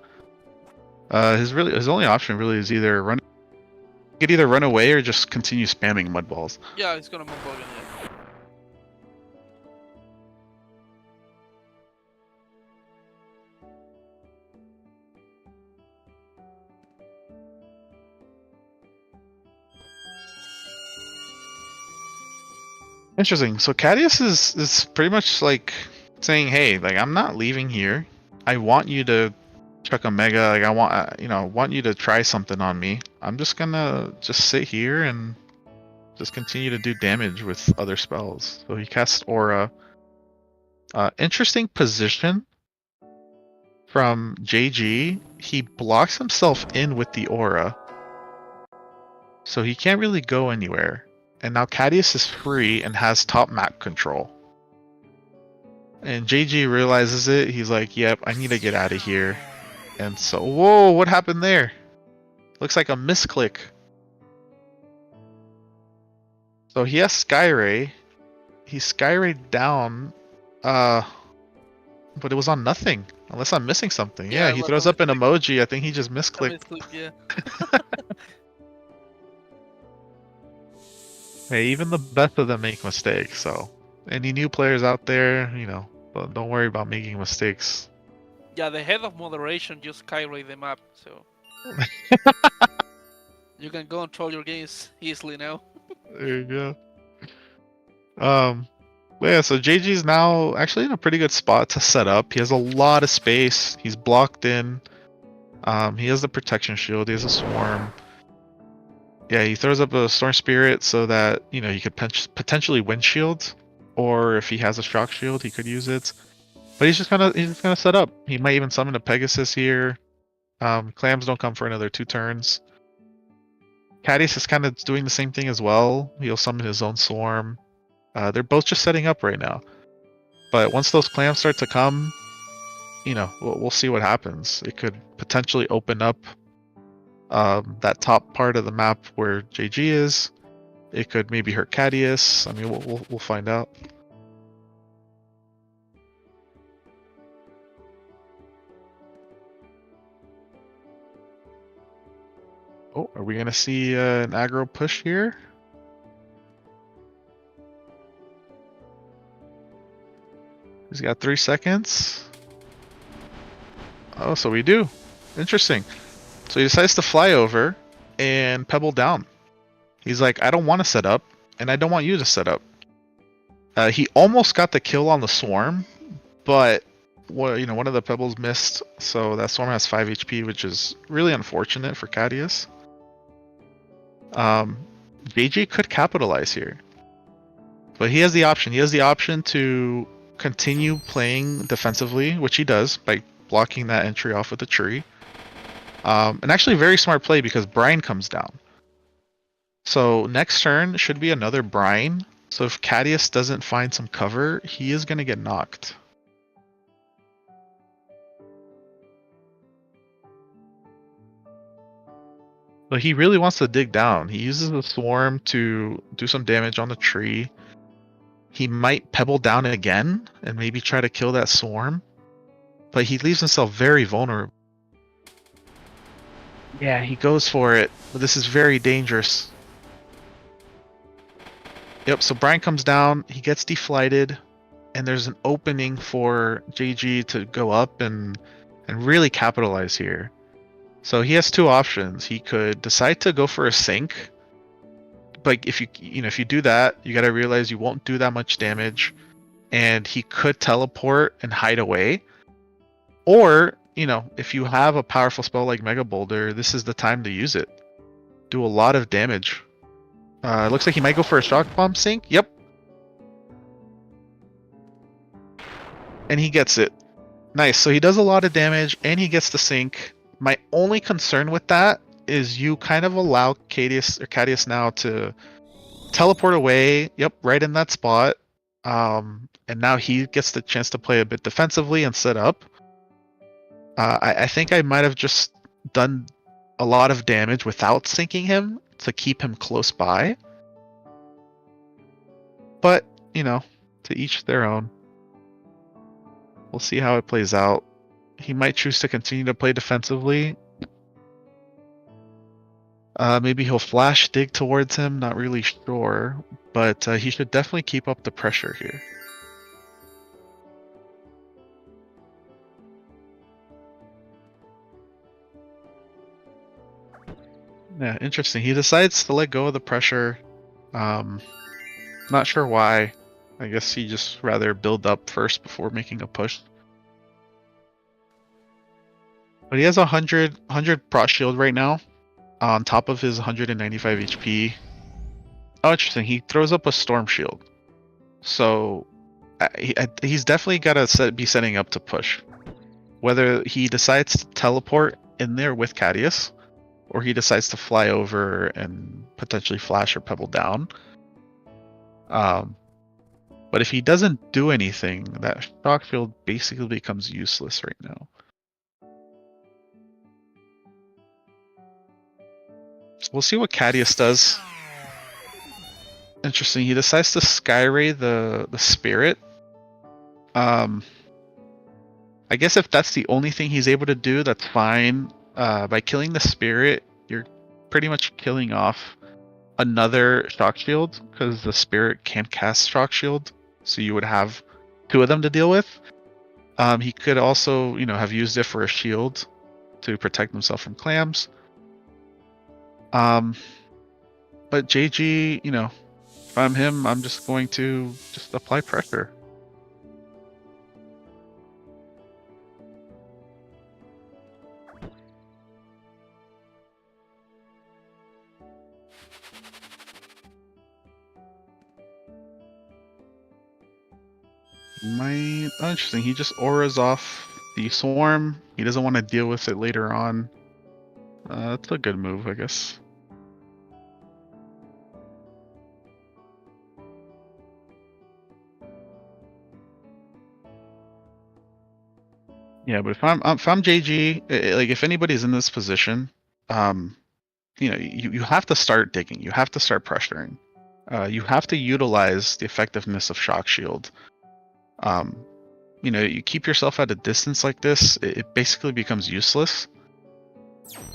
His only option really is either run. He could either run away or just continue spamming Mud Balls. Yeah, he's gonna mud ball again, yeah. Interesting. So Cadius is pretty much like saying, "Hey, like I'm not leaving here. I want you to chuck a Mega. Like I want you to try something on me. I'm just gonna sit here and just continue to do damage with other spells." So he casts Aura. Interesting position from JG. He blocks himself in with the Aura, so he can't really go anywhere. And now Cadius is free and has top map control. And JG realizes it. He's like, yep, I need to get out of here. And so, whoa, what happened there? Looks like a misclick. So he has Skyray. He Skyrayed down. But it was on nothing. Unless I'm missing something. Yeah, he throws up an emoji. I think he just misclicked. Yeah. Hey, even the best of them make mistakes, so any new players out there, don't worry about making mistakes. Yeah, the head of moderation just skyrate them up, so you can control your games easily now. There you go. But yeah, so JG's now actually in a pretty good spot to set up. He has a lot of space. He's blocked in. He has the protection shield. He has a swarm. Yeah, he throws up a Storm Spirit so that, he could potentially windshield, or if he has a shock shield, he could use it. But he's just gonna set up. He might even summon a Pegasus here. Clams don't come for another 2 turns. Cadius is kind of doing the same thing as well. He'll summon his own swarm. They're both just setting up right now. But once those clams start to come, we'll see what happens. It could potentially open up that top part of the map where JG is. It could maybe hurt Cadius. I mean, we'll find out. Oh, are we gonna see an aggro push here? He's got 3 seconds. Oh, so we do. Interesting. So he decides to fly over and pebble down. He's like, I don't want to set up, and I don't want you to set up. He almost got the kill on the swarm, but one of the pebbles missed, so that swarm has 5 HP, which is really unfortunate for Cadius. JG could capitalize here, but he has the option. He has the option to continue playing defensively, which he does by blocking that entry off with the tree. And actually, very smart play because Brine comes down. So next turn should be another Brine. So if Cadius doesn't find some cover, he is going to get knocked. But he really wants to dig down. He uses the swarm to do some damage on the tree. He might pebble down again and maybe try to kill that swarm. But he leaves himself very vulnerable. Yeah, he goes for it. But this is very dangerous. Yep, so Brian comes down, he gets deflighted, and there's an opening for JG to go up and really capitalize here. So he has 2 options. He could decide to go for a sink, but if you do that, you got to realize you won't do that much damage, and he could teleport and hide away. Or, if you have a powerful spell like Mega Boulder, this is the time to use it. Do a lot of damage. It looks like he might go for a Shock Bomb sink. Yep. And he gets it. Nice. So he does a lot of damage, and he gets the sink. My only concern with that is you kind of allow Cadius now to teleport away. Yep, right in that spot. And now he gets the chance to play a bit defensively and set up. I think I might have just done a lot of damage without sinking him to keep him close by. But, to each their own. We'll see how it plays out. He might choose to continue to play defensively. Maybe he'll flash dig towards him, not really sure. But he should definitely keep up the pressure here. Yeah, interesting. He decides to let go of the pressure. Not sure why. I guess he just rather build up first before making a push. But he has 100 Prot Shield right now, on top of his 195 HP. Oh, interesting. He throws up a Storm Shield. So he's definitely got to be setting up to push. Whether he decides to teleport in there with Cadius, or he decides to fly over and potentially flash or pebble down. But if he doesn't do anything, that shock field basically becomes useless right now. So we'll see what Cadius does. Interesting. He decides to Skyray the spirit. I guess if that's the only thing he's able to do, that's fine. By killing the spirit, you're pretty much killing off another shock shield because the spirit can't cast shock shield, so you would have 2 of them to deal with. He could also, have used it for a shield to protect himself from clams. But JG, if I'm him, I'm just going to just apply pressure. Interesting. He just auras off the swarm. He doesn't want to deal with it later on. That's a good move, I guess. Yeah, but if I'm JG, like if anybody's in this position, you have to start digging. You have to start pressuring. You have to utilize the effectiveness of Shock Shield. You keep yourself at a distance like this, it basically becomes useless.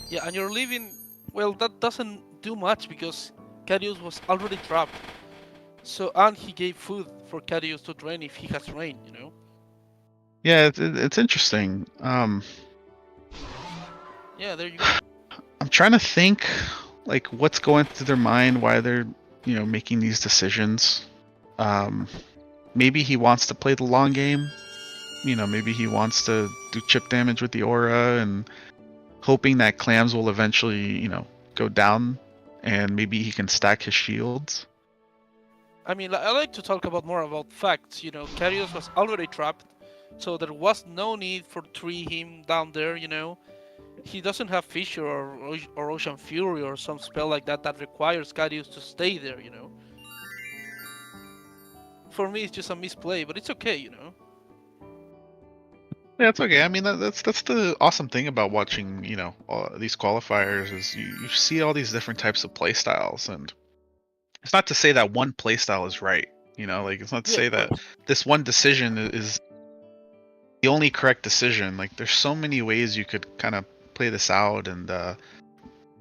Yeah, and you're leaving. Well, that doesn't do much because Cadius was already trapped. So, and he gave food for Cadius to drain if he has rain, Yeah, it's interesting. Yeah, there you go. I'm trying to think, like, what's going through their mind, why they're, making these decisions. Um, maybe he wants to play the long game. Maybe he wants to do chip damage with the aura and hoping that clams will eventually, go down, and maybe he can stack his shields. I mean, I like to talk about more about facts. You know, Carius was already trapped, so there was no need for tree him down there. You know, he doesn't have Fissure or Ocean Fury or some spell like that that requires Carius to stay there. You know, for me it's just a misplay, but it's okay. You know. Yeah, it's okay. I mean, that's the awesome thing about watching, all these qualifiers is you see all these different types of play styles, and it's not to say that one play style is right. Like it's not to Yeah, say of that course. this one decision is the only correct decision. Like there's so many ways you could kind of play this out, and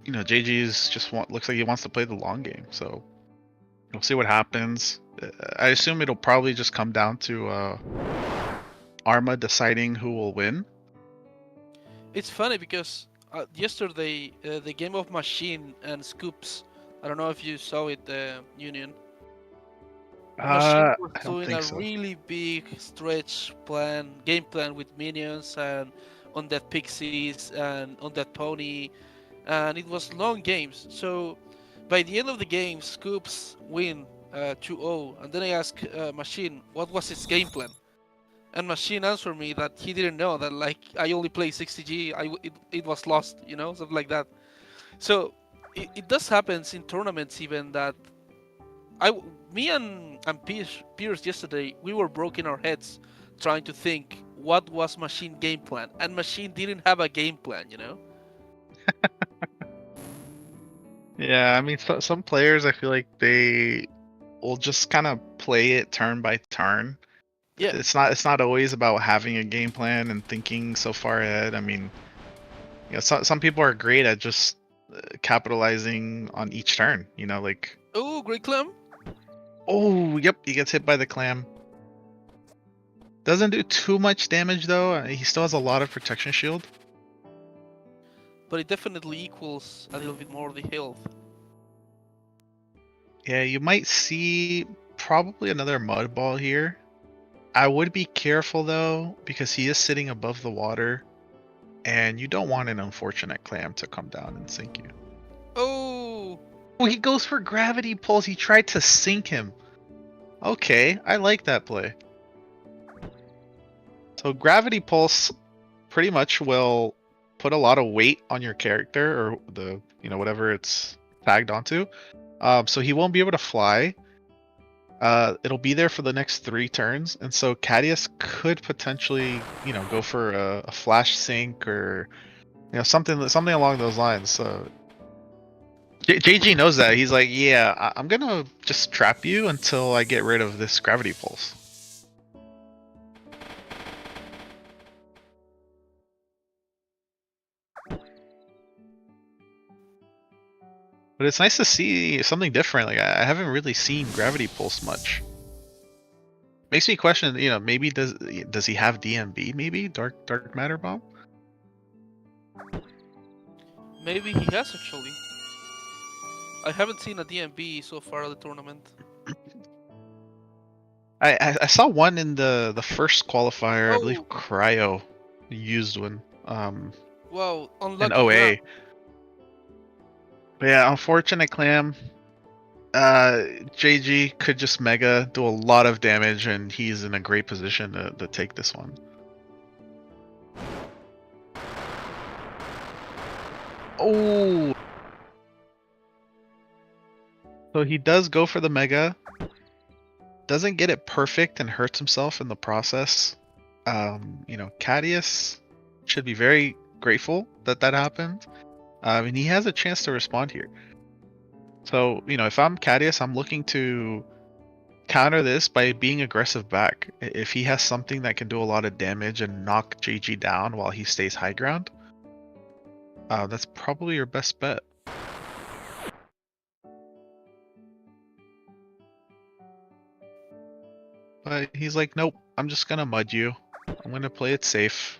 JG is looks like he wants to play the long game. So we'll see what happens. I assume it'll probably just come down to Arma deciding who will win. It's funny because yesterday the game of Machine and Scoops. I don't know if you saw it, Union. Machine was I don't doing think a so. really big stretch plan, game plan with minions and on that pixies and on that pony, and it was long games. So by the end of the game, Scoops win 2-0, and then I asked Machine what was his game plan, and Machine answered me that he didn't know that like I only play 60G, it was lost, you know, something like that. So it does happens in tournaments even that me and Pierce yesterday, we were broken our heads trying to think what was Machine game plan, and Machine didn't have a game plan, you know. Yeah, I mean, some players I feel like they will just kind of play it turn by turn. Yeah. It's not always about having a game plan and thinking so far ahead. I mean, some people are great at just capitalizing on each turn. Like, Oh, Great Clam. oh, yep, he gets hit by the clam. Doesn't do too much damage though. He still has a lot of protection shield. But it definitely equals a little bit more the health. Yeah, you might see probably another mud ball here. I would be careful though, because he is sitting above the water, and you don't want an unfortunate clam to come down and sink you. Oh, Oh, he goes for gravity pulse. He tried to sink him. Okay, I like that play. So gravity pulse pretty much will put a lot of weight on your character or the whatever it's tagged onto. So he won't be able to fly. It'll be there for the next 3 turns, and so Cadius could potentially, go for a flash sink or something along those lines. So JG knows that. He's like, yeah, I'm gonna just trap you until I get rid of this gravity pulse. But it's nice to see something different. Like I haven't really seen gravity pulse much. Makes me question, maybe does he have DMB? Maybe dark matter bomb. maybe he has actually. I haven't seen a DMB so far at the tournament. I saw one in the first qualifier. I believe Oh, Cryo used one. wow, In unlucky clam. OA. But yeah, unfortunate clam. JG could just mega do a lot of damage, and he's in a great position to take this one. Oh, so he does go for the mega. Doesn't get it perfect and hurts himself in the process. Cadius should be very grateful that happened. And he has a chance to respond here. So, if I'm Cadius, I'm looking to counter this by being aggressive back. If he has something that can do a lot of damage and knock JG down while he stays high ground, that's probably your best bet. But he's like, nope, I'm just gonna mud you. I'm gonna play it safe.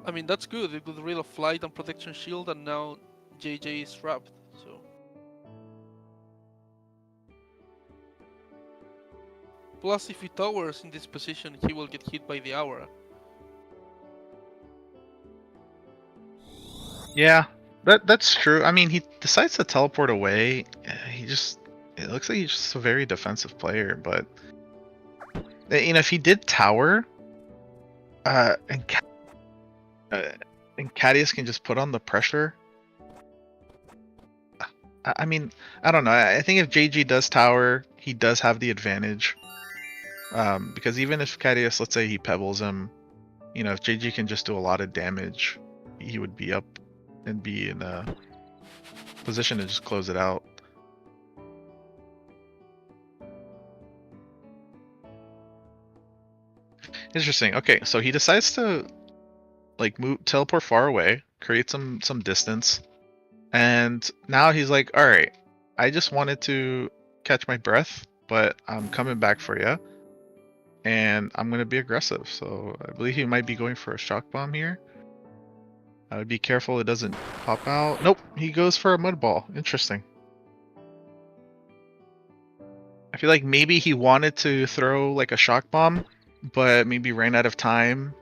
I mean, that's good. A good reel of flight and protection shield, and now JJ is trapped. So. Plus, if he towers in this position, he will get hit by the aura. Yeah, that's true. I mean, he decides to teleport away. It looks like he's just a very defensive player. But if he did tower, uh, and uh, and Cadius can just put on the pressure. I mean, I don't know. I think if JG does tower, he does have the advantage. Because even if Cadius, let's say he pebbles him, if JG can just do a lot of damage, he would be up and be in a position to just close it out. Interesting. Okay, so he decides to teleport far away, create some distance, and now he's like, all right, I just wanted to catch my breath, but I'm coming back for you, and I'm gonna be aggressive. So I believe he might be going for a shock bomb here. I would be careful it doesn't pop out. Nope, he goes for a mud ball. Interesting. I feel like maybe he wanted to throw like a shock bomb, but maybe ran out of time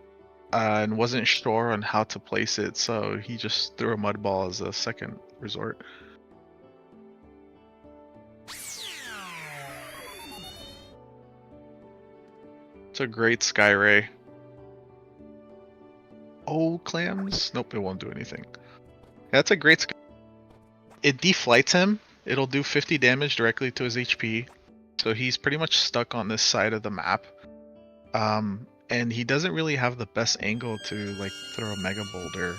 and wasn't sure on how to place it, so he just threw a mud ball as a second resort. It's a great Sky Ray. Oh, clams? Nope, it won't do anything. That's a great Sky. It deflights him. It'll do 50 damage directly to his HP. So he's pretty much stuck on this side of the map. And he doesn't really have the best angle to like throw a Mega Boulder.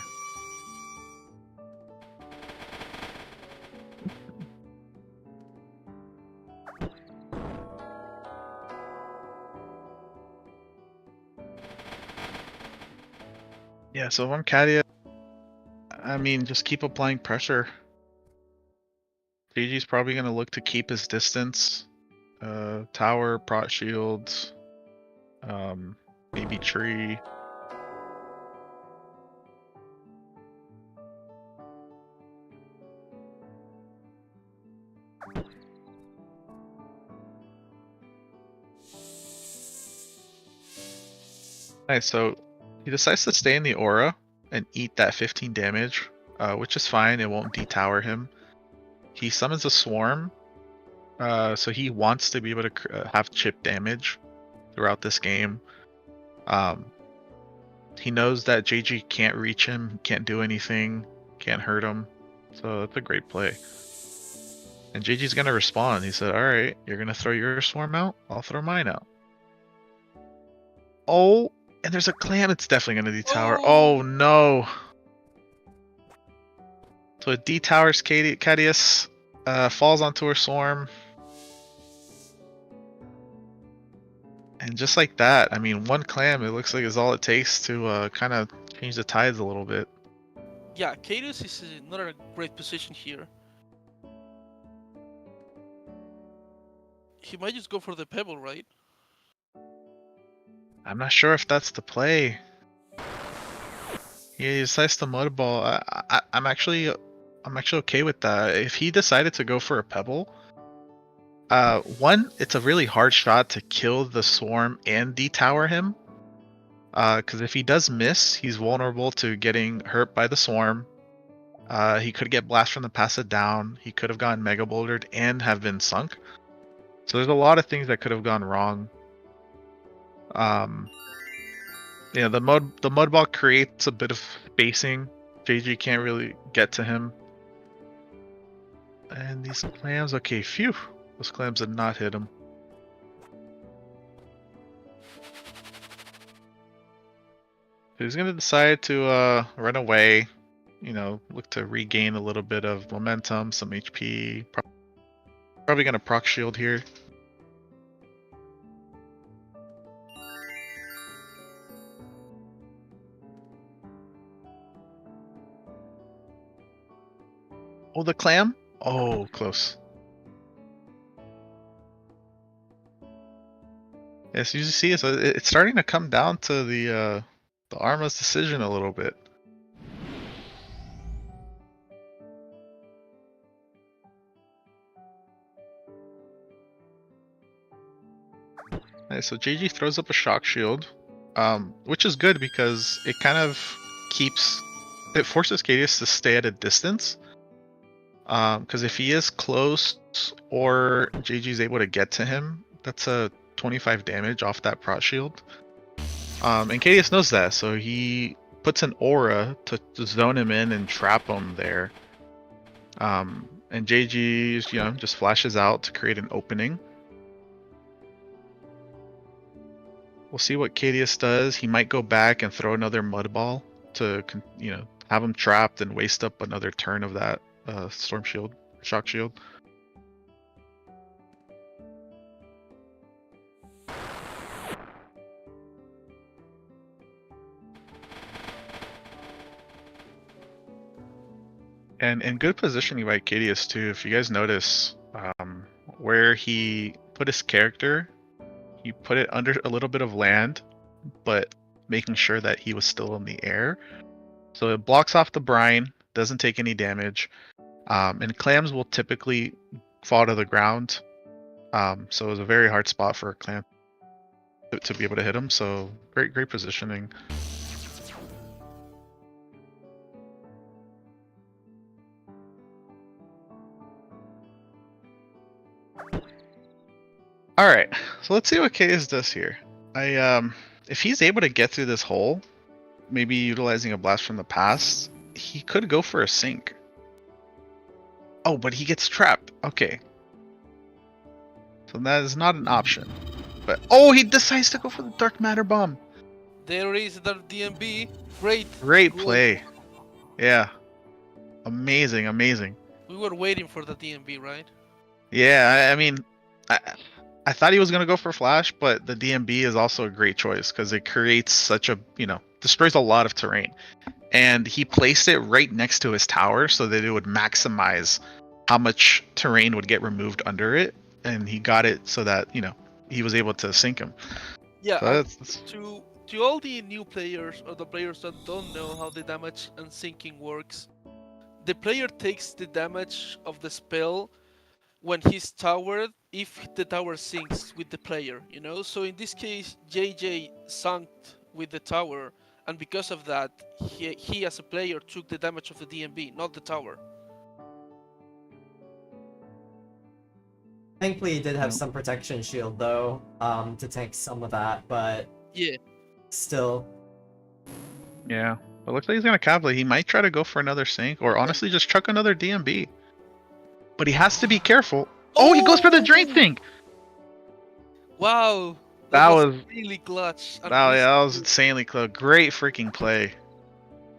Yeah, so if I'm Cadia, I mean, just keep applying pressure. JG's probably going to look to keep his distance. Tower, prot shields, maybe tree. Nice, so he decides to stay in the aura and eat that 15 damage, which is fine, it won't detower him. He summons a swarm, so he wants to be able to have chip damage throughout this game. He knows that JG can't reach him, can't do anything, can't hurt him, so that's a great play. And JG's gonna respond. He said, alright, you're gonna throw your swarm out, I'll throw mine out. Oh, and there's a clam, it's definitely gonna detower. Oh no! So it detowers Cadius, falls onto her swarm. And just like that, I mean, one clam, it looks like is all it takes to kind of change the tides a little bit. Yeah, Cadus is not in a great position here. He might just go for the pebble, right? I'm not sure if that's the play. He decides to mud ball. I'm actually okay with that. If he decided to go for a pebble, one, it's a really hard shot to kill the swarm and detower him. Because if he does miss, he's vulnerable to getting hurt by the swarm. He could get blast from the passive down. He could have gotten mega bouldered and have been sunk. So there's a lot of things that could have gone wrong. Yeah, the mud ball creates a bit of spacing. JG can't really get to him. And these clams, okay, phew. Those clams did not hit him. He's gonna decide to run away. Look to regain a little bit of momentum, some HP. Probably gonna proc shield here. Oh, the clam? Oh, close. Yes, you see, it's starting to come down to the Arma's decision a little bit. Alright, so JG throws up a shock shield, which is good because it kind of it forces Cadius to stay at a distance. Because if he is close or JG's able to get to him, that's a 25 damage off that prot shield. And Cadius knows that, so he puts an aura to zone him in and trap him there. And JG, just flashes out to create an opening. We'll see what Cadius does. He might go back and throw another mud ball to, have him trapped and waste up another turn of that storm shield, shock shield. And in good positioning by Cadius too. If you guys notice, where he put his character, he put it under a little bit of land, but making sure that he was still in the air. So it blocks off the brine, doesn't take any damage. And clams will typically fall to the ground. So it was a very hard spot for a clam to be able to hit him. So great positioning. All right, so let's see what Cadius does here. If he's able to get through this hole, maybe utilizing a blast from the past, he could go for a sink. Oh, but he gets trapped. Okay. So that is not an option. But he decides to go for the dark matter bomb. There is the DMB. Great. Great play. Yeah. Amazing. We were waiting for the DMB, right? Yeah, I mean, I thought he was going to go for flash, but the DMB is also a great choice because it creates such a, destroys a lot of terrain. And he placed it right next to his tower so that it would maximize how much terrain would get removed under it. And he got it so that, he was able to sink him. Yeah, So to all the new players or the players that don't know how the damage and sinking works, the player takes the damage of the spell when he's towered if the tower sinks with the player, So in this case, JJ sunk with the tower, and because of that, he as a player took the damage of the DMB, not the tower. Thankfully, he did have some protection shield though, to tank some of that, but yeah, still. Yeah, it looks like he's gonna cavalry. He might try to go for another sink, or honestly just chuck another DMB. But he has to be careful. Oh, he goes for the drain sink. Wow, that was really clutch. That was insanely close. Great freaking play.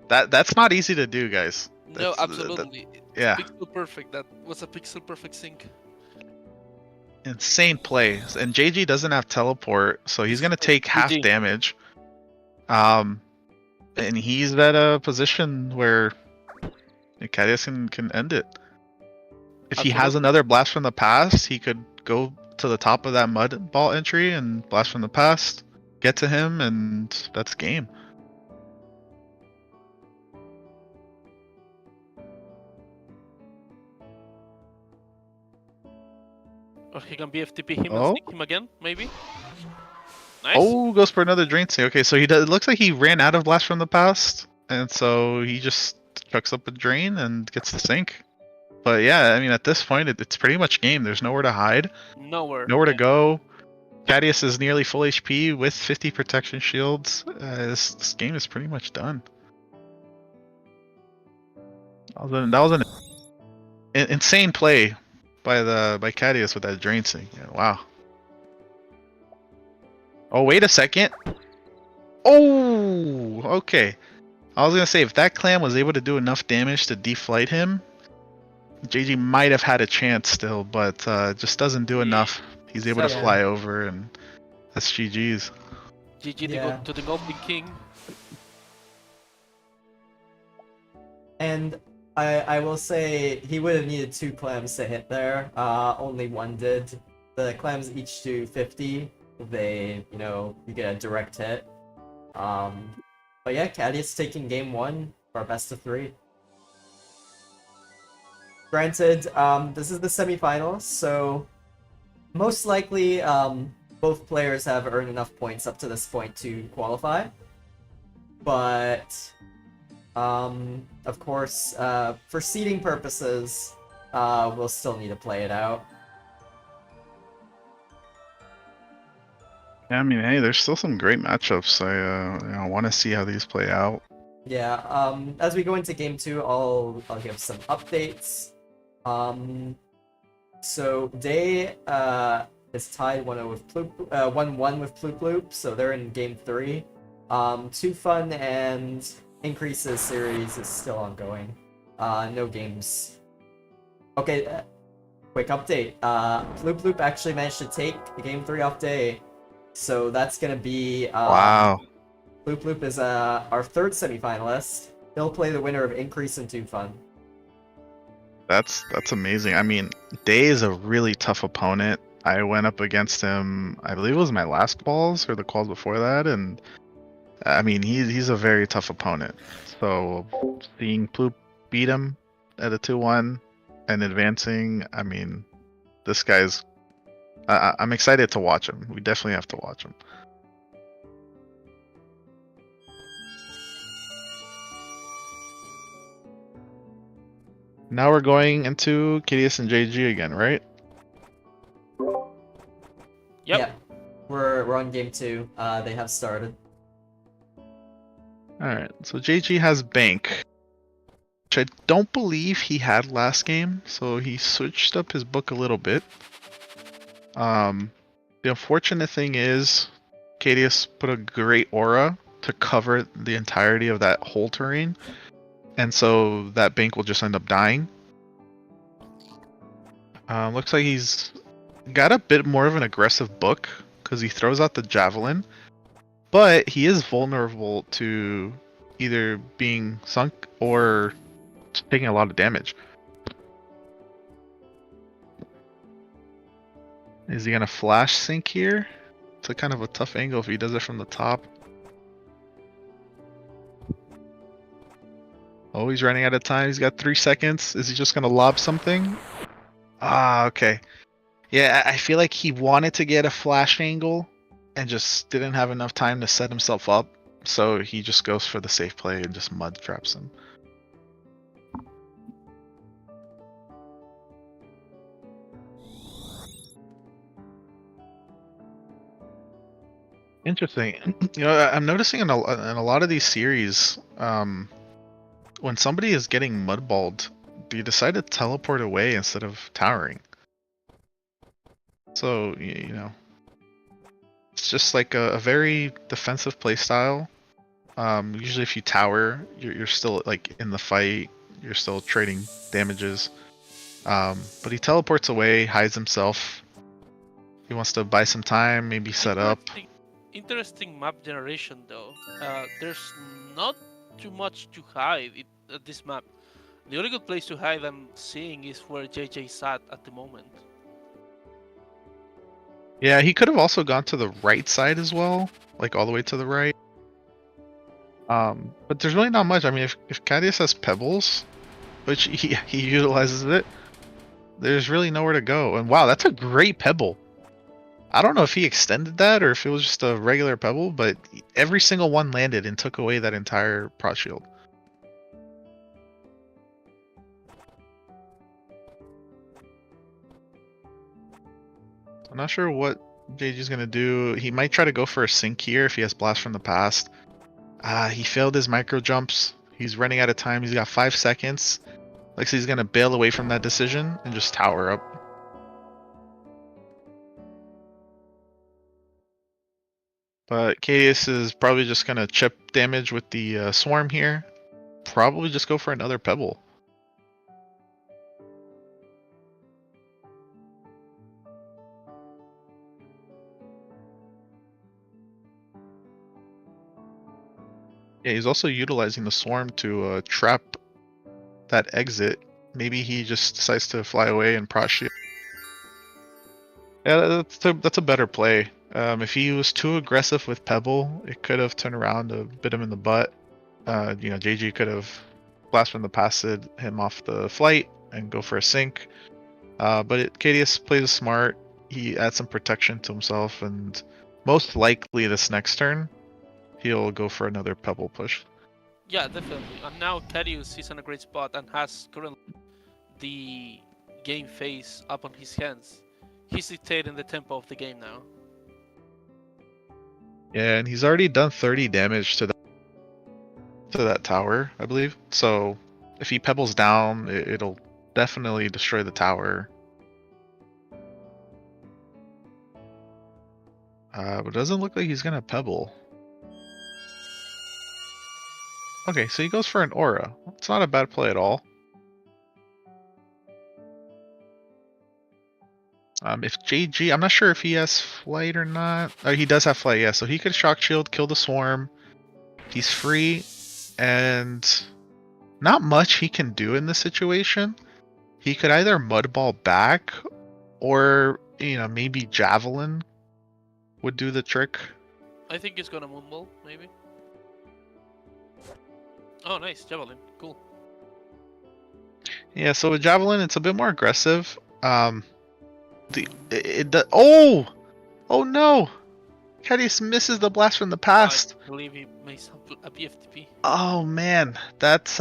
That's not easy to do, guys. No, absolutely. Yeah. Pixel perfect. That was a pixel perfect sync. Insane play. And JG doesn't have teleport, so he's gonna take half damage. And he's at a position where Cadius can end it. If he has another blast from the past, he could go to the top of that mud ball entry and blast from the past, get to him, and that's game. Or he can BFTP him and sneak him again, maybe? Nice. Oh, goes for another drain sink. Okay, so it looks like he ran out of blast from the past, and so he just chucks up a drain and gets the sink. But yeah, I mean, at this point, it's pretty much game. There's nowhere to hide. Nowhere to go. Cadius is nearly full HP with 50 protection shields. This game is pretty much done. That was an insane play by Cadius with that drain sink. Yeah, wow. Oh, wait a second. Oh, okay. I was gonna say, if that clam was able to do enough damage to deflight him, JG might have had a chance still, but just doesn't do enough. He's able to fly over, and that's GG's. GG to the Goblin King. And I will say he would have needed 2 clams to hit there. Only one did. The clams each do 50. They, you get a direct hit. But yeah, Cadius taking game 1 for our best of 3. Granted, this is the semifinals, so most likely both players have earned enough points up to this point to qualify. But of course, for seeding purposes, we'll still need to play it out. Yeah, I mean, hey, there's still some great matchups. I want to see how these play out. Yeah, as we go into game 2, I'll give some updates. So Day is tied 1-0 with 1-1 with Ploop Loop, so they're in game 3. Too Fun and Increases series is still ongoing. No games. Okay, quick update. Ploop Loop actually managed to take game 3 off Day, so that's gonna be Wow, Ploop Loop is our 3rd semifinalist. He'll play the winner of Increase and Too Fun. that's amazing. I mean, Day is a really tough opponent. I went up against him, I believe it was my last quals or the quals before that, and I mean, he's a very tough opponent. So seeing Ploop beat him at a 2-1 and advancing, I mean, this guy's. I'm excited to watch him. We definitely have to watch him. Now we're going into Kidius and JG again, right? Yep. Yeah, we're on game 2. They have started. Alright, so JG has Bank, which I don't believe he had last game, so he switched up his book a little bit. The unfortunate thing is, Cadius put a great aura to cover the entirety of that whole terrain, and so that Bank will just end up dying. Looks like he's got a bit more of an aggressive book, because he throws out the Javelin, but he is vulnerable to either being sunk or taking a lot of damage. Is he gonna flash sink here? It's a kind of a tough angle if he does it from the top. Oh, he's running out of time. He's got 3 seconds. Is he just gonna lob something? Ah, okay. Yeah, I feel like he wanted to get a flash angle and just didn't have enough time to set himself up. So he just goes for the safe play and just mud traps him. Interesting. I'm noticing in a lot of these series, when somebody is getting mudballed, they decide to teleport away instead of towering. So, it's just like a very defensive playstyle. Usually if you tower, you're still like in the fight, you're still trading damages. But he teleports away, hides himself. He wants to buy some time, maybe set up. Interesting map generation though. There's not too much to hide at this map. The only good place to hide I'm seeing is where JJ sat at the moment. Yeah, he could have also gone to the right side as well, like all the way to the right. But there's really not much. I mean, if Cadius has pebbles, which he utilizes it, there's really nowhere to go. And wow, that's a great pebble. I don't know if he extended that or if it was just a regular pebble, but every single one landed and took away that entire prot shield. I'm not sure what JG's gonna do. He might try to go for a sink here if he has blast from the past. He failed his micro jumps. He's running out of time. He's got 5 seconds. Looks like he's gonna bail away from that decision and just tower up. But Cadius is probably just gonna chip damage with the swarm here. Probably just go for another pebble. Yeah, he's also utilizing the swarm to trap that exit, maybe he just decides to fly away and prot shield. Yeah, that's a better play. If he was too aggressive with Pebble, it could have turned around to bit him in the butt. JG could have blast from the past him off the flight and go for a sink. But Cadius plays smart. He adds some protection to himself, and most likely this next turn, he'll go for another Pebble push. Yeah, definitely. And now Cadius is in a great spot and has currently the game phase up on his hands. He's dictating the tempo of the game now. Yeah, and he's already done 30 damage to that tower, I believe. So if he pebbles down, it'll definitely destroy the tower. But it doesn't look like he's gonna pebble. Okay, so he goes for an aura. It's not a bad play at all. If JG, I'm not sure if he has flight or not. Oh, he does have flight, yeah. So he could shock shield, kill the swarm. He's free, and not much he can do in this situation. He could either mudball back, or maybe javelin would do the trick. I think he's gonna moonball, maybe. Oh, nice, javelin, cool. Yeah, so with javelin, it's a bit more aggressive. Oh no! Cadius misses the blast from the past. I believe he makes a BFTP. Oh man, that's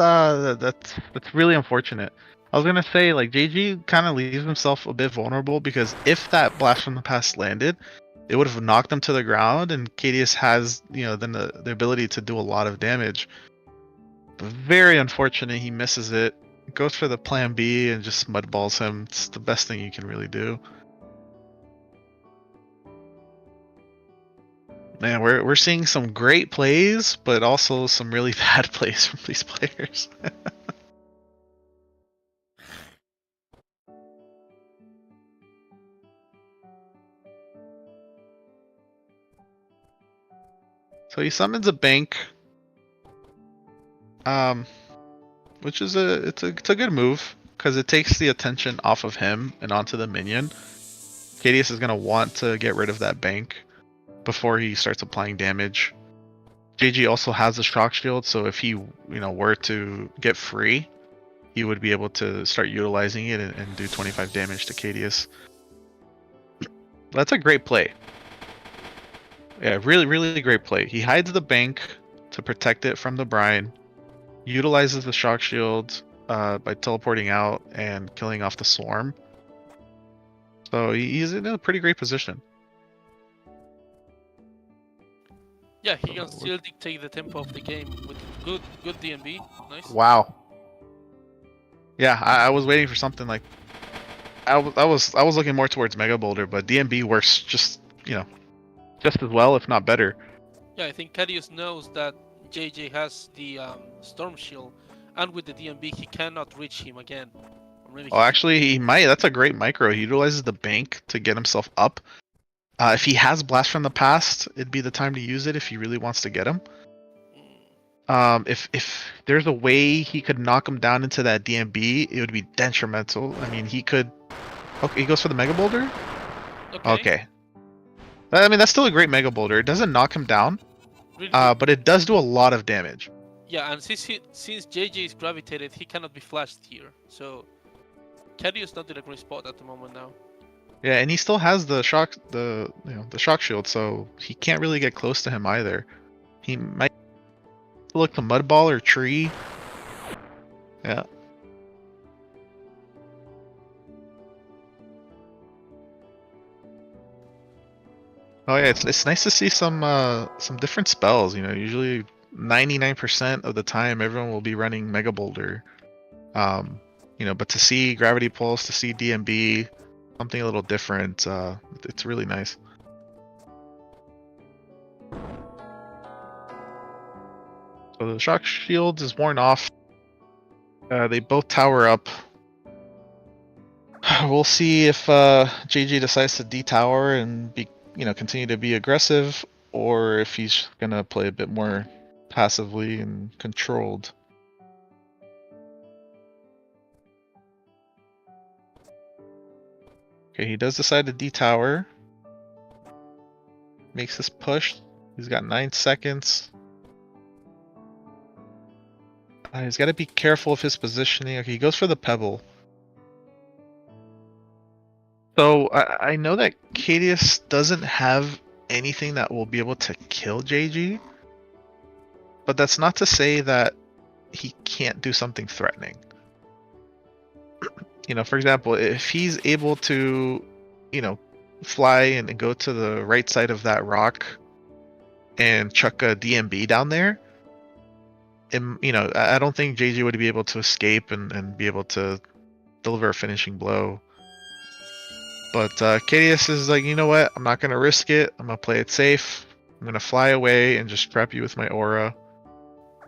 really unfortunate. I was gonna say, like, JG kind of leaves himself a bit vulnerable, because if that blast from the past landed, it would have knocked him to the ground, and Cadius has then the ability to do a lot of damage. But very unfortunate, he misses it. Goes for the plan B and just mudballs him. It's the best thing you can really do. Man, we're seeing some great plays, but also some really bad plays from these players. So he summons a bank, which is it's a good move, because it takes the attention off of him and onto the minion. Cadius is gonna want to get rid of that bank before he starts applying damage. JG also has a shock shield, so if he were to get free, he would be able to start utilizing it and do 25 damage to Cadius. That's a great play. Yeah, really, really great play. He hides the bank to protect it from the brine, utilizes the shock shield by teleporting out and killing off the swarm. So he's in a pretty great position. Yeah, he can still dictate the tempo of the game with good DNB. Nice. Wow. Yeah, I was waiting for something like. I was looking more towards Mega Boulder, but DNB works just as well, if not better. Yeah, I think Cadius knows that JJ has the Storm Shield, and with the DNB he cannot reach him again. Oh, actually, he might. That's a great micro. He utilizes the bank to get himself up. If he has Blast from the Past, it'd be the time to use it if he really wants to get him. If there's a way he could knock him down into that DNB, it would be detrimental. I mean, he could. Okay, he goes for the Mega Boulder. Okay. I mean, that's still a great Mega Boulder. It doesn't knock him down, really? But it does do a lot of damage. Yeah, and since JJ is gravitated, he cannot be flashed here. So Cadius not in a great spot at the moment now. Yeah, and he still has the shock, the shock shield, so he can't really get close to him either. He might look to Mudball or Tree. Yeah. Oh yeah, it's nice to see some different spells. Usually 99% of the time everyone will be running Mega Boulder. But to see Gravity Pulse, to see DMB, something a little different, it's really nice. So the shock shield is worn off. They both tower up. We'll see if JJ decides to de-tower and continue to be aggressive, or if he's gonna play a bit more passively and controlled. Okay, he does decide to D-tower. Makes his push. He's got 9 seconds. He's got to be careful of his positioning. Okay, he goes for the pebble. So I know that Cadius doesn't have anything that will be able to kill JG, but that's not to say that he can't do something threatening. You know, for example, if he's able to, you know, fly and go to the right side of that rock and chuck a DMB down there, and, you know, I don't think JG would be able to escape and be able to deliver a finishing blow. But Cadius is like, you know what? I'm not gonna risk it. I'm gonna play it safe. I'm gonna fly away and just trap you with my aura.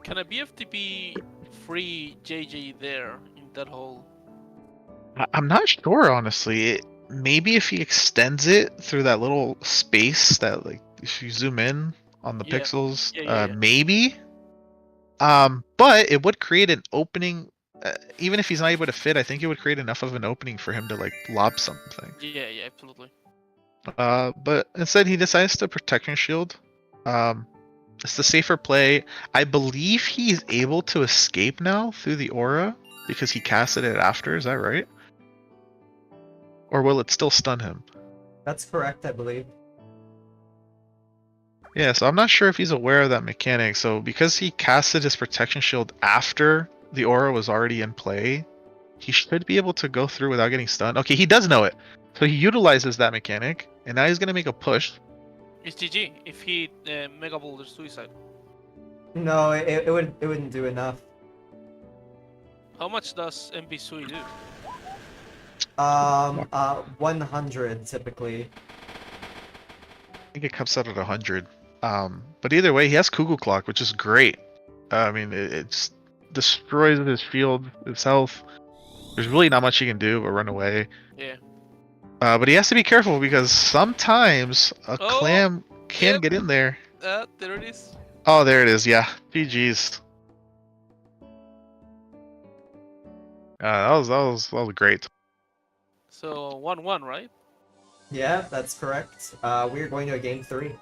Can a BFTB free JJ there in that hole? I'm not sure, honestly. Maybe if he extends it through that little space that, like, if you zoom in on the Yeah. pixels, Yeah. maybe. But it would create an opening. Even if he's not able to fit, I think it would create enough of an opening for him to like lob something. Yeah, absolutely. But instead he decides to protection shield. It's the safer play. I believe he's able to escape now through the aura because he casted it after. Is that right? Or will it still stun him? That's correct, I believe. Yeah, so I'm not sure if he's aware of that mechanic. So because he casted his protection shield after the aura was already in play, he should be able to go through without getting stunned. Okay, he does know it. So he utilizes that mechanic, and now he's going to make a push. It's GG if he Mega Boulder Suicide. No, it wouldn't do enough. How much does MB Sui do? 100 typically. I think it comes out at 100. But either way, he has Kugel Clock, which is great. I mean, it just destroys his field, his health. There's really not much he can do but run away. Yeah. But he has to be careful because sometimes a clam can get in there. There it is. Oh, there it is. Yeah, GG's. That was great. So 1-1, right? Yeah, that's correct. We're going to a game 3.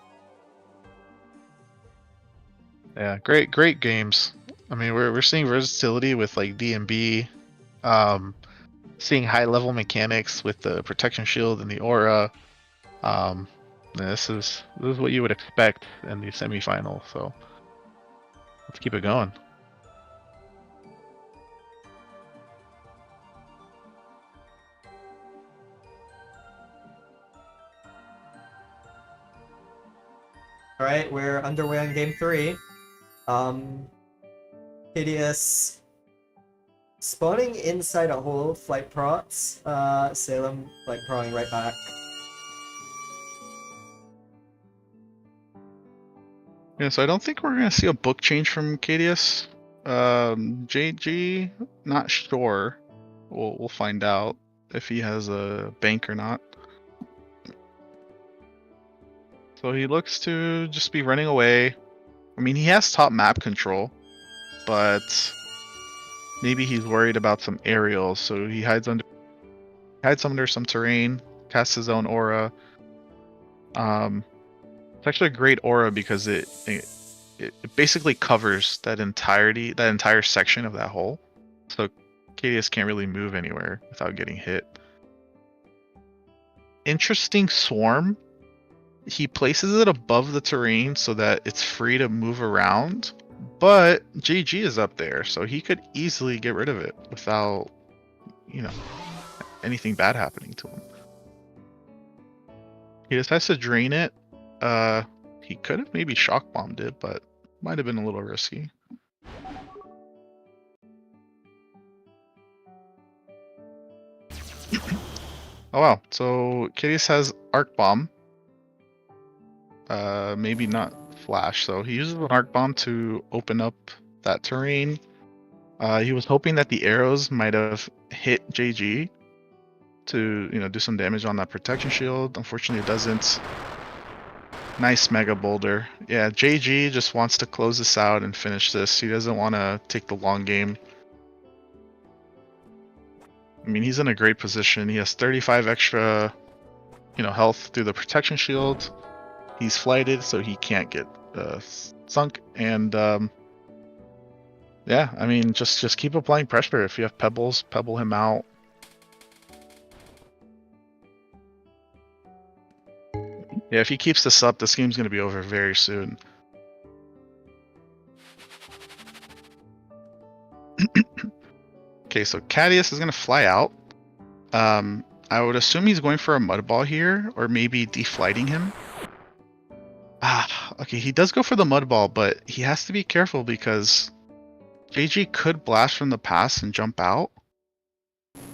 Yeah, great games. I mean, we're seeing versatility with like DMB, seeing high level mechanics with the protection shield and the aura. This is what you would expect in the semifinal. So let's keep it going. All right, we're underway on game 3. Hideous spawning inside a hole, flight prots. Salem flight protting right back. Yeah, so I don't think we're gonna see a book change from Cadius. JG, not sure. We'll find out if he has a bank or not. So he looks to just be running away. I mean, he has top map control, but maybe he's worried about some aerials, so he hides under some terrain, casts his own aura. It's actually a great aura because it basically covers that entire section of that hole. So Cadius can't really move anywhere without getting hit. Interesting swarm. He places it above the terrain so that it's free to move around, but GG is up there, so he could easily get rid of it without, you know, anything bad happening to him. He just has to drain it. He could have maybe shock bombed it, but might have been a little risky. Oh wow, so Cadius has arc bomb. Maybe not flash, so he uses an arc bomb to open up that terrain. He was hoping that the arrows might have hit JG to, you know, do some damage on that protection shield. Unfortunately, it doesn't. Nice mega boulder. Yeah, JG just wants to close this out and finish this. He doesn't want to take the long game. I mean, he's in a great position. He has 35 extra, health through the protection shield. He's flighted, so he can't get sunk. And yeah, I mean, just keep applying pressure. If you have pebbles, pebble him out. Yeah, if he keeps this up, this game's gonna be over very soon. Okay, so Cadius is gonna fly out. I would assume he's going for a mud ball here, or maybe deflighting him. Okay, he does go for the mud ball, but he has to be careful because JG could blast from the pass and jump out,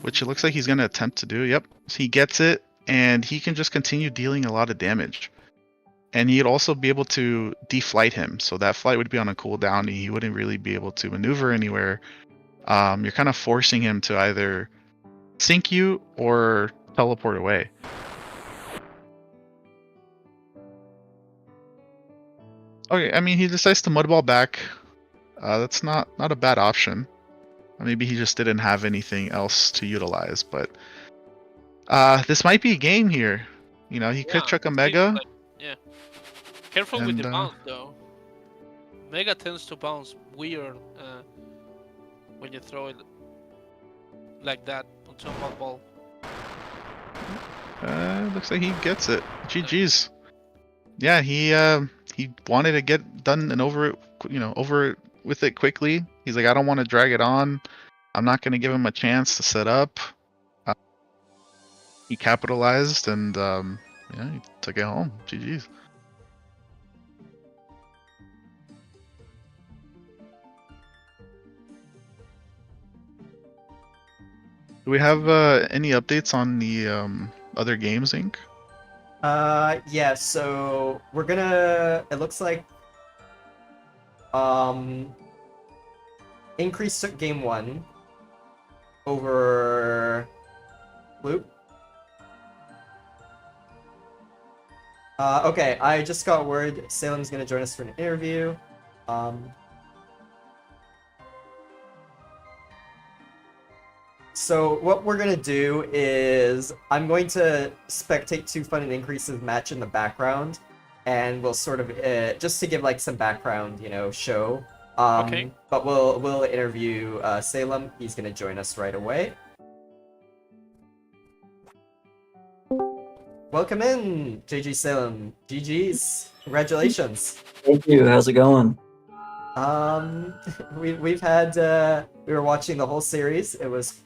which it looks like he's gonna attempt to do. Yep, so he gets it, and he can just continue dealing a lot of damage. And he'd also be able to deflight him, so that flight would be on a cooldown, and he wouldn't really be able to maneuver anywhere. You're kind of forcing him to either sink you or teleport away. Okay, I mean, he decides to mudball back. That's not a bad option. Maybe he just didn't have anything else to utilize, but this might be a game here. He could chuck a mega. Yeah. Careful with the bounce though. Mega tends to bounce weird when you throw it like that onto a mud ball. Looks like he gets it. GG's. Yeah, he wanted to get done and over it with it quickly. He's like, I don't want to drag it on. I'm not going to give him a chance to set up. He capitalized and he took it home. GG's. Do we have any updates on the other games, Inc? Yeah, so we're gonna, it looks like, increase game 1 over Loop. Okay, I just got word Salem's gonna join us for an interview. So what we're gonna do is I'm going to spectate 2 Fun and Increases match in the background, and we'll sort of just to give like some background, show. Okay. But we'll interview Salem. He's gonna join us right away. Welcome in, JG Salem. GG's. Congratulations. Thank you. How's it going? We've had we were watching the whole series. It was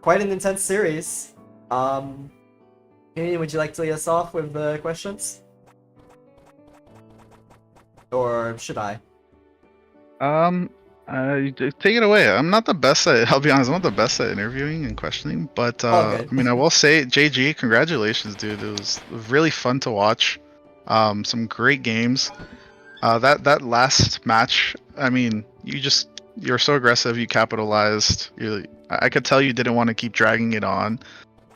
quite an intense series. Ian, would you like to lead us off with the questions? Or should I? Take it away. I'm not the best at, I'll be honest, I'm not the best at interviewing and questioning, but I mean, I will say, JG, congratulations, dude. It was really fun to watch. Some great games. That last match, I mean, you're so aggressive, you capitalized. I could tell you didn't want to keep dragging it on.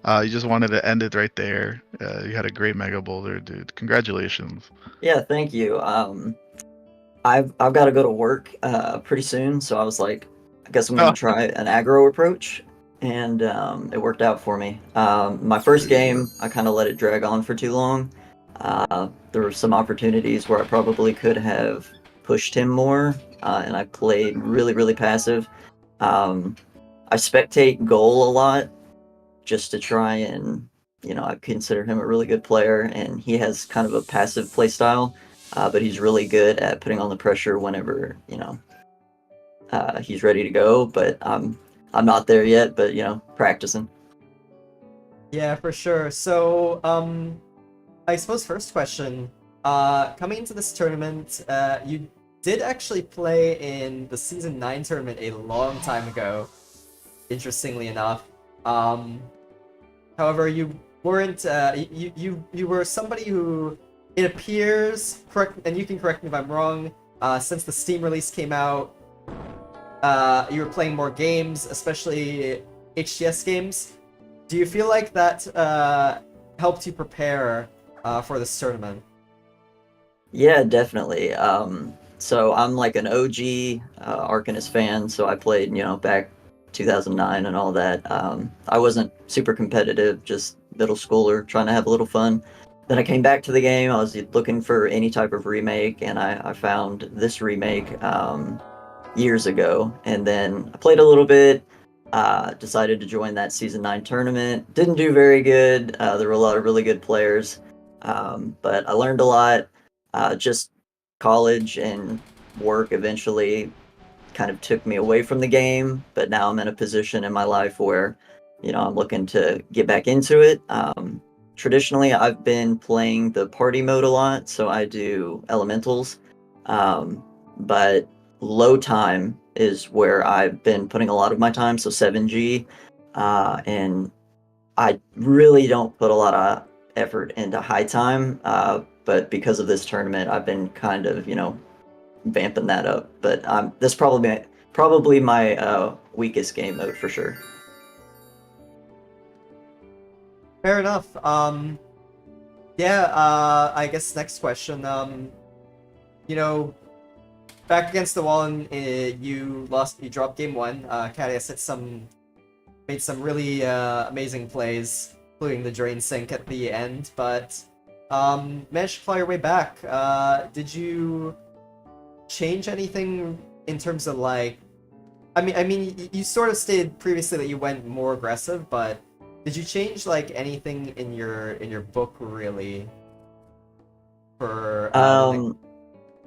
You just wanted to end it right there. You had a great Mega Boulder, dude. Congratulations. Yeah, thank you. I've got to go to work pretty soon, so I was like, I guess I'm gonna try an aggro approach, and it worked out for me. My first game, I kind of let it drag on for too long. There were some opportunities where I probably could have pushed him more, and I played really, really passive. I spectate goal a lot just to try and, I consider him a really good player, and he has kind of a passive play style, but he's really good at putting on the pressure whenever, he's ready to go. But I'm not there yet, but, practicing. Yeah, for sure. So, I suppose first question, coming into this tournament, you did actually play in the Season 9 tournament a long time ago, interestingly enough. However, you weren't, you were somebody who, it appears, and you can correct me if I'm wrong, since the Steam release came out, you were playing more games, especially HTS games. Do you feel like that helped you prepare for this tournament? Yeah, definitely. So I'm like an OG Arcanist fan, so I played, back 2009 and all that. I wasn't super competitive, just middle schooler trying to have a little fun. Then I came back to the game. I was looking for any type of remake, and I found this remake years ago. And then I played a little bit, decided to join that Season 9 tournament. Didn't do very good. There were a lot of really good players, but I learned a lot. Just college and work eventually kind of took me away from the game, but now I'm in a position in my life where, I'm looking to get back into it. Traditionally, I've been playing the party mode a lot, so I do elementals, but low time is where I've been putting a lot of my time, so 7G, and I really don't put a lot of effort into high time, but because of this tournament, I've been kind of, vamping that up. But that's probably my weakest game mode for sure. Fair enough. Yeah. I guess next question. Back against the wall, and you lost. You dropped game one. Cadius made some really amazing plays, including the drain sink at the end. But managed to claw your way back. Did you change anything in terms of like? I mean, you sort of stated previously that you went more aggressive, but did you change like anything in your book really for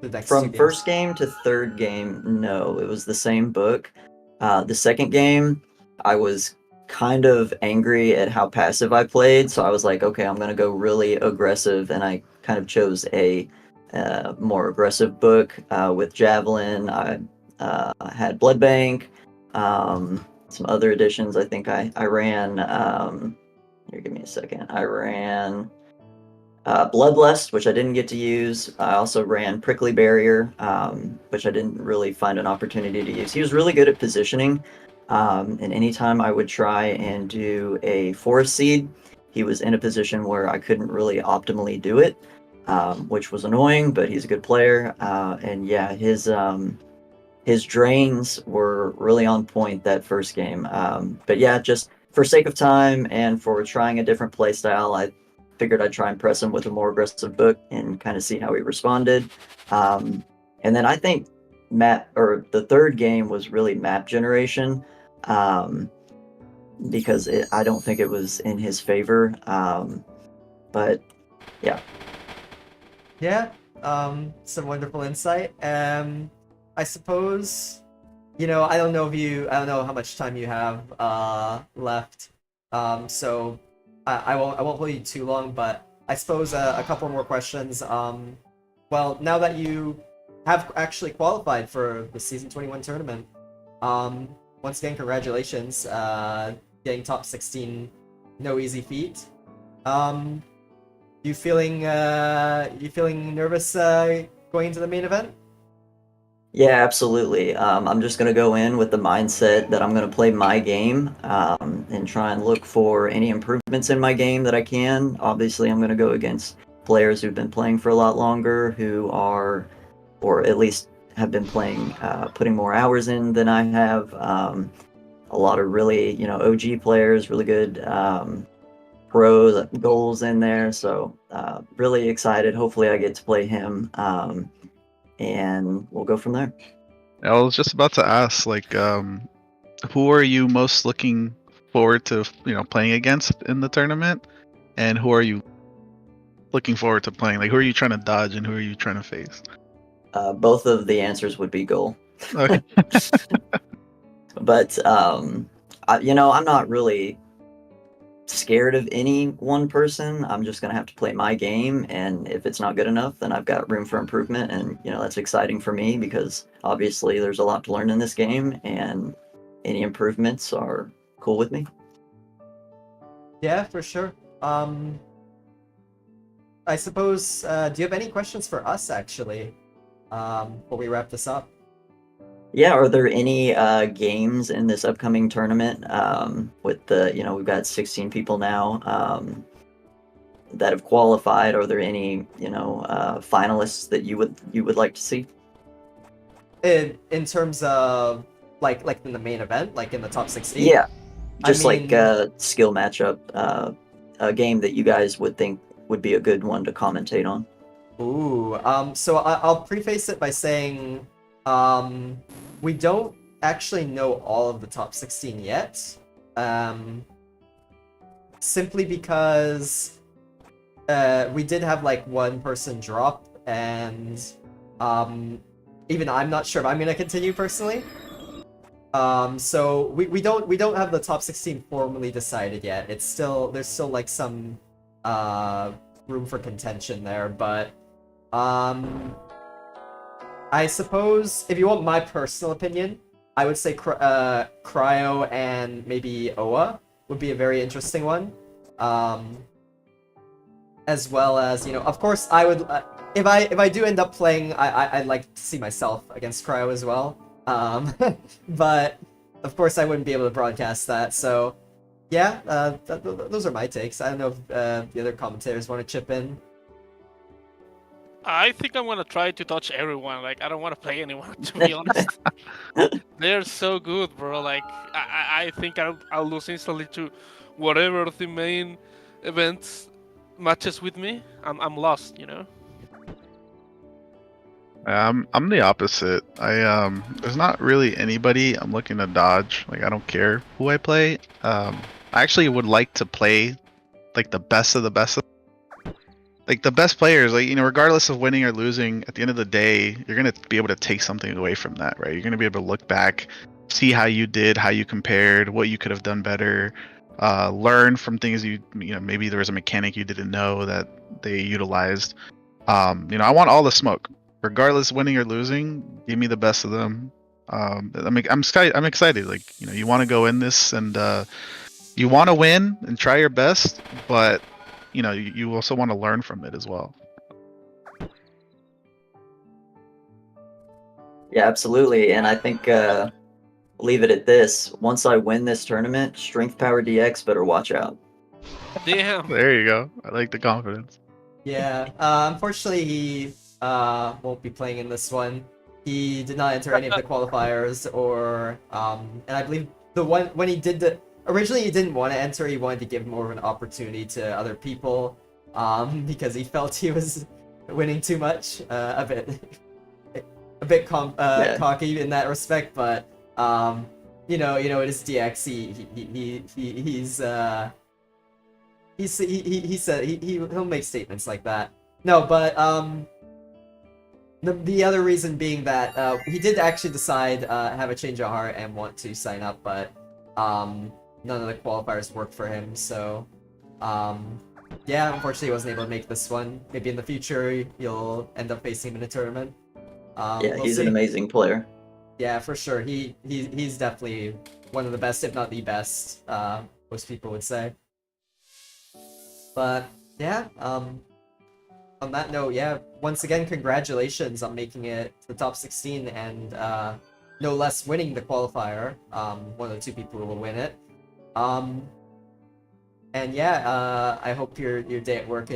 the next two From games? first game to third game, no, it was the same book. The second game, I was kind of angry at how passive I played, so I was like, okay, I'm gonna go really aggressive, and I kind of chose a more aggressive book with Javelin. I had Blood Bank, some other additions. I think I ran. Here, give me a second. I ran Bloodlust, which I didn't get to use. I also ran Prickly Barrier, which I didn't really find an opportunity to use. He was really good at positioning, and anytime I would try and do a Forest Seed, he was in a position where I couldn't really optimally do it, which was annoying, but he's a good player. And yeah, his drains were really on point that first game. But yeah, just for sake of time and for trying a different playstyle, I figured I'd try and press him with a more aggressive book and kind of see how he responded. And then I think the third game was really map generation, because I don't think it was in his favor. But yeah. Yeah. Some wonderful insight. I suppose, I don't know how much time you have left. So I won't hold you too long, but I suppose a couple more questions. Well, now that you have actually qualified for the Season 21 tournament, once again, congratulations. Getting top 16, no easy feat. You feeling nervous going into the main event? Yeah, absolutely. I'm just going to go in with the mindset that I'm going to play my game, and try and look for any improvements in my game that I can. Obviously, I'm going to go against players who've been playing for a lot longer, who are, or at least have been playing, putting more hours in than I have. A lot of really, OG players, really good pros, goals in there. So really excited. Hopefully, I get to play him. And we'll go from there. I was just about to ask, like, who are you most looking forward to, playing against in the tournament, and who are you looking forward to playing? Like, who are you trying to dodge, and who are you trying to face? Both of the answers would be goal. Okay. But I'm not really scared of any one person. I'm just gonna have to play my game, and if it's not good enough, then I've got room for improvement. And that's exciting for me because obviously there's a lot to learn in this game, and any improvements are cool with me. Yeah, for sure. I suppose, do you have any questions for us actually before we wrap this up? Yeah, are there any games in this upcoming tournament, with the, we've got 16 people now, that have qualified? Are there any, finalists that you would like to see? In terms of like in the main event, like in the top 16? Yeah, I just like mean- a skill matchup, a game that you guys would think would be a good one to commentate on. Ooh, so I'll preface it by saying, we don't actually know all of the top 16 yet. Simply because we did have like one person drop, and even I'm not sure if I'm gonna continue personally. So we don't have the top 16 formally decided yet. It's still there's still like some room for contention there, but I suppose if you want my personal opinion, I would say Cryo and maybe Oa would be a very interesting one. As well as, you know, of course I would if I do end up playing, I'd like to see myself against Cryo as well. But of course I wouldn't be able to broadcast that. So yeah, those are my takes. I don't know if the other commentators want to chip in. I think I'm gonna try to touch everyone. Like I don't want to play anyone, to be honest. They're so good, bro. Like I think I'll lose instantly to whatever the main event matches with me. I'm lost, you know. I'm the opposite. There's not really anybody I'm looking to dodge. Like I don't care who I play. I actually would like to play like the best of the best. Like the best players, like, you know, regardless of winning or losing, at the end of the day, you're gonna be able to take something away from that, right? You're gonna be able to look back, see how you did, how you compared, what you could have done better, learn from things you know, maybe there was a mechanic you didn't know that they utilized. You know, I want all the smoke, regardless winning or losing. Give me the best of them. I'm excited. Like, you know, you want to go in this and you want to win and try your best, but you know, you also want to learn from it as well. Yeah, absolutely. And I think leave it at this. Once I win this tournament, Strength Power DX better watch out. Damn. There you go. I like the confidence. Yeah, unfortunately he won't be playing in this one. He did not enter any of the qualifiers, or and I believe the one when he did the originally he didn't want to enter. He wanted to give more of an opportunity to other people, because he felt he was winning too much, a bit Yeah. cocky in that respect. But you know, it is DX. He said he'll make statements like that. No, but the other reason being that he did actually decide have a change of heart and want to sign up, but none of the qualifiers worked for him. So yeah, unfortunately he wasn't able to make this one. Maybe in the future you'll end up facing him in a tournament. Yeah, We'll he's see. an amazing player. Yeah, for sure. He's definitely one of the best, if not the best. Most people would say. But yeah, on that note, yeah, once again, congratulations on making it to the top 16 and no less winning the qualifier. One of the two people who will win it. And yeah, I hope your day at work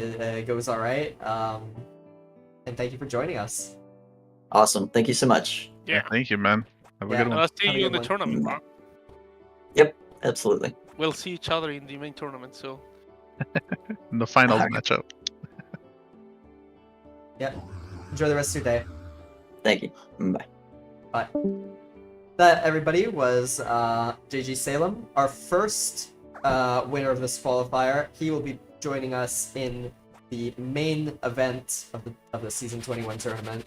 goes all right. And thank you for joining us. Awesome. Thank you so much. Yeah. Thank you, man. Have a Yeah. good And one. I'll see Have a you good in the one. tournament, bro. Yep, absolutely. We'll see each other in the main tournament. So In the finals Alright. matchup. Yep. Enjoy the rest of your day. Thank you. Bye. Bye. That, everybody, was JG Salem, our first winner of this qualifier. He will be joining us in the main event of the Season 21 tournament.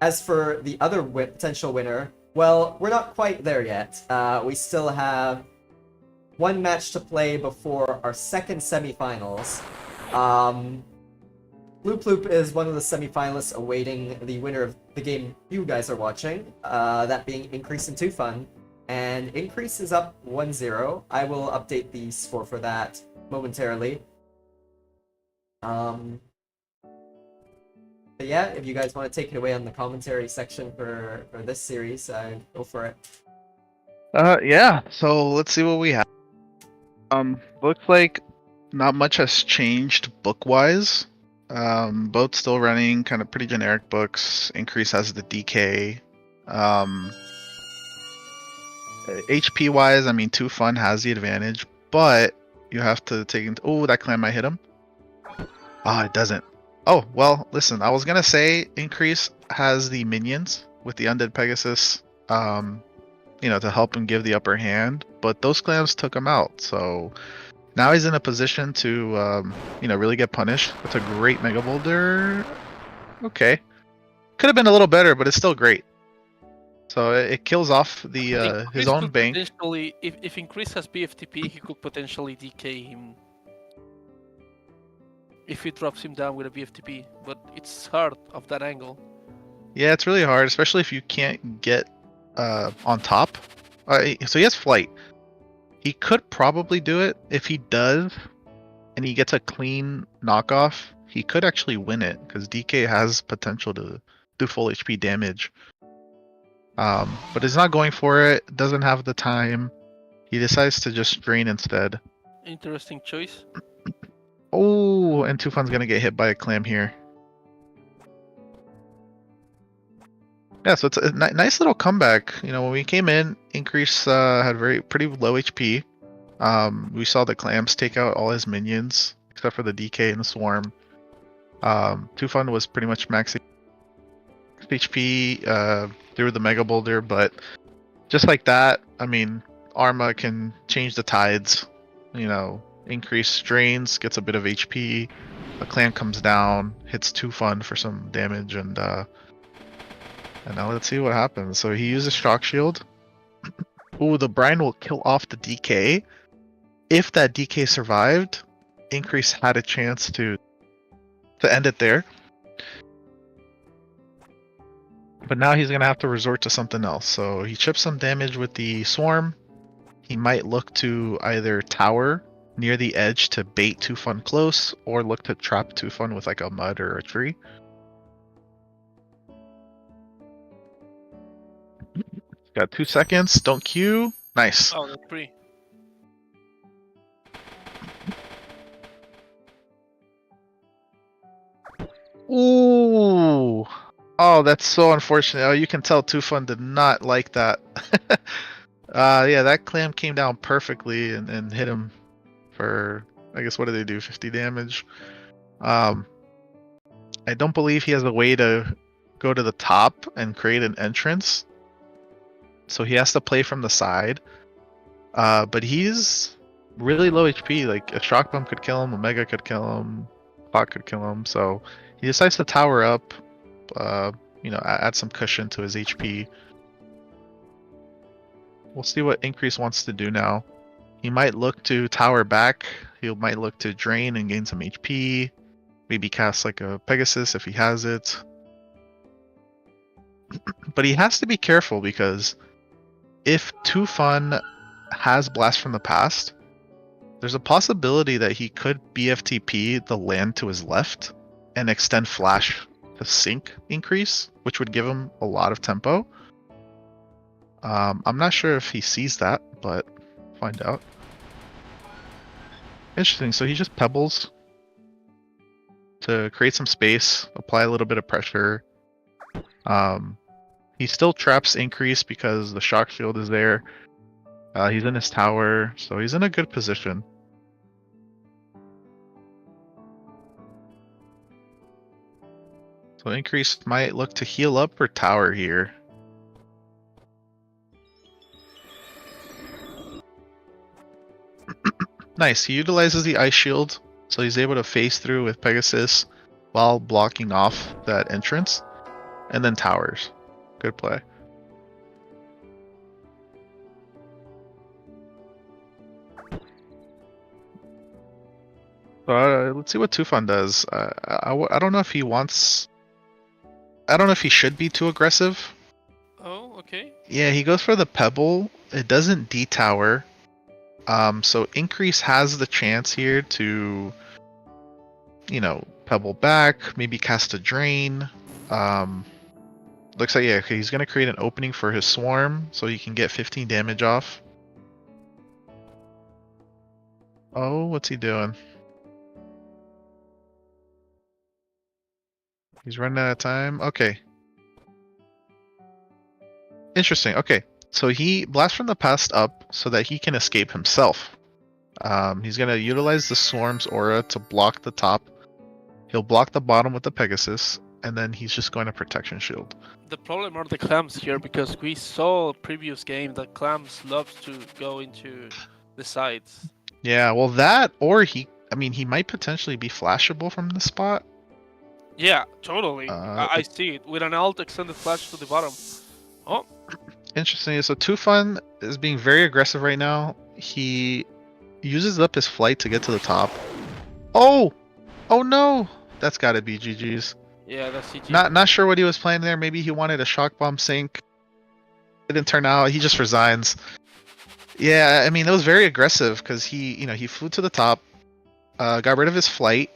As for the other potential winner, well, we're not quite there yet. We still have one match to play before our second semifinals. Loop Loop is one of the semifinalists awaiting the winner of the game you guys are watching, that being Increase in 2 Fun. And Increase is up 1-0. I will update the score for that momentarily. But yeah, if you guys want to take it away on the commentary section for this series, go for it. Yeah, so let's see what we have. Looks like not much has changed book-wise. Both still running kind of pretty generic books. Increase has the DK. HP wise, I mean, Too Fun has the advantage, but you have to take into. Oh, that clan might hit him. Ah, it doesn't. Oh, well, listen, I was gonna say Increase has the minions with the Undead Pegasus, to help him give the upper hand, but those clans took him out, so now he's in a position to, really get punished. That's a great Mega Boulder. Okay. Could have been a little better, but it's still great. So it kills off the his Increase own could bank. potentially, if Increase has BFTP, he could potentially DK him if he drops him down with a BFTP, but it's hard of that angle. Yeah, it's really hard, especially if you can't get on top. So he has flight. He could probably do it. If he does, and he gets a clean knockoff, he could actually win it because DK has potential to do full HP damage. But he's not going for it. Doesn't have the time. He decides to just drain instead. Interesting choice. Oh, and Tufan's gonna get hit by a clam here. Yeah, so it's a nice little comeback. When we came in, Increase had pretty low HP. We saw the clams take out all his minions except for the DK and the swarm. Tufan was pretty much max HP through the Mega Boulder, but just like that, I mean, Arma can change the tides. Increase strains, gets a bit of HP. The clan comes down, hits Tufan for some damage, and now let's see what happens. So he uses Shock Shield. Ooh, the Brine will kill off the DK. If that DK survived, Increase had a chance to end it there. But now he's going to have to resort to something else. So he chips some damage with the Swarm. He might look to either tower near the edge to bait Tufan close, or look to trap Tufan with like a mud or a tree. Got 2 seconds. Don't queue. Nice. Oh, that's pretty. Ooh. Oh, that's so unfortunate. Oh, you can tell Tufan did not like that. Yeah, that clam came down perfectly and hit him for, I guess, what did they do? 50 damage. I don't believe he has a way to go to the top and create an entrance. So he has to play from the side. But he's really low HP. Like, a Shock Bomb could kill him, a Mega could kill him, Pot could kill him. So he decides to tower up, add some cushion to his HP. We'll see what Increase wants to do now. He might look to tower back. He might look to drain and gain some HP. Maybe cast like a Pegasus if he has it. But he has to be careful because if Tufan has Blast from the Past, there's a possibility that he could BFTP the land to his left and extend Flash to sync Increase, which would give him a lot of tempo. I'm not sure if he sees that, but find out. Interesting, so he just pebbles to create some space, apply a little bit of pressure. He still traps Increase because the Shock Shield is there. He's in his tower, so he's in a good position. So Increase might look to heal up or tower here. Nice, he utilizes the Ice Shield, so he's able to phase through with Pegasus while blocking off that entrance, and then towers. Good play. So let's see what Tufan does. I don't know if he wants... I don't know if he should be too aggressive. Oh, okay. Yeah, he goes for the Pebble. It doesn't detower. So Increase has the chance here to, Pebble back, maybe cast a Drain. Looks like, yeah, okay, he's going to create an opening for his Swarm so he can get 15 damage off. Oh, what's he doing? He's running out of time. Okay. Interesting. Okay. So he blasts from the past up so that he can escape himself. He's gonna utilize the Swarm's aura to block the top. He'll block the bottom with the Pegasus, and then he's just going to Protection Shield. The problem are the clams here, because we saw previous game that clams loves to go into the sides. Yeah, well that, or he might potentially be flashable from the spot. Yeah, totally. I It- see it with an alt extended flash to the bottom. Oh, Interesting. So Tufan is being very aggressive right now. He uses up his flight to get to the top. Oh! Oh no! That's gotta be GG's. yeah, that's CG. Not sure what he was playing there. Maybe he wanted a shock bomb sink. It didn't turn out. He just resigns. Yeah, I mean, it was very aggressive because he flew to the top, got rid of his flight,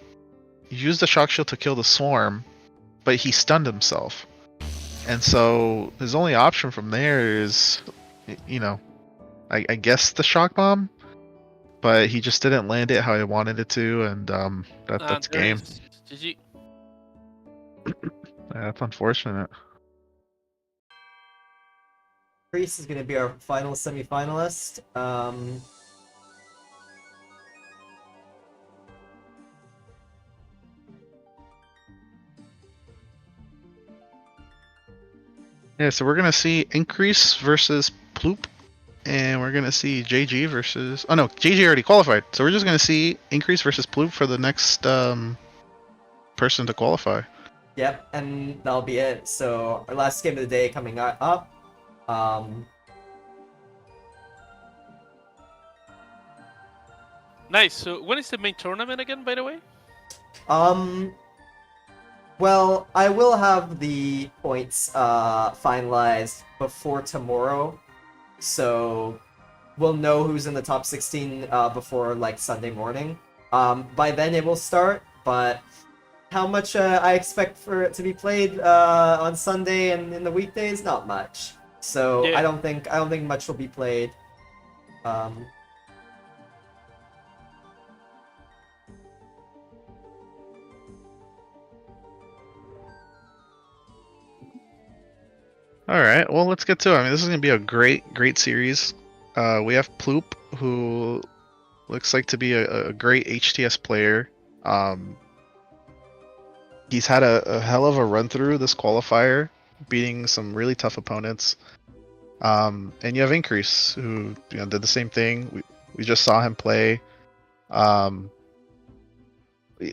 used the shock shield to kill the swarm, but he stunned himself. And so his only option from there is, I guess the shock bomb, but he just didn't land it how he wanted it to, and that's there game. is GG. Yeah, that's unfortunate. Priest is going to be our final semifinalist. Yeah, so we're gonna see Increase versus Ploop, and we're gonna see JG versus. Oh no, JG already qualified, so we're just gonna see Increase versus Ploop for the next person to qualify. Yep, and that'll be it. So our last game of the day coming up. Nice. So when is the main tournament again, by the way? Well, I will have the points finalized before tomorrow, so we'll know who's in the top 16 before like Sunday morning. By then it will start, but how much I expect for it to be played on Sunday and in the weekdays? Not much. So Yeah. I don't think much will be played. All right, well let's get to it. I mean, this is gonna be a great series. We have Ploop, who looks like to be a great HTS player. He's had a hell of a run through this qualifier, beating some really tough opponents. And you have Increase, who did the same thing. We just saw him play. I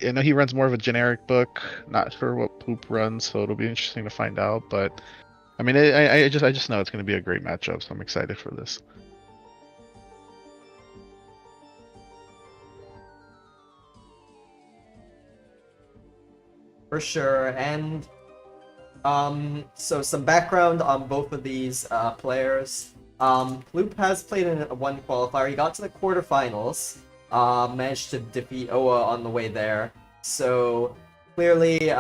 know he runs more of a generic book. Not sure what Ploop runs, so it'll be interesting to find out. But I mean, I just know it's going to be a great matchup, so I'm excited for this. For sure, and so some background on both of these players. Ploop has played in one qualifier. He got to the quarterfinals, managed to defeat Oa on the way there. So clearly,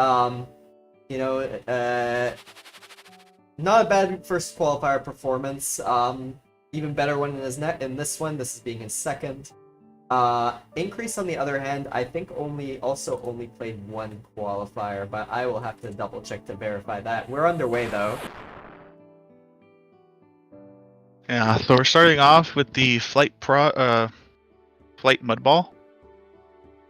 not a bad first qualifier performance. Even better one in this one. This is being his second. Increase on the other hand, I think only played one qualifier, but I will have to double check to verify that. We're underway though. Yeah, so we're starting off with the Flight Mudball.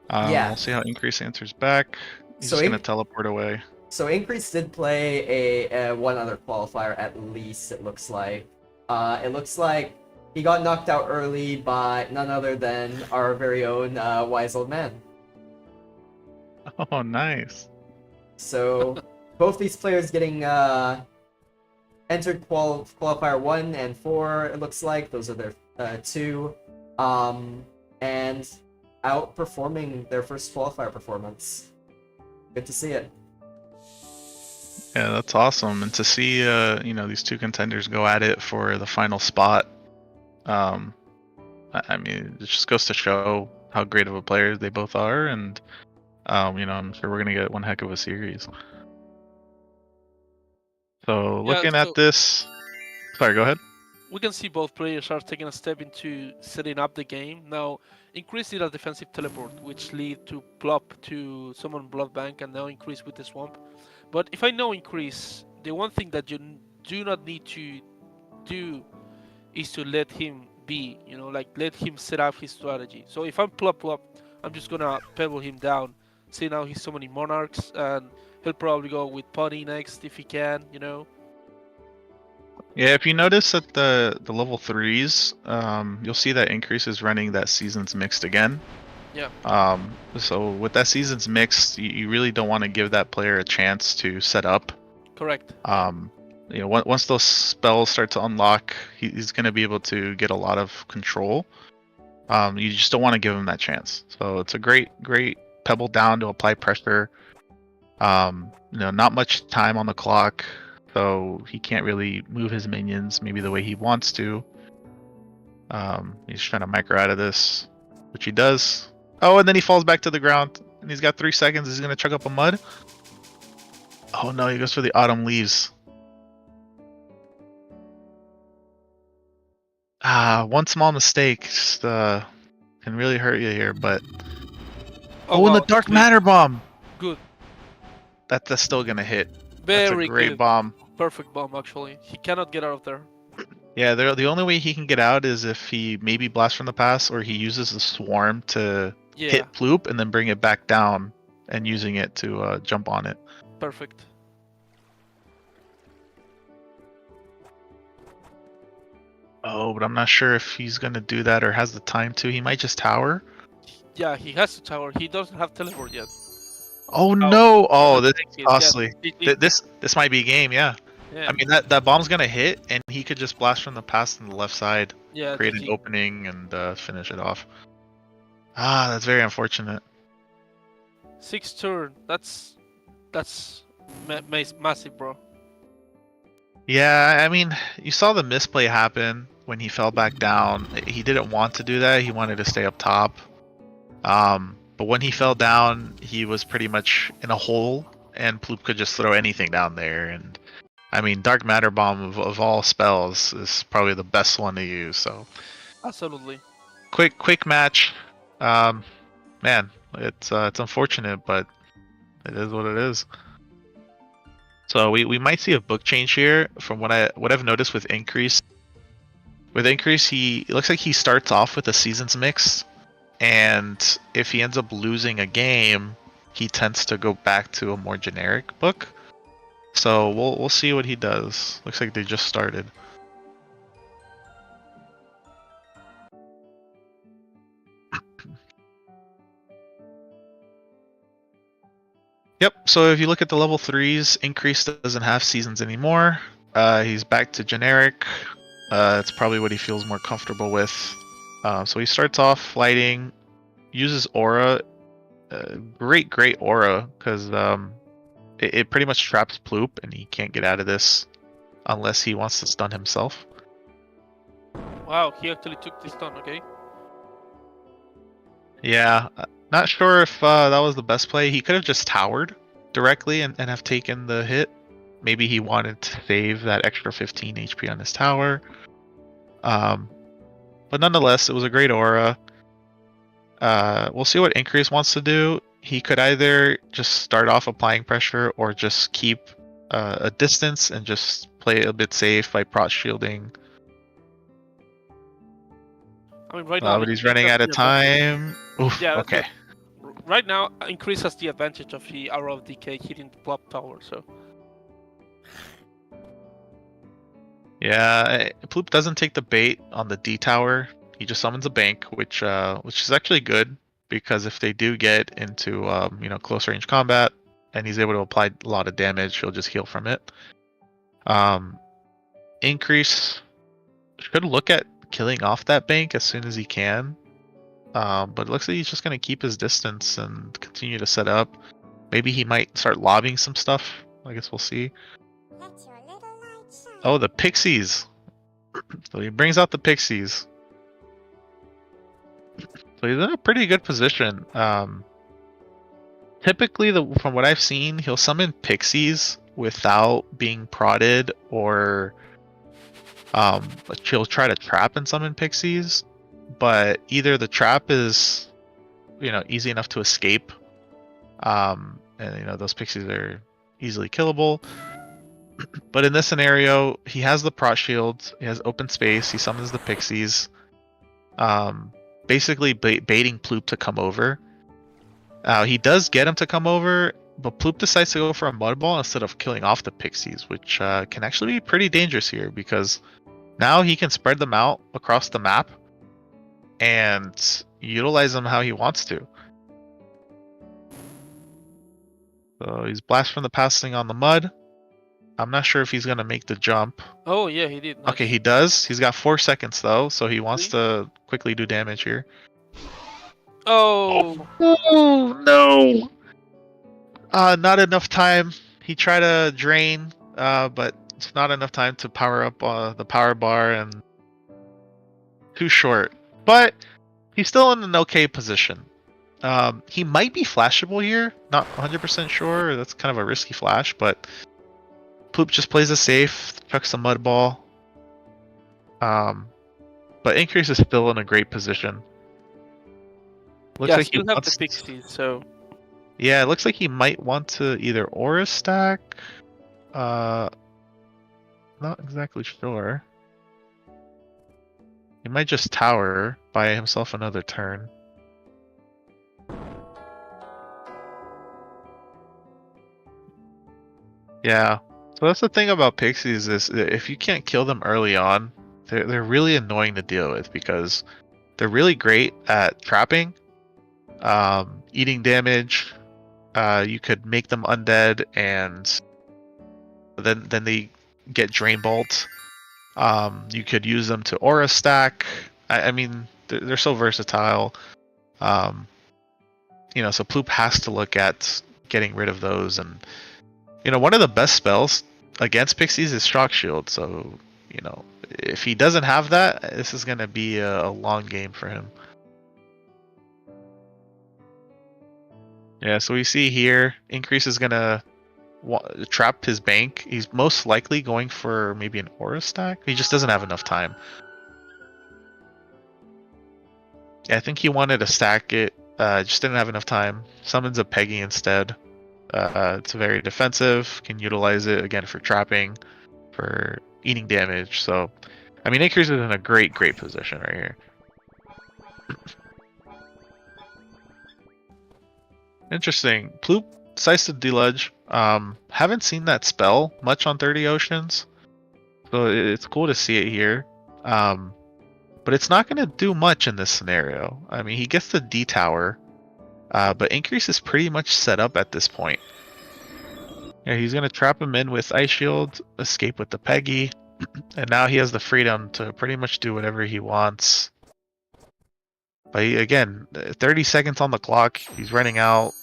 Yeah. We'll see how Increase answers back. He's So just gonna teleport away. So Increase did play a one other qualifier at least. It looks like. It looks like he got knocked out early by none other than our very own wise old man. Oh, nice. So both these players getting entered qualifier 1 and 4. It looks like those are their two, and outperforming their first qualifier performance. Good to see it. Yeah, that's awesome, and to see these two contenders go at it for the final spot. I mean, it just goes to show how great of a player they both are, and I'm sure we're gonna get one heck of a series. So looking at this, sorry, go ahead. We can see both players are taking a step into setting up the game. Now, Increase did a defensive teleport, which lead to plop to summon Blood Bank, and now Increase with the Swamp. But if I know Increase, the one thing that you do not need to do is to let him be, like let him set up his strategy. So if I'm plop, I'm just gonna pebble him down. See, now he's so many monarchs, and he'll probably go with pony next if he can. Yeah, if you notice at the level 3s, you'll see that Increase is running that Seasons Mixed again. Yeah. So with that Seasons Mixed, you really don't want to give that player a chance to set up. Correct. Once those spells start to unlock, he's going to be able to get a lot of control. You just don't want to give him that chance. So it's a great pebble down to apply pressure. Not much time on the clock, so he can't really move his minions maybe the way he wants to. He's trying to micro out of this, which he does. Oh, and then he falls back to the ground, and he's got 3 seconds. He's gonna chug up a mud. Oh no, he goes for the autumn leaves. One small mistake just can really hurt you here, but and wow, the dark matter bomb. Good. That's still gonna hit. Very That's a great good. bomb. Perfect bomb, actually. He cannot get out of there. Yeah, the only way he can get out is if he maybe blasts from the pass, or he uses the swarm to hit Ploop and then bring it back down and using it to jump on it. Perfect. Oh, but I'm not sure if he's gonna do that or has the time to. He might just tower. Yeah, he has to tower. He doesn't have teleport yet. Oh no! Oh, this is Yeah, costly. This might be a game. Yeah. Yeah. I mean that bomb's gonna hit, and he could just blast from the pass on the left side, Yeah, create an opening, and finish it off. That's very unfortunate. 6 turn. That's massive, bro. Yeah, I mean, you saw the misplay happen when he fell back down. He didn't want to do that. He wanted to stay up top. But when he fell down, he was pretty much in a hole, and Ploop could just throw anything down there. And I mean, Dark Matter Bomb of all spells is probably the best one to use. So Absolutely. quick match. Man, it's unfortunate, but it is what it is. So we might see a book change here from what I've noticed with Increase. With Increase, it looks like he starts off with a Seasons Mix, and if he ends up losing a game, he tends to go back to a more generic book. So we'll see what he does. Looks like they just started. Yep, so if you look at the level 3s, Increase doesn't have Seasons anymore. He's back to generic. It's probably what he feels more comfortable with. So he starts off lighting, uses Aura. Great Aura, because it pretty much traps Ploop, and he can't get out of this unless he wants to stun himself. Wow, he actually took this stun, okay? Yeah, not sure if that was the best play. He could have just towered directly and have taken the hit. Maybe he wanted to save that extra 15 HP on his tower. But nonetheless, it was a great aura. We'll see what Increase wants to do. He could either just start off applying pressure or just keep a distance and just play a bit safe by prot shielding. I mean, right now, but he's running out of time. Oof, yeah, okay. Right now, Increase has the advantage of the Arrow of Decay hitting the plop tower, so. Yeah, Ploop doesn't take the bait on the D tower. He just summons a bank, which is actually good, because if they do get into close range combat and he's able to apply a lot of damage, he'll just heal from it. Increase should look at killing off that bank as soon as he can. But it looks like he's just going to keep his distance and continue to set up. Maybe he might start lobbing some stuff. I guess we'll see. Oh, the pixies. So he brings out the pixies. So he's in a pretty good position. Typically, from what I've seen, he'll summon pixies without being prodded, or he'll try to trap and summon pixies. But either the trap is, easy enough to escape, and those pixies are easily killable, But in this scenario, he has the Prot Shield, he has open space, he summons the Pixies, basically baiting Ploop to come over. He does get him to come over, but Ploop decides to go for a Mud Ball instead of killing off the Pixies, which can actually be pretty dangerous here because now he can spread them out across the map and utilize them how he wants to. So he's Blast from the Passing on the Mud. I'm not sure if he's going to make the jump. Oh yeah, he did. Nice. Okay, he does. He's got 4 seconds though, so he wants to quickly do damage here. Oh. Oh no! Not enough time. He tried to drain, but it's not enough time to power up the power bar, and too short. But he's still in an okay position. He might be flashable here. Not 100% sure. That's kind of a risky flash, but Ploop just plays it safe, chucks a Mud Ball. But Increase is still in a great position. Looks yeah, like still he have wants... the Pixies, so... Yeah, it looks like he might want to either Aura stack. Not exactly sure. He might just tower, buy himself another turn. Yeah. So that's the thing about Pixies is if you can't kill them early on, they're really annoying to deal with because they're really great at trapping, eating damage. You could make them undead, and then they get Drain Bolt. You could use them to Aura stack. I mean, they're so versatile. So Ploop has to look at getting rid of those, and one of the best spells against Pixies is Shock Shield. So if he doesn't have that, this is gonna be a long game for him. Yeah, so we see here, Increase is gonna trap his bank. He's most likely going for maybe an Aura stack. He just doesn't have enough time. Yeah, I think he wanted to stack it, just didn't have enough time. Summons a Peggy instead. It's very defensive, can utilize it again for trapping, for eating damage. So, I mean, Increase is in a great position right here. Interesting. Ploop decides to deludge. Haven't seen that spell much on 30 Oceans, so it's cool to see it here. But it's not going to do much in this scenario. I mean, he gets the D tower, but Increase is pretty much set up at this point. Yeah, he's going to trap him in with Ice Shield, escape with the Peggy, and now he has the freedom to pretty much do whatever he wants. But again, 30 seconds on the clock, he's running out,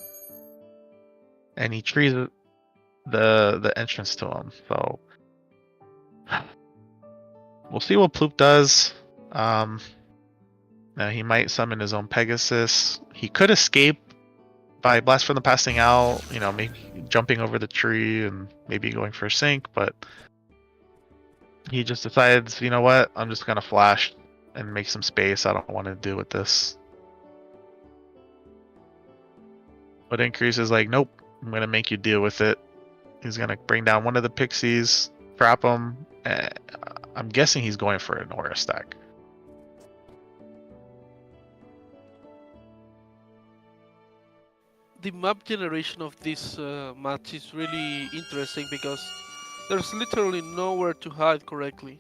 and he trees the entrance to him. So we'll see what Ploop does. Now he might summon his own Pegasus. He could escape by Blast from the Passing Out, maybe jumping over the tree and maybe going for a sink, but he just decides, you know what, I'm just gonna flash and make some space. I don't want to deal with this. But Increase is like, nope, I'm gonna make you deal with it. He's gonna bring down one of the Pixies, trap him. I'm guessing he's going for an Aura stack. The map generation of this match is really interesting because there's literally nowhere to hide correctly.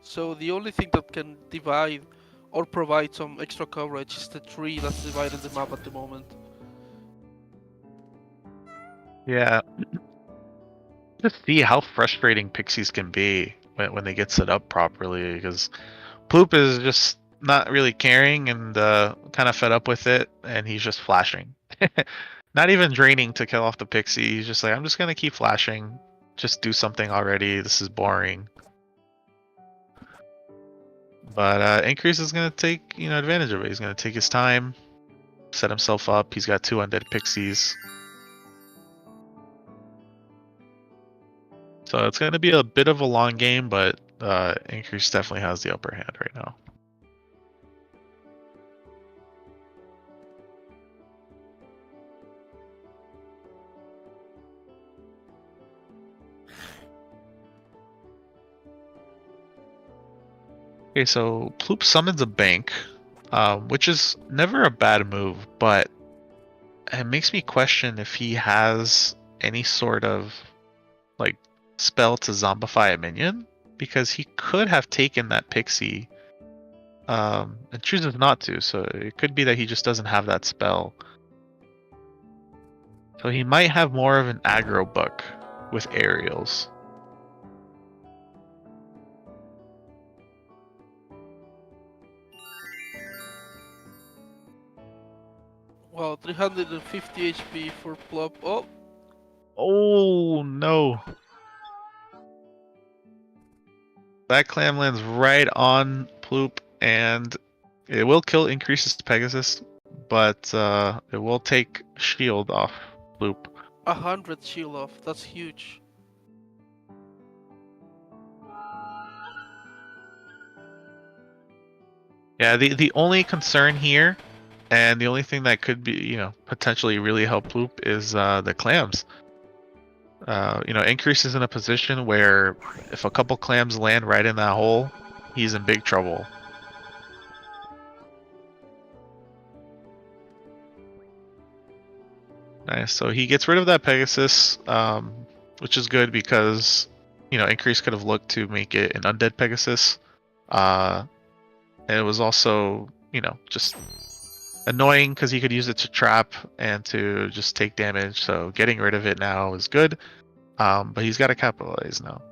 So the only thing that can divide or provide some extra coverage is the tree that's dividing the map at the moment. Yeah. Just see how frustrating Pixies can be when they get set up properly, because Ploop is just not really caring and kind of fed up with it, and he's just flashing. Not even draining to kill off the Pixie. He's just like, I'm just gonna keep flashing. Just do something already. This is boring. But Increase is gonna take advantage of it. He's gonna take his time, set himself up. He's got 2 undead Pixies. So it's gonna be a bit of a long game, but Increase definitely has the upper hand right now. Okay, so Ploop summons a bank, which is never a bad move, but it makes me question if he has any sort of like spell to zombify a minion, because he could have taken that pixie and chooses not to, so it could be that he just doesn't have that spell. So he might have more of an aggro book with aerials. Well, 350 HP for Plop. Oh, Oh no! That clam lands right on Ploop, and it will increases Pegasus, but it will take shield off Ploop. 100 shield off. That's huge. Yeah, the only concern here, and the only thing that could be, potentially really help Ploop is the clams. Increase is in a position where if a couple clams land right in that hole, he's in big trouble. Nice. So he gets rid of that Pegasus, which is good because, Increase could have looked to make it an undead Pegasus. And it was also, just annoying because he could use it to trap and to just take damage. So getting rid of it now is good. But he's got to capitalize now.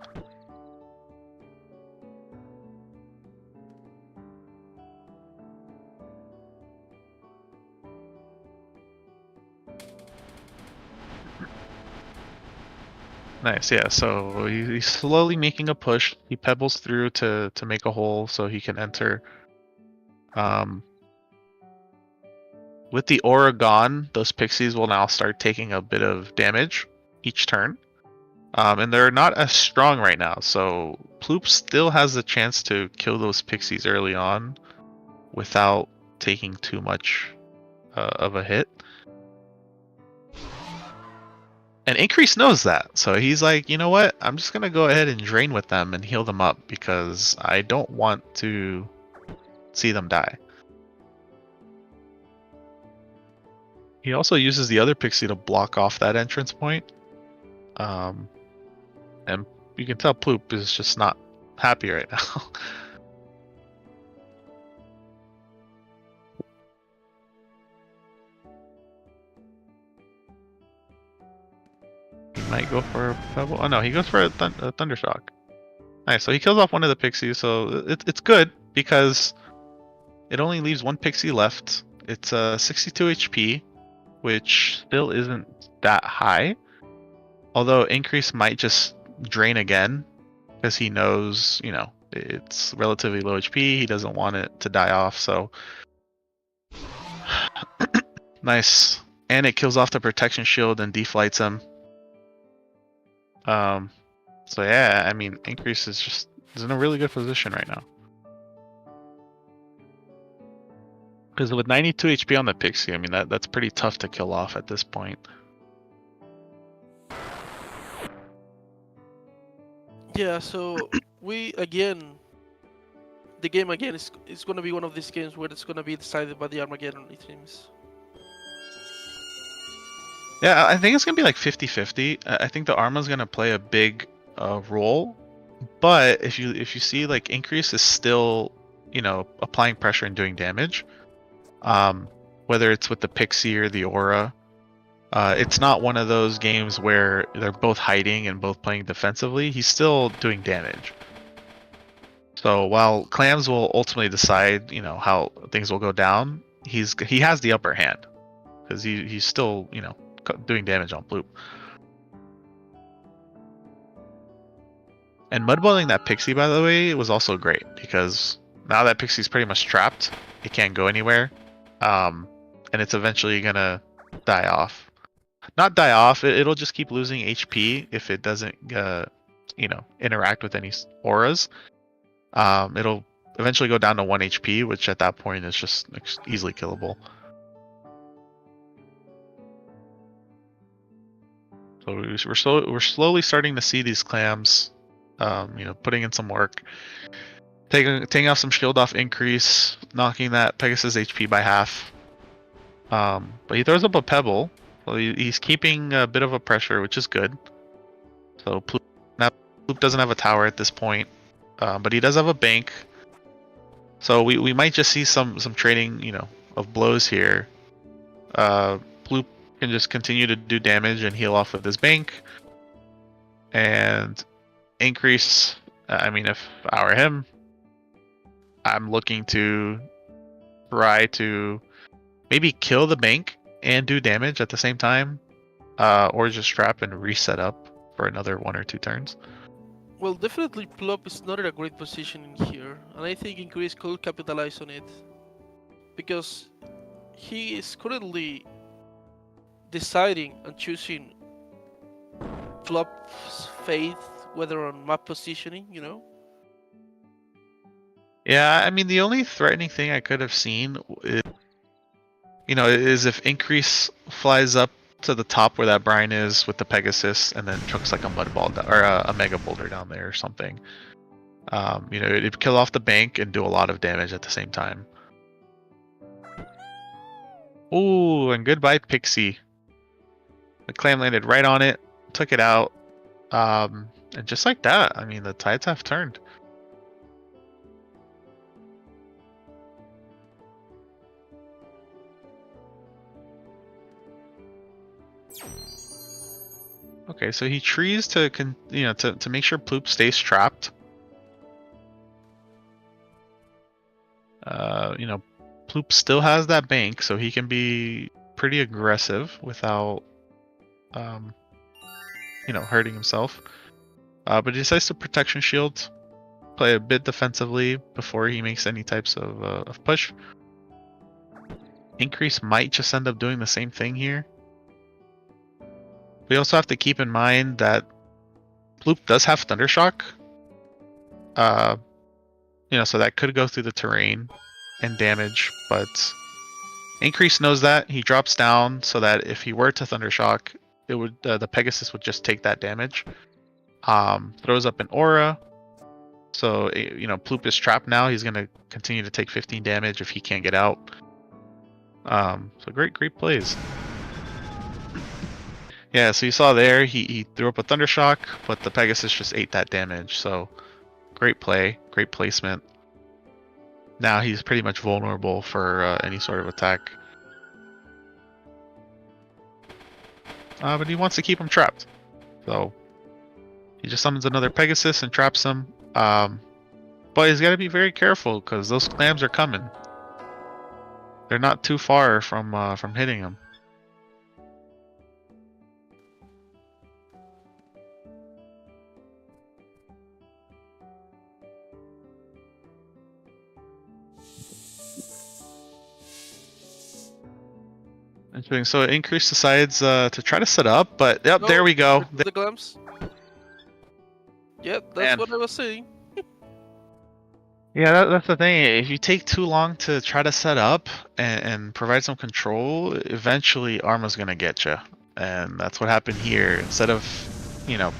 Nice, yeah. So he's slowly making a push. He pebbles through to make a hole so he can enter. With the aura gone, those pixies will now start taking a bit of damage each turn. And they're not as strong right now, so Ploop still has the chance to kill those pixies early on without taking too much of a hit. And Increase knows that, so he's like, you know what? I'm just gonna go ahead and drain with them and heal them up because I don't want to see them die. He also uses the other pixie to block off that entrance point. And you can tell Ploop is just not happy right now. He might go for a pebble. Oh no, he goes for a thundershock. Nice. So he kills off one of the pixies. So it's good because it only leaves one pixie left. It's 62 HP, which still isn't that high. Although Increase might just drain again because he knows, it's relatively low HP. He doesn't want it to die off. So nice. And it kills off the protection shield and deflights him. So yeah, I mean, Increase is in a really good position right now. Because with 92 HP on the Pixie, I mean, that's pretty tough to kill off at this point. Yeah, so the game again is going to be one of these games where it's going to be decided by the Armageddon, it seems. Yeah, I think it's going to be like 50-50. I think the Arma's going to play a big role. But if you see, like, Increase is still, applying pressure and doing damage. Whether it's with the Pixie or the Aura. It's not one of those games where they're both hiding and both playing defensively. He's still doing damage. So while Clams will ultimately decide, how things will go down, he has the upper hand because he's still, doing damage on Ploop. And mudballing that Pixie, by the way, was also great because now that Pixie's pretty much trapped, it can't go anywhere, and it's eventually gonna die off. Not die off, it'll just keep losing HP if it doesn't, interact with any auras. It'll eventually go down to 1 HP, which at that point is just easily killable. So we're slowly starting to see these clams, putting in some work. taking off some shield off increase, knocking that Pegasus HP by half. But he throws up a pebble, so he's keeping a bit of a pressure, which is good. So Ploop doesn't have a tower at this point, but he does have a bank. So we might just see some trading, of blows here. Ploop can just continue to do damage and heal off with his bank, and increase. I mean, if I were him, I'm looking to try to maybe kill the bank and do damage at the same time, or just trap and reset up for another 1 or 2 turns. Well, definitely Plop is not in a great position in here, and I think Increase could capitalize on it. Because he is currently deciding and choosing Flop's fate, whether on map positioning, Yeah, I mean, the only threatening thing I could have seen is if Increase flies up to the top where that brine is with the Pegasus and then chucks like a mud ball or a mega boulder down there or something. It'd kill off the bank and do a lot of damage at the same time. Ooh, and goodbye Pixie. The clam landed right on it, took it out, and just like that, I mean, the tides have turned. Okay, so he trees to make sure Ploop stays trapped. Ploop still has that bank, so he can be pretty aggressive without, hurting himself. But he decides to protection shield, play a bit defensively before he makes any types of push. Increase might just end up doing the same thing here. We also have to keep in mind that Ploop does have Thundershock. So that could go through the terrain and damage, but Increase knows that. He drops down so that if he were to Thundershock, it would the Pegasus would just take that damage. Throws up an aura. So, Ploop is trapped now. He's going to continue to take 15 damage if he can't get out. So great plays. Yeah, so you saw there, he threw up a Thundershock, but the Pegasus just ate that damage. So great play, great placement. Now he's pretty much vulnerable for any sort of attack. But he wants to keep him trapped. So he just summons another Pegasus and traps him. But he's got to be very careful because those clams are coming. They're not too far from hitting him. Interesting. So Increase decides to try to set up, but yep, No, there we go. The glams. Yep, that's Man. what I was saying. Yeah, that's the thing. If you take too long to try to set up and provide some control, eventually Arma's gonna get you, and that's what happened here. Instead of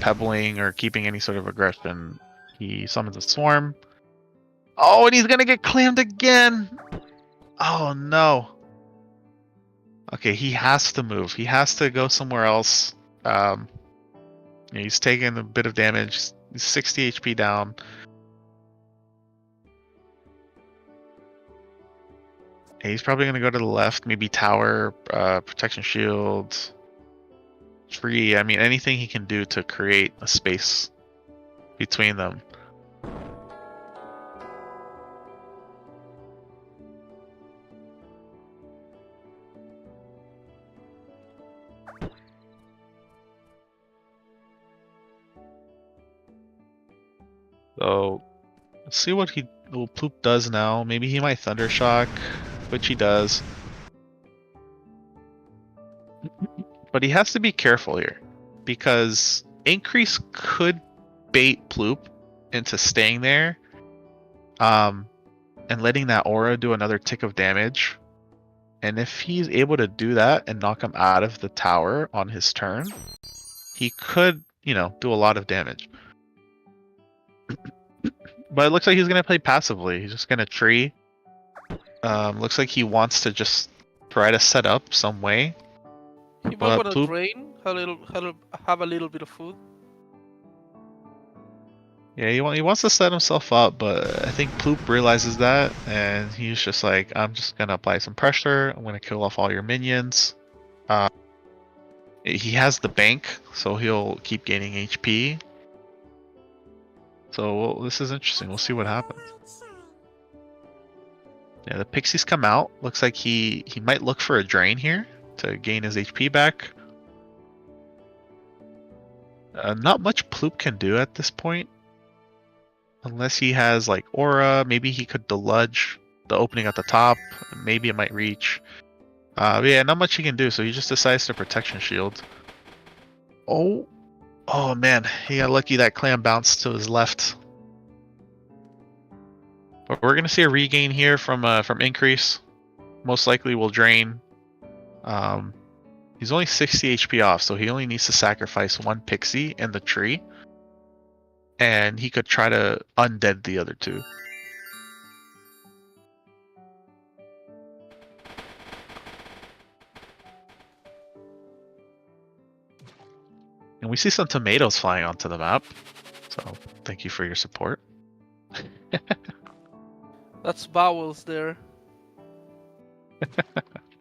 pebbling or keeping any sort of aggression, he summons a swarm. Oh, and he's gonna get clammed again. Oh no. Okay, he has to move. He has to go somewhere else. He's taking a bit of damage. He's 60 HP down. He's probably going to go to the left, maybe tower, protection shield, tree. I mean, anything he can do to create a space between them. So, let's see what Ploop does now. Maybe he might Thundershock, which he does. But he has to be careful here, because Increase could bait Ploop into staying there, and letting that aura do another tick of damage. And if he's able to do that and knock him out of the tower on his turn, he could, do a lot of damage. But it looks like he's gonna play passively. He's just gonna tree. Looks like he wants to just try to set up some way. He might want to Ploop, drain, have a little bit of food. yeah, he wants to set himself up, but I think Ploop realizes that, and he's just like, I'm just gonna apply some pressure. I'm gonna kill off all your minions. He has the bank, so he'll keep gaining HP. So this is interesting. We'll see what happens. Yeah, the pixies come out. Looks like he might look for a drain here to gain his HP back. Not much Ploop can do at this point. Unless he has like aura, maybe he could deludge the opening at the top. Maybe it might reach. But yeah, not much he can do, so he just decides to protection shield. Oh man, he got lucky that clam bounced to his left. But we're gonna see a regain here from increase. Most likely will drain. He's only 60 HP off, so he only needs to sacrifice one pixie in the tree. And he could try to undead the other two. And we see some tomatoes flying onto the map. So thank you for your support. That's Bowels there.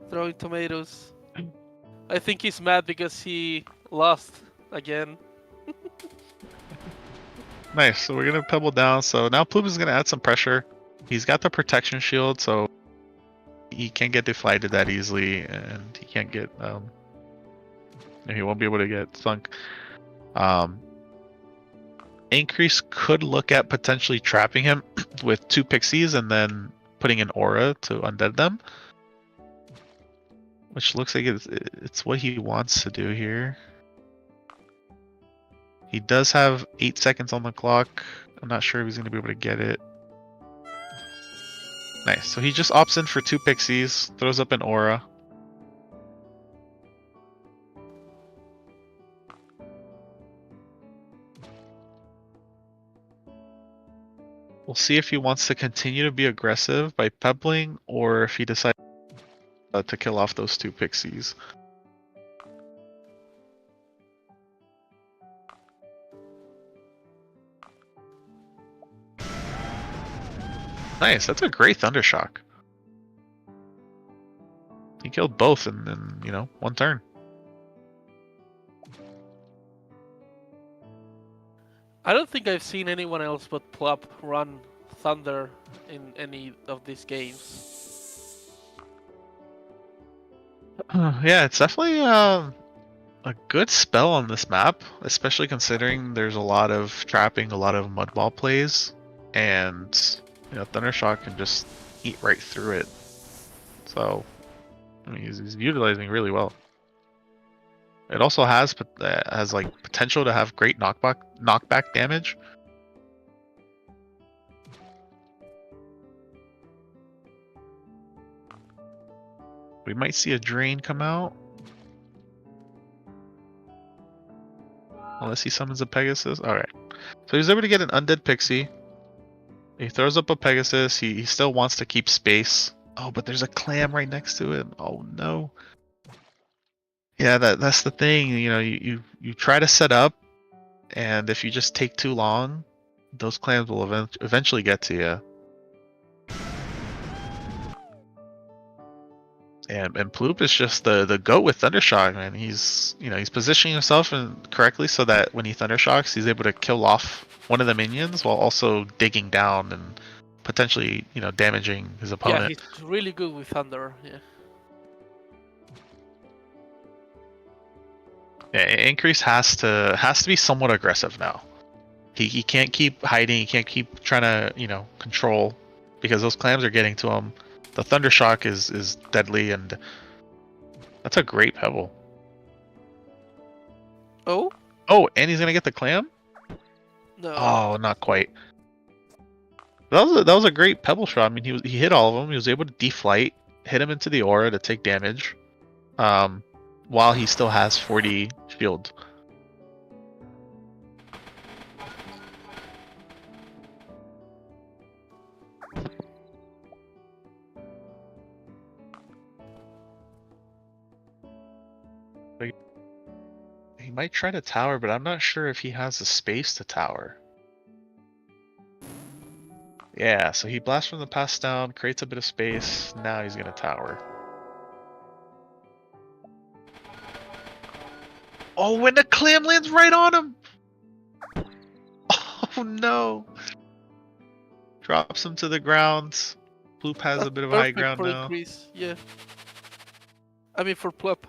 Throwing tomatoes. I think he's mad because he lost again. Nice, so we're gonna pebble down. So now Plume is gonna add some pressure. He's got the protection shield, so he can't get deflated that easily, and he can't get he won't be able to get sunk. Increase could look at potentially trapping him with 2 pixies and then putting an aura to undead them, which looks like it's what he wants to do here. He does have 8 seconds on the clock. I'm not sure if he's going to be able to get it. Nice. So he just opts in for 2 pixies, throws up an aura. We'll see if he wants to continue to be aggressive by pebbling, or if he decides to kill off those 2 pixies. Nice, that's a great Thundershock. He killed both in one turn. I don't think I've seen anyone else but Plop run Thunder in any of these games. Yeah, it's definitely a good spell on this map, especially considering there's a lot of trapping, a lot of mudball plays, and Thundershock can just eat right through it. So, I mean, he's utilizing really well. It also has like potential to have great knockback damage. We might see a drain come out. Unless he summons a Pegasus. Alright. So he's able to get an undead pixie. He throws up a Pegasus. He still wants to keep space. Oh, but there's a clam right next to him. Oh no. Yeah, that's the thing. You try to set up, and if you just take too long, those clams will eventually get to you. And Ploop is just the goat with Thundershock, man. He's positioning himself correctly so that when he Thundershocks, he's able to kill off one of the minions while also digging down and potentially damaging his opponent. Yeah, he's really good with Thunder. Yeah. Yeah, Increase has to be somewhat aggressive now. He can't keep hiding. He can't keep trying to control, because those clams are getting to him. The Thundershock is deadly, and that's a great pebble. Oh? Oh, and he's gonna get the clam? No. Oh, not quite. That was a great pebble shot. I mean, he hit all of them. He was able to deflight, hit him into the aura to take damage, while he still has 40 shield. He might try to tower, but I'm not sure if he has the space to tower. Yeah, so he blasts from the pass down, creates a bit of space. Now he's gonna tower. Oh, when the clam lands right on him! Oh no! Drops him to the ground. Bloop has That's a bit of high perfect ground for now. increase. Yeah. I mean for plop.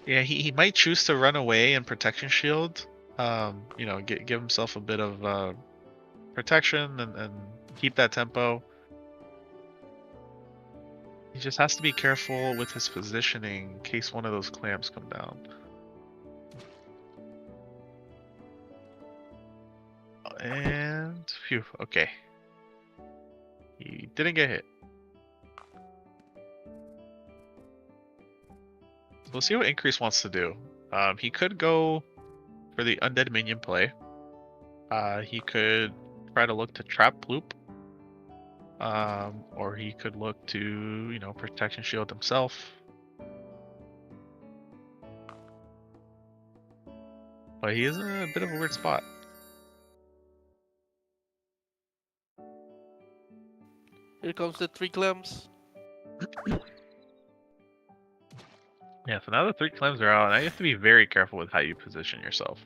Yeah, he might choose to run away and protection shield. You know, give himself a bit of protection and keep that tempo. He just has to be careful with his positioning in case one of those clamps come down. And phew, okay. He didn't get hit. So we'll see what Increase wants to do. He could go for the undead minion play. He could try to look to trap Bloop. Or he could look to, you know, protection shield himself. But he is in a bit of a weird spot. Here comes the 3 clams. Yeah, so now the 3 clams are out, and you have to be very careful with how you position yourself.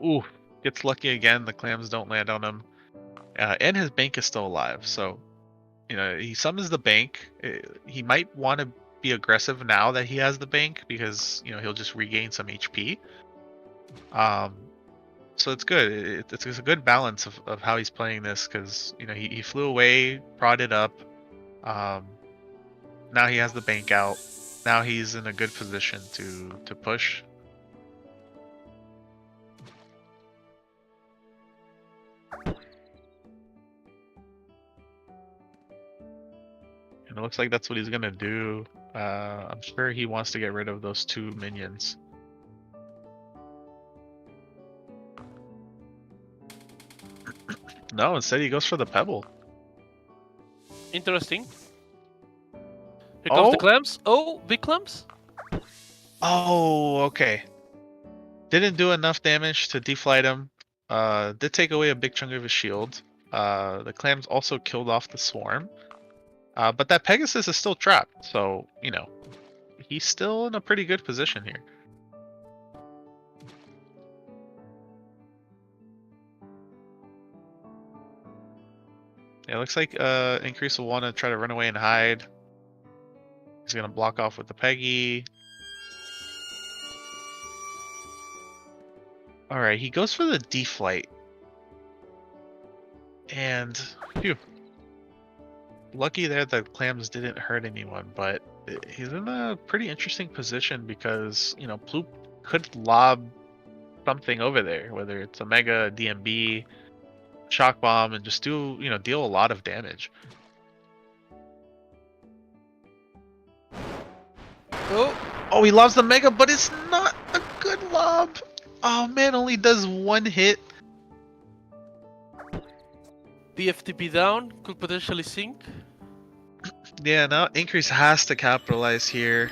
Ooh, gets lucky again. The clams don't land on him. And his bank is still alive, so, you know, he summons the bank. He might want to be aggressive now that he has the bank because, you know, he'll just regain some HP. So it's good. It's a good balance of how he's playing this because, you know, he flew away, prodded up. Now he has the bank out. Now he's in a good position to push. And it looks like that's what he's gonna do. I'm sure he wants to get rid of those 2 minions. No, instead he goes for the pebble. Interesting. Here comes the Oh. clams. Oh, big clams. Oh, okay. Didn't do enough damage to deflight him. Did take away a big chunk of his shield. The clams also killed off the swarm. But that Pegasus is still trapped, so, you know, he's still in a pretty good position here. Yeah, it looks like Increase will want to try to run away and hide. He's gonna block off with the Peggy. Alright, he goes for the deflight. And phew. Lucky there that clams didn't hurt anyone, but he's in a pretty interesting position because, you know, Ploop could lob something over there, whether it's a Mega, DMB, Shock Bomb, and just do, you know, deal a lot of damage. Oh, he lobs the Mega, but it's not a good lob. Oh man, only does 1 hit. The FTP down could potentially sink. Yeah, now Increase has to capitalize here.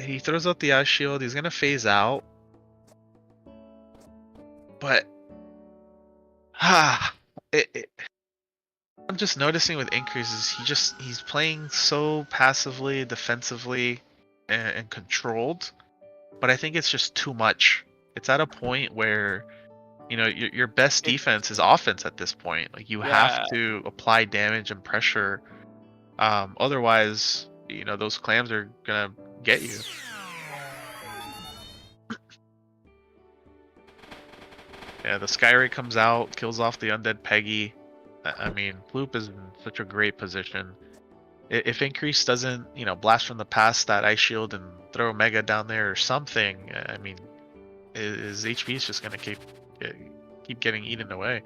He throws out the Ice Shield. He's gonna phase out. But I'm just noticing with Increases, he's playing so passively, defensively, and controlled. But I think it's just too much. It's at a point where, you know, your best defense is offense at this point. Like, you have to apply damage and pressure. Otherwise, you know, those clams are gonna get you. Yeah, the Skyray comes out, kills off the undead Peggy. I mean, Bloop is in such a great position. If Increase doesn't, you know, blast from the past that Ice Shield and throw a Mega down there or something, I mean, his HP is just gonna keep getting eaten away.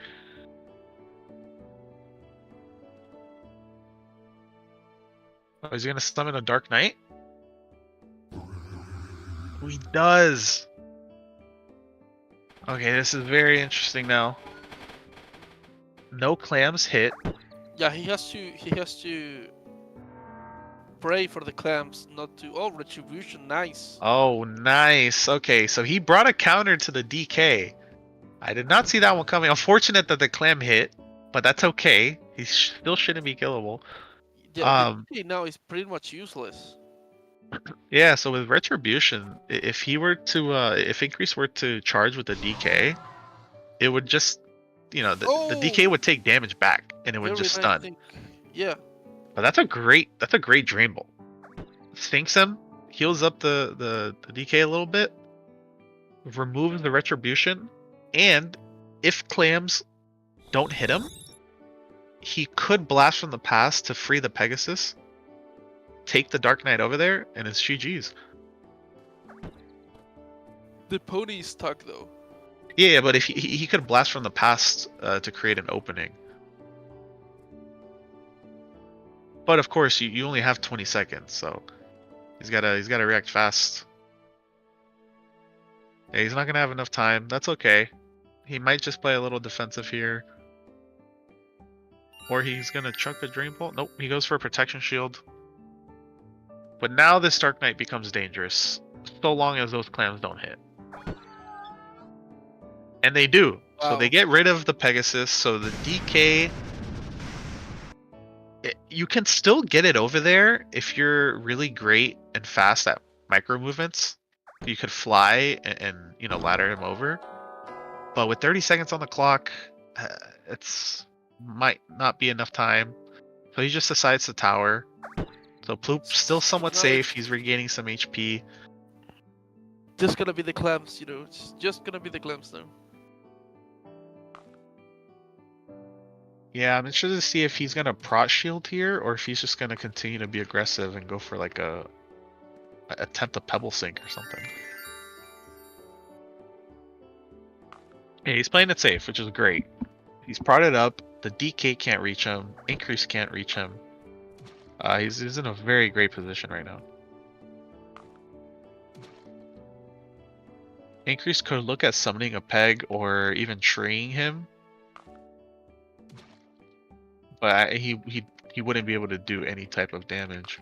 Oh, is he gonna summon a Dark Knight? Oh, he does! Okay, this is very interesting now. No clams hit. Yeah, he has to pray for the clamps not to. Oh, retribution, nice. Oh, nice. Okay, so he brought a counter to the DK. I did not see that one coming. Unfortunate that the clam hit, but that's okay. He still shouldn't be killable. The DK now is pretty much useless. Yeah. So with retribution, if he were to, if increase were to charge with the DK, it would just, the DK would take damage back and it would Very just nice stun. thing. Yeah. But that's a great Drain Bolt. Sinks him, heals up the DK a little bit, removes the retribution, and if clams don't hit him, he could blast from the past to free the Pegasus, take the Dark Knight over there, and it's GG's. The pony is stuck though. Yeah, but if he could blast from the past to create an opening. But of course, you only have 20 seconds, so he's gotta react fast. Yeah, he's not gonna have enough time. That's okay. He might just play a little defensive here. Or he's gonna chuck a Drain Bolt. Nope, he goes for a Protection Shield. But now this Dark Knight becomes dangerous, so long as those clams don't hit. And they do. Wow. So they get rid of the Pegasus, so the DK... you can still get it over there if you're really great and fast at micro movements. You could fly and ladder him over. But with 30 seconds on the clock, it's might not be enough time. So he just decides to tower. So Ploop's still somewhat safe. He's regaining some HP. Just gonna be the clamps, It's just gonna be the clamps now. Yeah, I'm interested to see if he's gonna prot shield here or if he's just gonna continue to be aggressive and go for like a attempt a pebble sink or something. Yeah, he's playing it safe, which is great. He's prodded up. The DK can't reach him. Increase can't reach him. He's in a very great position right now. Increase could look at summoning a peg or even treeing him. But he wouldn't be able to do any type of damage.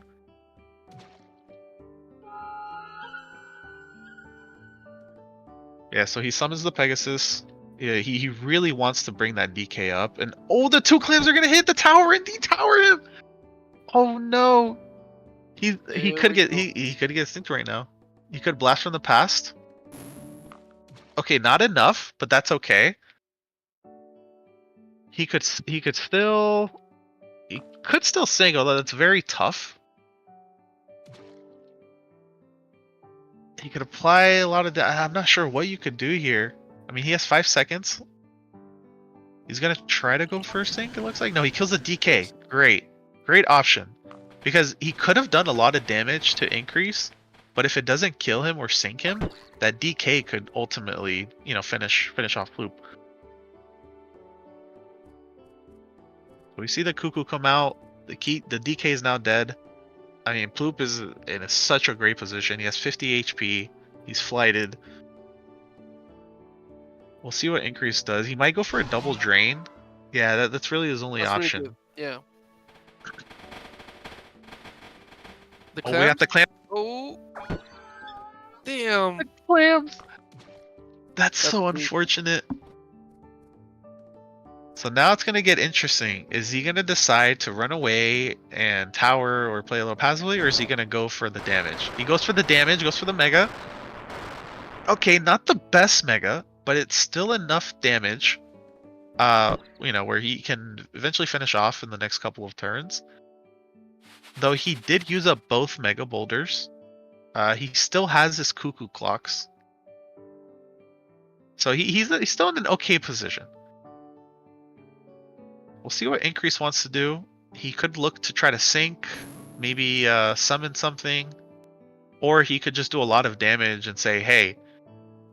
Yeah, so he summons the Pegasus. Yeah, he really wants to bring that DK up. And oh, the two clams are gonna hit the tower and de-tower him! Oh no! He could get synced right now. He could blast from the past. Okay, not enough, but that's okay. He could still sing, although that's very tough. He could apply a lot of I'm not sure what you could do here. I mean, he has 5 seconds. He's gonna try to go for a sink, it looks like. No, he kills the DK. Great option. Because he could have done a lot of damage to increase, but if it doesn't kill him or sink him, that DK could ultimately, finish off Ploop. We see the Cuckoo come out. The DK is now dead. I mean, Ploop is in such a great position. He has 50 HP. He's flighted. We'll see what Increase does. He might go for a double drain. Yeah, that's really his only option. Really yeah. The Oh, we got the clam. Oh. Damn. The clams. That's so unfortunate. So now it's going to get interesting. Is he going to decide to run away and tower or play a little passively, or is he going to go for the damage? He goes for the damage, goes for the mega. Okay, not the best mega, but it's still enough damage, where he can eventually finish off in the next couple of turns. Though he did use up both mega boulders, he still has his Cuckoo clocks. So he's still in an okay position. We'll see what Increase wants to do. He could look to try to sink, maybe summon something, or he could just do a lot of damage and say, hey,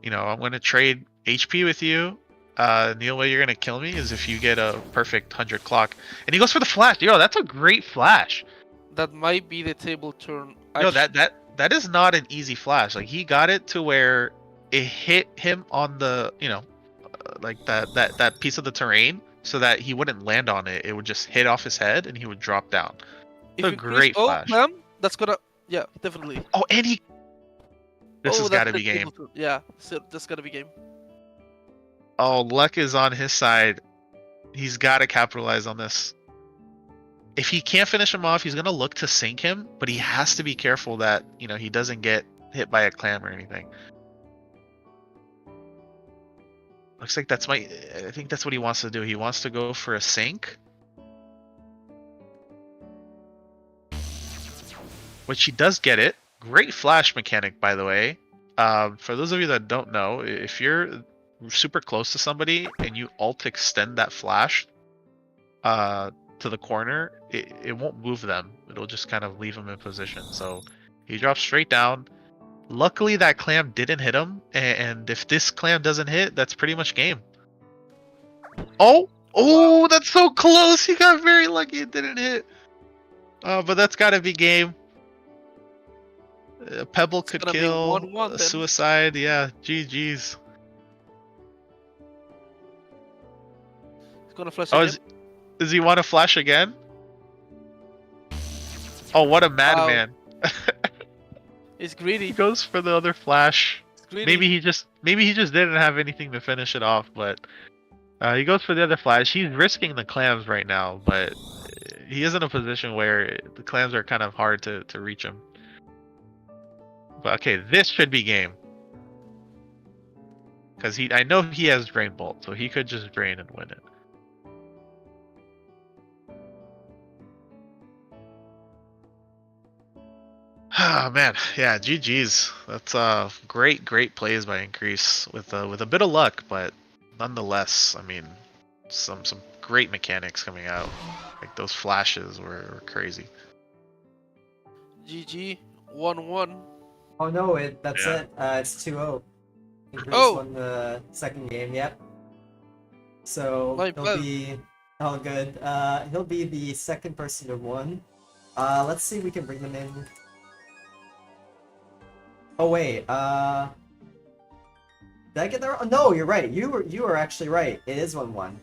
I'm going to trade HP with you. The only way you're going to kill me is if you get a perfect 100 clock. And he goes for the flash. Yo, that's a great flash. That might be the table turn. No, that is not an easy flash. Like, he got it to where it hit him on the, like that piece of the terrain so that he wouldn't land on it. It would just hit off his head and he would drop down. If A you increase great all flash. clam, that's gonna yeah, definitely. Oh, and he. This oh, has that's got to the be game. triple two. Yeah, so that's gotta be game. Oh, luck is on his side. He's got to capitalize on this. If he can't finish him off, he's gonna look to sink him, but he has to be careful that he doesn't get hit by a clam or anything. Looks like I think that's what he wants to do. He wants to go for a sink, which he does get it. Great flash mechanic, by the way. For those of you that don't know, if you're super close to somebody and you alt extend that flash to the corner, it won't move them. It'll just kind of leave them in position. So he drops straight down. Luckily, that clam didn't hit him, and if this clam doesn't hit, that's pretty much game. Oh, that's so close. He got very lucky it didn't hit. But that's got to be game. A pebble could gonna be kill. 1-1 A then. suicide, yeah. GG's. He's gonna flash Oh, again. does he want to flash again? Oh, what a madman! He's He greedy. goes for the other flash. He's greedy. Maybe he just didn't have anything to finish it off, but he goes for the other flash. He's risking the clams right now, but he is in a position where the clams are kind of hard to reach him. But okay, this should be game. Because I know he has Drain Bolt, so he could just drain and win it. Ah man, yeah, GG's. That's great plays by Increase with a bit of luck, but nonetheless, I mean, some great mechanics coming out. Like those flashes were crazy. GG 1-1. Oh no, that's Yeah. it. It's 2-0. Increase Oh! won the second game, yep. So My he'll bad. be all good. He'll be the second person to win. Let's see if we can bring them in. Oh wait, did I get that wrong? No, you're right. You were actually right. It is 1-1.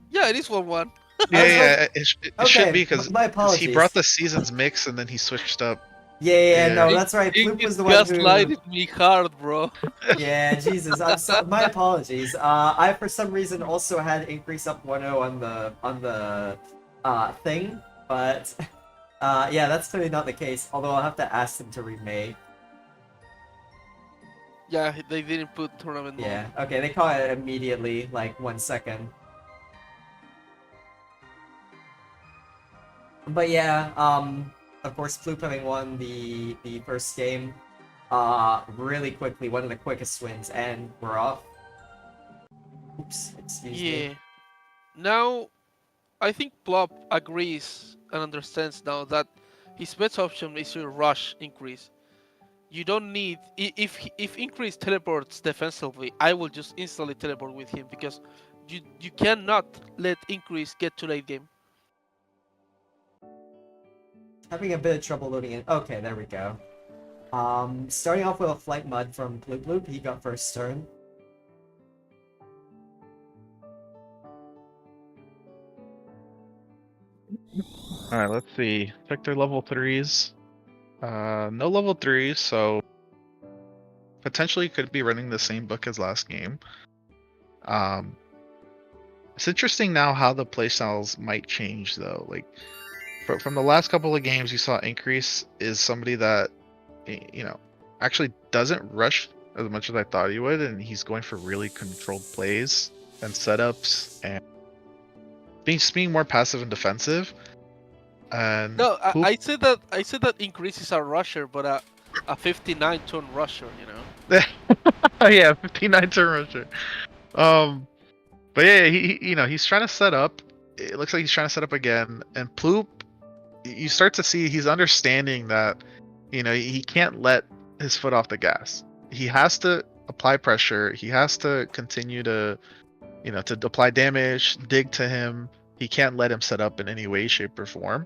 Yeah, it is 1-1. Yeah, it Okay, should be because my apologies. he brought the seasons mix and then he switched up. Yeah, no, He- that's right. He Floop was the one who. gaslighted me hard, bro. Yeah, Jesus. My apologies. I for some reason also had increase up 1-0 on the thing, but yeah, that's clearly not the case. Although I'll have to ask them to remake. Yeah, they didn't put tournament mode. Yeah. Okay, they call it immediately, like 1 second. But yeah, of course, Floop having won the first game, really quickly, one of the quickest wins, and we're off. Oops, excuse me. Yeah. Now, I think Plop agrees and understands now that his best option is to rush Increase. You don't need if Increase teleports defensively, I will just instantly teleport with him because you cannot let Increase get to late game. Having a bit of trouble loading in. Okay, there we go. Starting off with a Flight Mud from Bloop Bloop, he got first turn. Alright, let's see. Check their level 3s. No level 3s, so potentially could be running the same book as last game. It's interesting now how the playstyles might change though. Like from the last couple of games, you saw Increase is somebody that actually doesn't rush as much as I thought he would, and he's going for really controlled plays and setups and being more passive and defensive. And No, I said that Increase is a rusher, but a 59 turn rusher, yeah, 59 turn rusher. But yeah, he's trying to set up. It looks like he's trying to set up again. And Ploop, you start to see he's understanding that, he can't let his foot off the gas. He has to apply pressure. He has to continue to, to apply damage, dig to him. He can't let him set up in any way, shape, or form.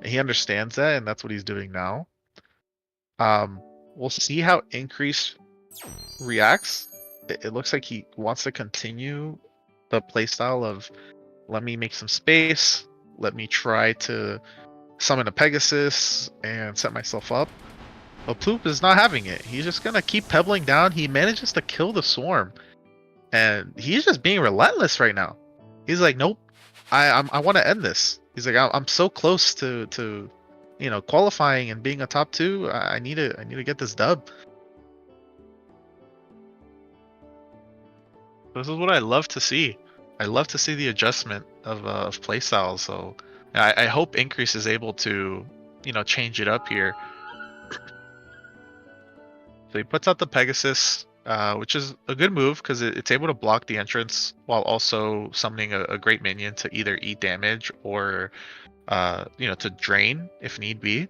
And he understands that, and that's what he's doing now. We'll see how Increase reacts. It looks like he wants to continue the playstyle of let me make some space, let me try to summon a Pegasus and set myself up. But Ploop is not having it. He's just gonna keep pebbling down. He manages to kill the swarm, and he's just being relentless right now. He's like, nope, I want to end this. He's like, I'm so close to qualifying and being a top 2. I need to get this dub. This is what I love to see. I love to see the adjustment of playstyles. So I hope Increase is able to change it up here. So he puts out the Pegasus, which is a good move because it's able to block the entrance while also summoning a great minion to either eat damage or to drain if need be.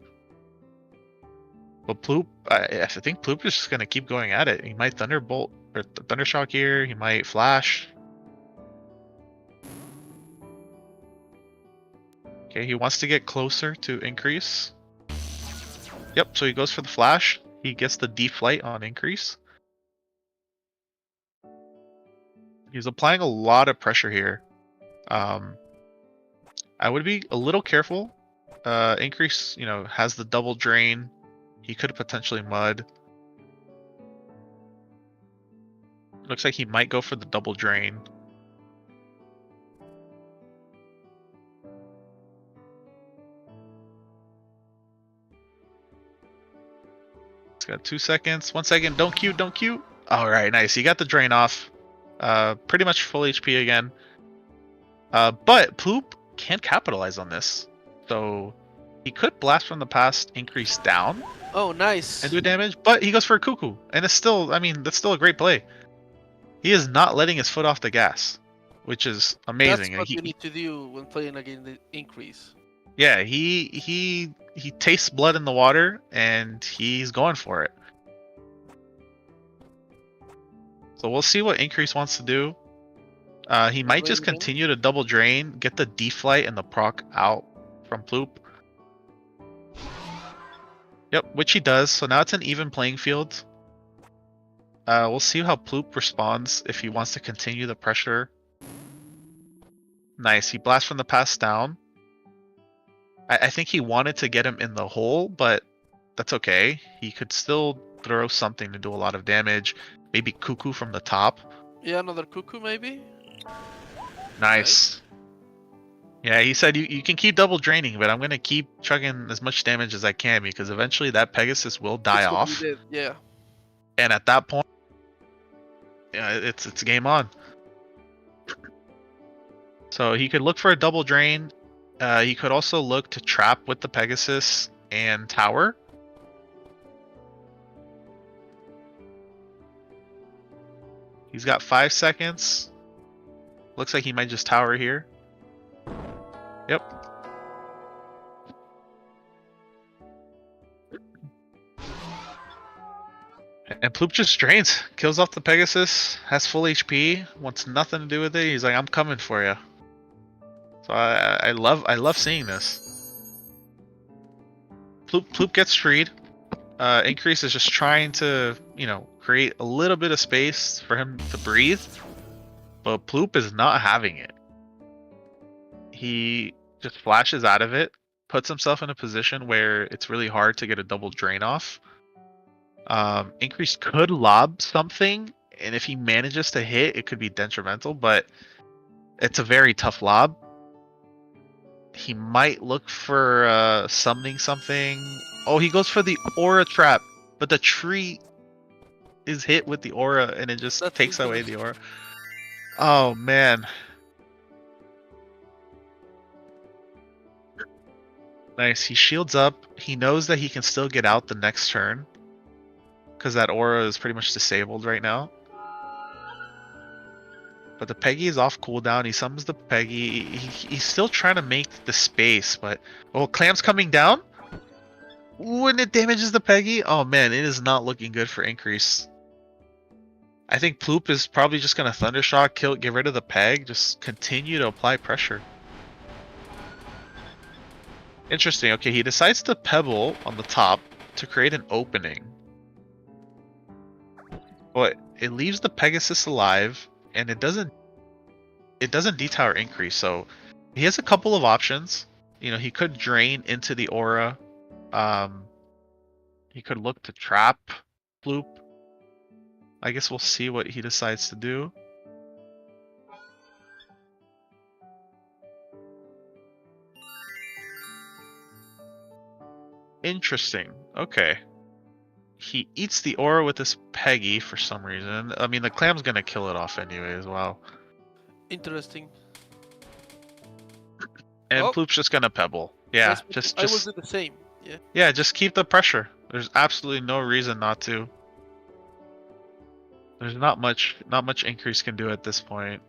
But Ploop, I think Ploop is just gonna keep going at it. He might Thunderbolt or Thundershock here. He might Flash. Okay, he wants to get closer to Increase. Yep, so he goes for the Flash. He gets the deflight on Increase. He's applying a lot of pressure here. I would be a little careful. Increase, has the double drain. He could potentially mud. Looks like he might go for the double drain. It's got 2 seconds. 1 second. Don't Q. Don't Q. All right, nice. He got the drain off. Pretty much full HP again. But Ploop can't capitalize on this. So he could Blast from the Past Increase down. Oh, nice. And do damage, but he goes for a Cuckoo. And it's still, that's still a great play. He is not letting his foot off the gas, which is amazing. That's what you need to do when playing against the Increase. Yeah, he tastes blood in the water, and he's going for it. So we'll see what Increase wants to do. He might just continue to double drain, get the deflight and the proc out from Ploop. Yep, which he does. So now it's an even playing field. We'll see how Ploop responds if he wants to continue the pressure. Nice, he blasts from the past down. I think he wanted to get him in the hole, but that's okay. He could still throw something to do a lot of damage. Maybe Cuckoo from the top. Yeah, another Cuckoo maybe? Nice. Yeah, he said you can keep double draining, but I'm going to keep chugging as much damage as I can because eventually that Pegasus will die off. Yeah. And at that point, yeah, it's game on. So he could look for a double drain. He could also look to trap with the Pegasus and tower. He's got 5 seconds. Looks like he might just tower here. Yep. And Ploop just drains, kills off the Pegasus, has full HP, wants nothing to do with it. He's like, I'm coming for you. So I love seeing this. Ploop gets freed. Increase is just trying to, create a little bit of space for him to breathe. But Ploop is not having it. He just flashes out of it, puts himself in a position where it's really hard to get a double drain off. Increase could lob something, and if he manages to hit, it could be detrimental, but it's a very tough lob. He might look for summoning something. Oh, he goes for the aura trap, but the tree is hit with the aura, and it just takes away the aura. Oh, man. Nice. He shields up. He knows that he can still get out the next turn because that aura is pretty much disabled right now. But the Peggy is off cooldown. He summons the Peggy. He's still trying to make the space, but Clam's coming down. When it damages the Peggy, oh man, it is not looking good for Increase. I think Ploop is probably just gonna Thundershock, get rid of the Peg, just continue to apply pressure. Interesting. Okay, he decides to Pebble on the top to create an opening. But it leaves the Pegasus alive, and it doesn't it doesn't detower increase, so he has a couple of options. You know, he could drain into the aura. He could look to trap Floop. I guess we'll see what he decides to do. Interesting. Okay. He eats the aura with this Peggy for some reason. I mean, the clam's gonna kill it off anyway as well. Interesting. And Oh. Ploop's just gonna pebble. Yeah, I will do the same. Yeah. Yeah, just keep the pressure. There's absolutely no reason not to. There's not much increase can do at this point.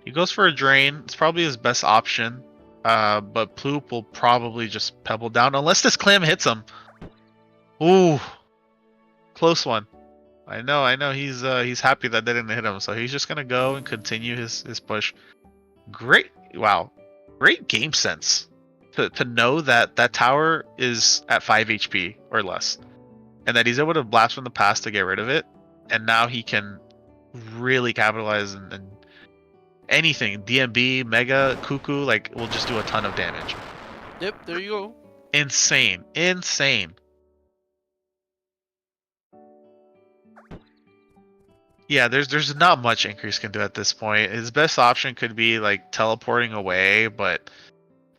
He goes for a drain. It's probably his best option. But Ploop will probably just pebble down unless this clam hits him. Ooh, close one. I know. He's happy that didn't hit him, so he's just gonna go and continue his push. Great, wow, great game sense to know that that tower is at 5 HP or less, and that he's able to blast from the past to get rid of it, and now he can really capitalize and anything DMB, Mega, Cuckoo, like will just do a ton of damage. Yep, there you go. Insane. Yeah, there's not much increase can do at this point. His best option could be like teleporting away, but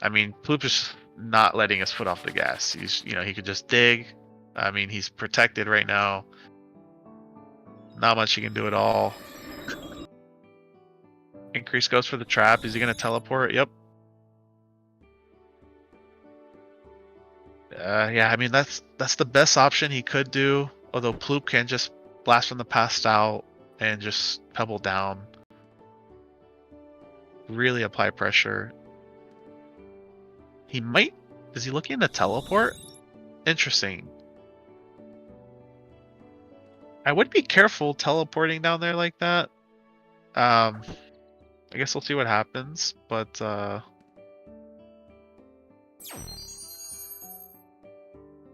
I mean, Ploop is not letting us foot off the gas. He could just dig. I mean, he's protected right now. Not much he can do at all. Increase goes for the trap. Is he gonna teleport? Yep. Yeah, I mean that's the best option he could do. Although Ploop can just blast from the past out and just pebble down. Really apply pressure. He might. Is he looking to teleport? Interesting. I would be careful teleporting down there like that. I guess we'll see what happens, but I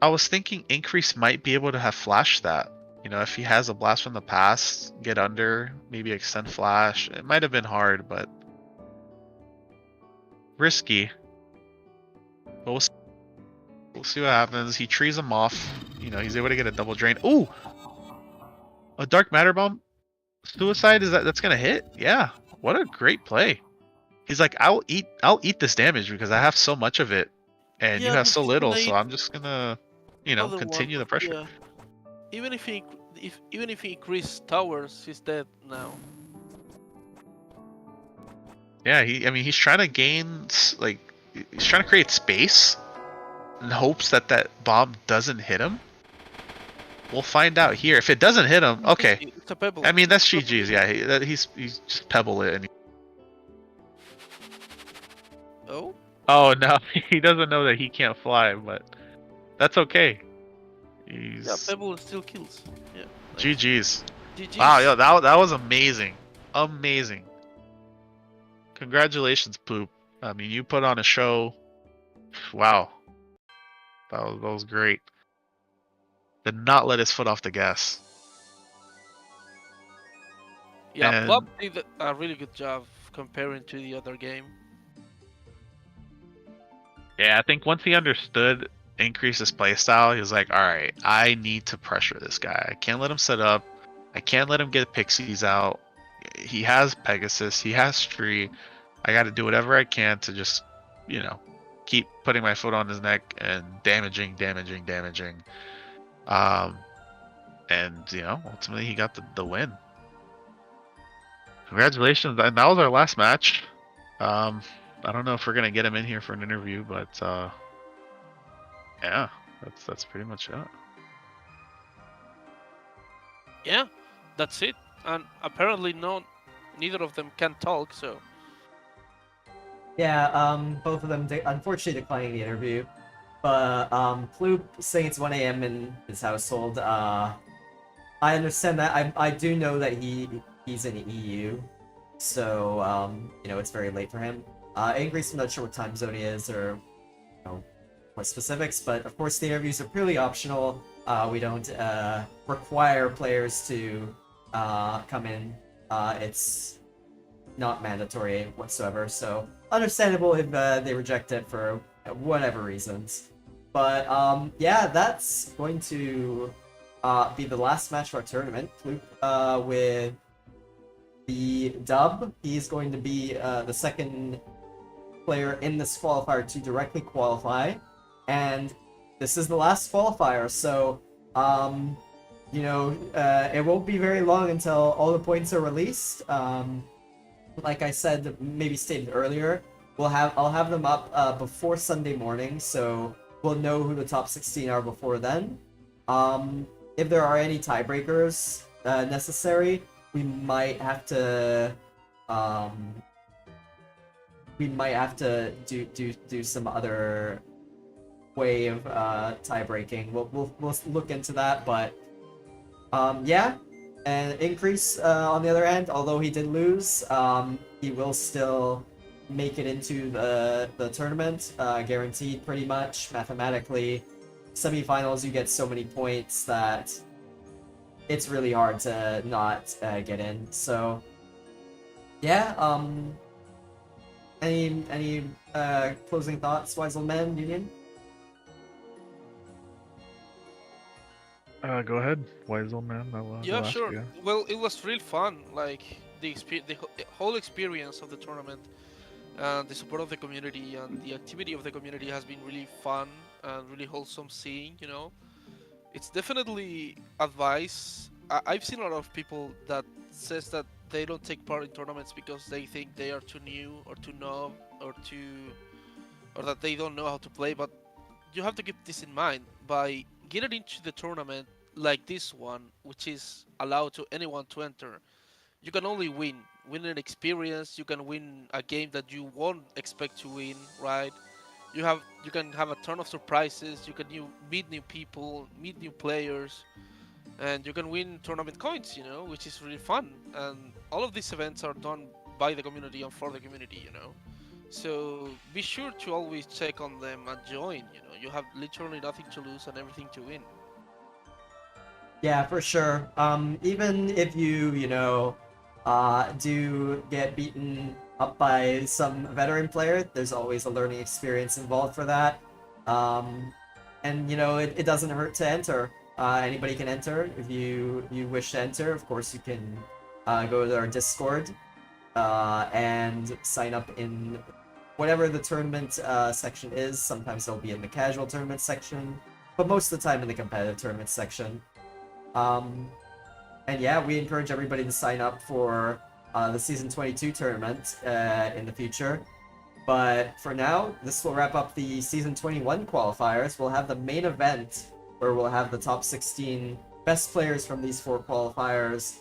was thinking Increase might be able to have flashed that. You know, if he has a blast from the past, get under, maybe extend flash. It might have been hard, but risky. But we'll see what happens. He trees him off. You know, he's able to get a double drain. Ooh! A Dark Matter Bomb? Suicide? That's gonna hit? Yeah. What a great play. He's like, I'll eat this damage because I have so much of it. And you have so little, so I'm just gonna, continue the pressure. Yeah. Even if he increase towers, he's dead now. Yeah, he's trying to gain, he's trying to create space in hopes that bomb doesn't hit him. We'll find out here. If it doesn't hit him, okay. It's a pebble. I mean, that's GG's. Yeah, he's just pebble it. Oh? Oh no, he doesn't know that he can't fly, but that's okay. Yeah, pebble still kills. Yeah. GG's. GG's. Wow, yo, that was amazing. Amazing. Congratulations, Ploop. I mean, you put on a show. Wow. That was great. Did not let his foot off the gas. Yeah, And- Plop did a really good job comparing to the other game. Yeah, I think once he understood Increase's playstyle, he was like, alright, I need to pressure this guy. I can't let him set up. I can't let him get Pixies out. He has Pegasus. He has Tree. I got to do whatever I can to just, keep putting my foot on his neck and damaging. And, ultimately he got the win. Congratulations. And that was our last match. I don't know if we're going to get him in here for an interview, but yeah, that's pretty much it. Yeah, that's it. And apparently neither of them can talk, so... Yeah, both of them unfortunately declining the interview. But Ploop saying it's 1 a.m. in his household. I understand that. I do know that he's in the EU, so it's very late for him. Angry's not sure what time zone he is, or more specifics. But of course, the interviews are purely optional. We don't require players to come in. It's not mandatory whatsoever. So understandable if they reject it for whatever reasons. But yeah, that's going to be the last match of our tournament. Fluke with the dub. He's going to be the second player in this qualifier to directly qualify, and this is the last qualifier. So, you know, it won't be very long until all the points are released. Like I said, maybe stated earlier, I'll have them up before Sunday morning, so we'll know who the top 16 are before then. If there are any tiebreakers necessary, we might have to do some other way of tie breaking. We'll look into that, but yeah. And Increase on the other end, although he did lose, he will still make it into the tournament, guaranteed pretty much mathematically. Semifinals, you get so many points that it's really hard to not get in. So yeah, any closing thoughts, Wise Old Man Union? Go ahead, wise old man. Yeah, I'll ask sure. you. Well, it was real fun. Like the whole experience of the tournament, and the support of the community and the activity of the community has been really fun and really wholesome. Seeing, you know, it's definitely advice. I've seen a lot of people that says that they don't take part in tournaments because they think they are too new or too numb or that they don't know how to play. But you have to keep this in mind by getting into the tournament like this one, which is allowed to anyone to enter. You can only win an experience. You can win a game that you won't expect to win, right? You can have a ton of surprises. You can meet new people, meet new players, and you can win tournament coins, you know, which is really fun. And all of these events are done by the community and for the community, you know. So be sure to always check on them and join. You know, you have literally nothing to lose and everything to win. Yeah, for sure. Even if you know, do get beaten up by some veteran player, there's always a learning experience involved for that. And you know, it doesn't hurt to enter. Anybody can enter if you wish to enter. Of course, you can go to our Discord and sign up in whatever the tournament section is. Sometimes they'll be in the casual tournament section, but most of the time in the competitive tournament section. And yeah, we encourage everybody to sign up for the Season 22 tournament in the future. But for now, this will wrap up the Season 21 qualifiers. We'll have the main event where we'll have the top 16 best players from these 4 qualifiers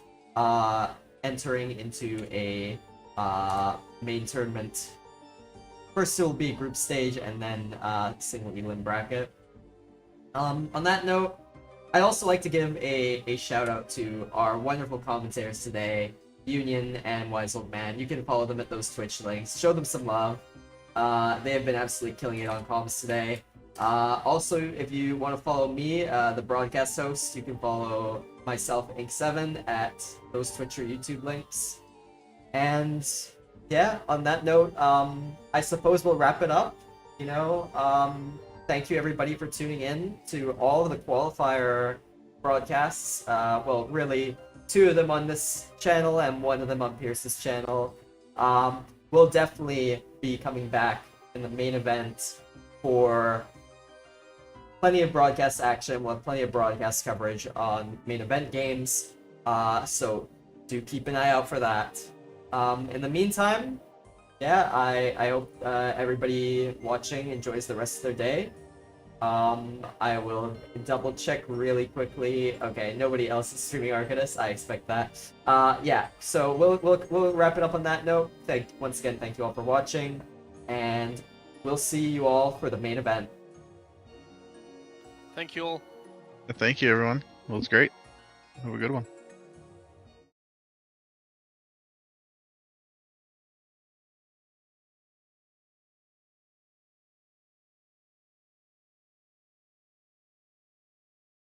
entering into a main tournament. First, it will be a group stage and then single elim bracket. On that note, I'd also like to give a shout out to our wonderful commentators today, Union and Wise Old Man. You can follow them at those Twitch links. Show them some love. They have been absolutely killing it on comms today. Also, if you want to follow me, the broadcast host, you can follow myself, Ink7, at those Twitch or YouTube links. And yeah, on that note, I suppose we'll wrap it up. You know, thank you everybody for tuning in to all of the qualifier broadcasts. Well, really, 2 of them on this channel and 1 of them on Pierce's channel. We'll definitely be coming back in the main event for plenty of broadcast action. We'll have plenty of broadcast coverage on main event games. So do keep an eye out for that. In the meantime, yeah, I hope everybody watching enjoys the rest of their day. I will double check really quickly. Okay, nobody else is streaming Arcadus. I expect that. Yeah, so we'll wrap it up on that note. Once again, thank you all for watching, and we'll see you all for the main event. Thank you all. Thank you, everyone. Well, it was great. Have a good one.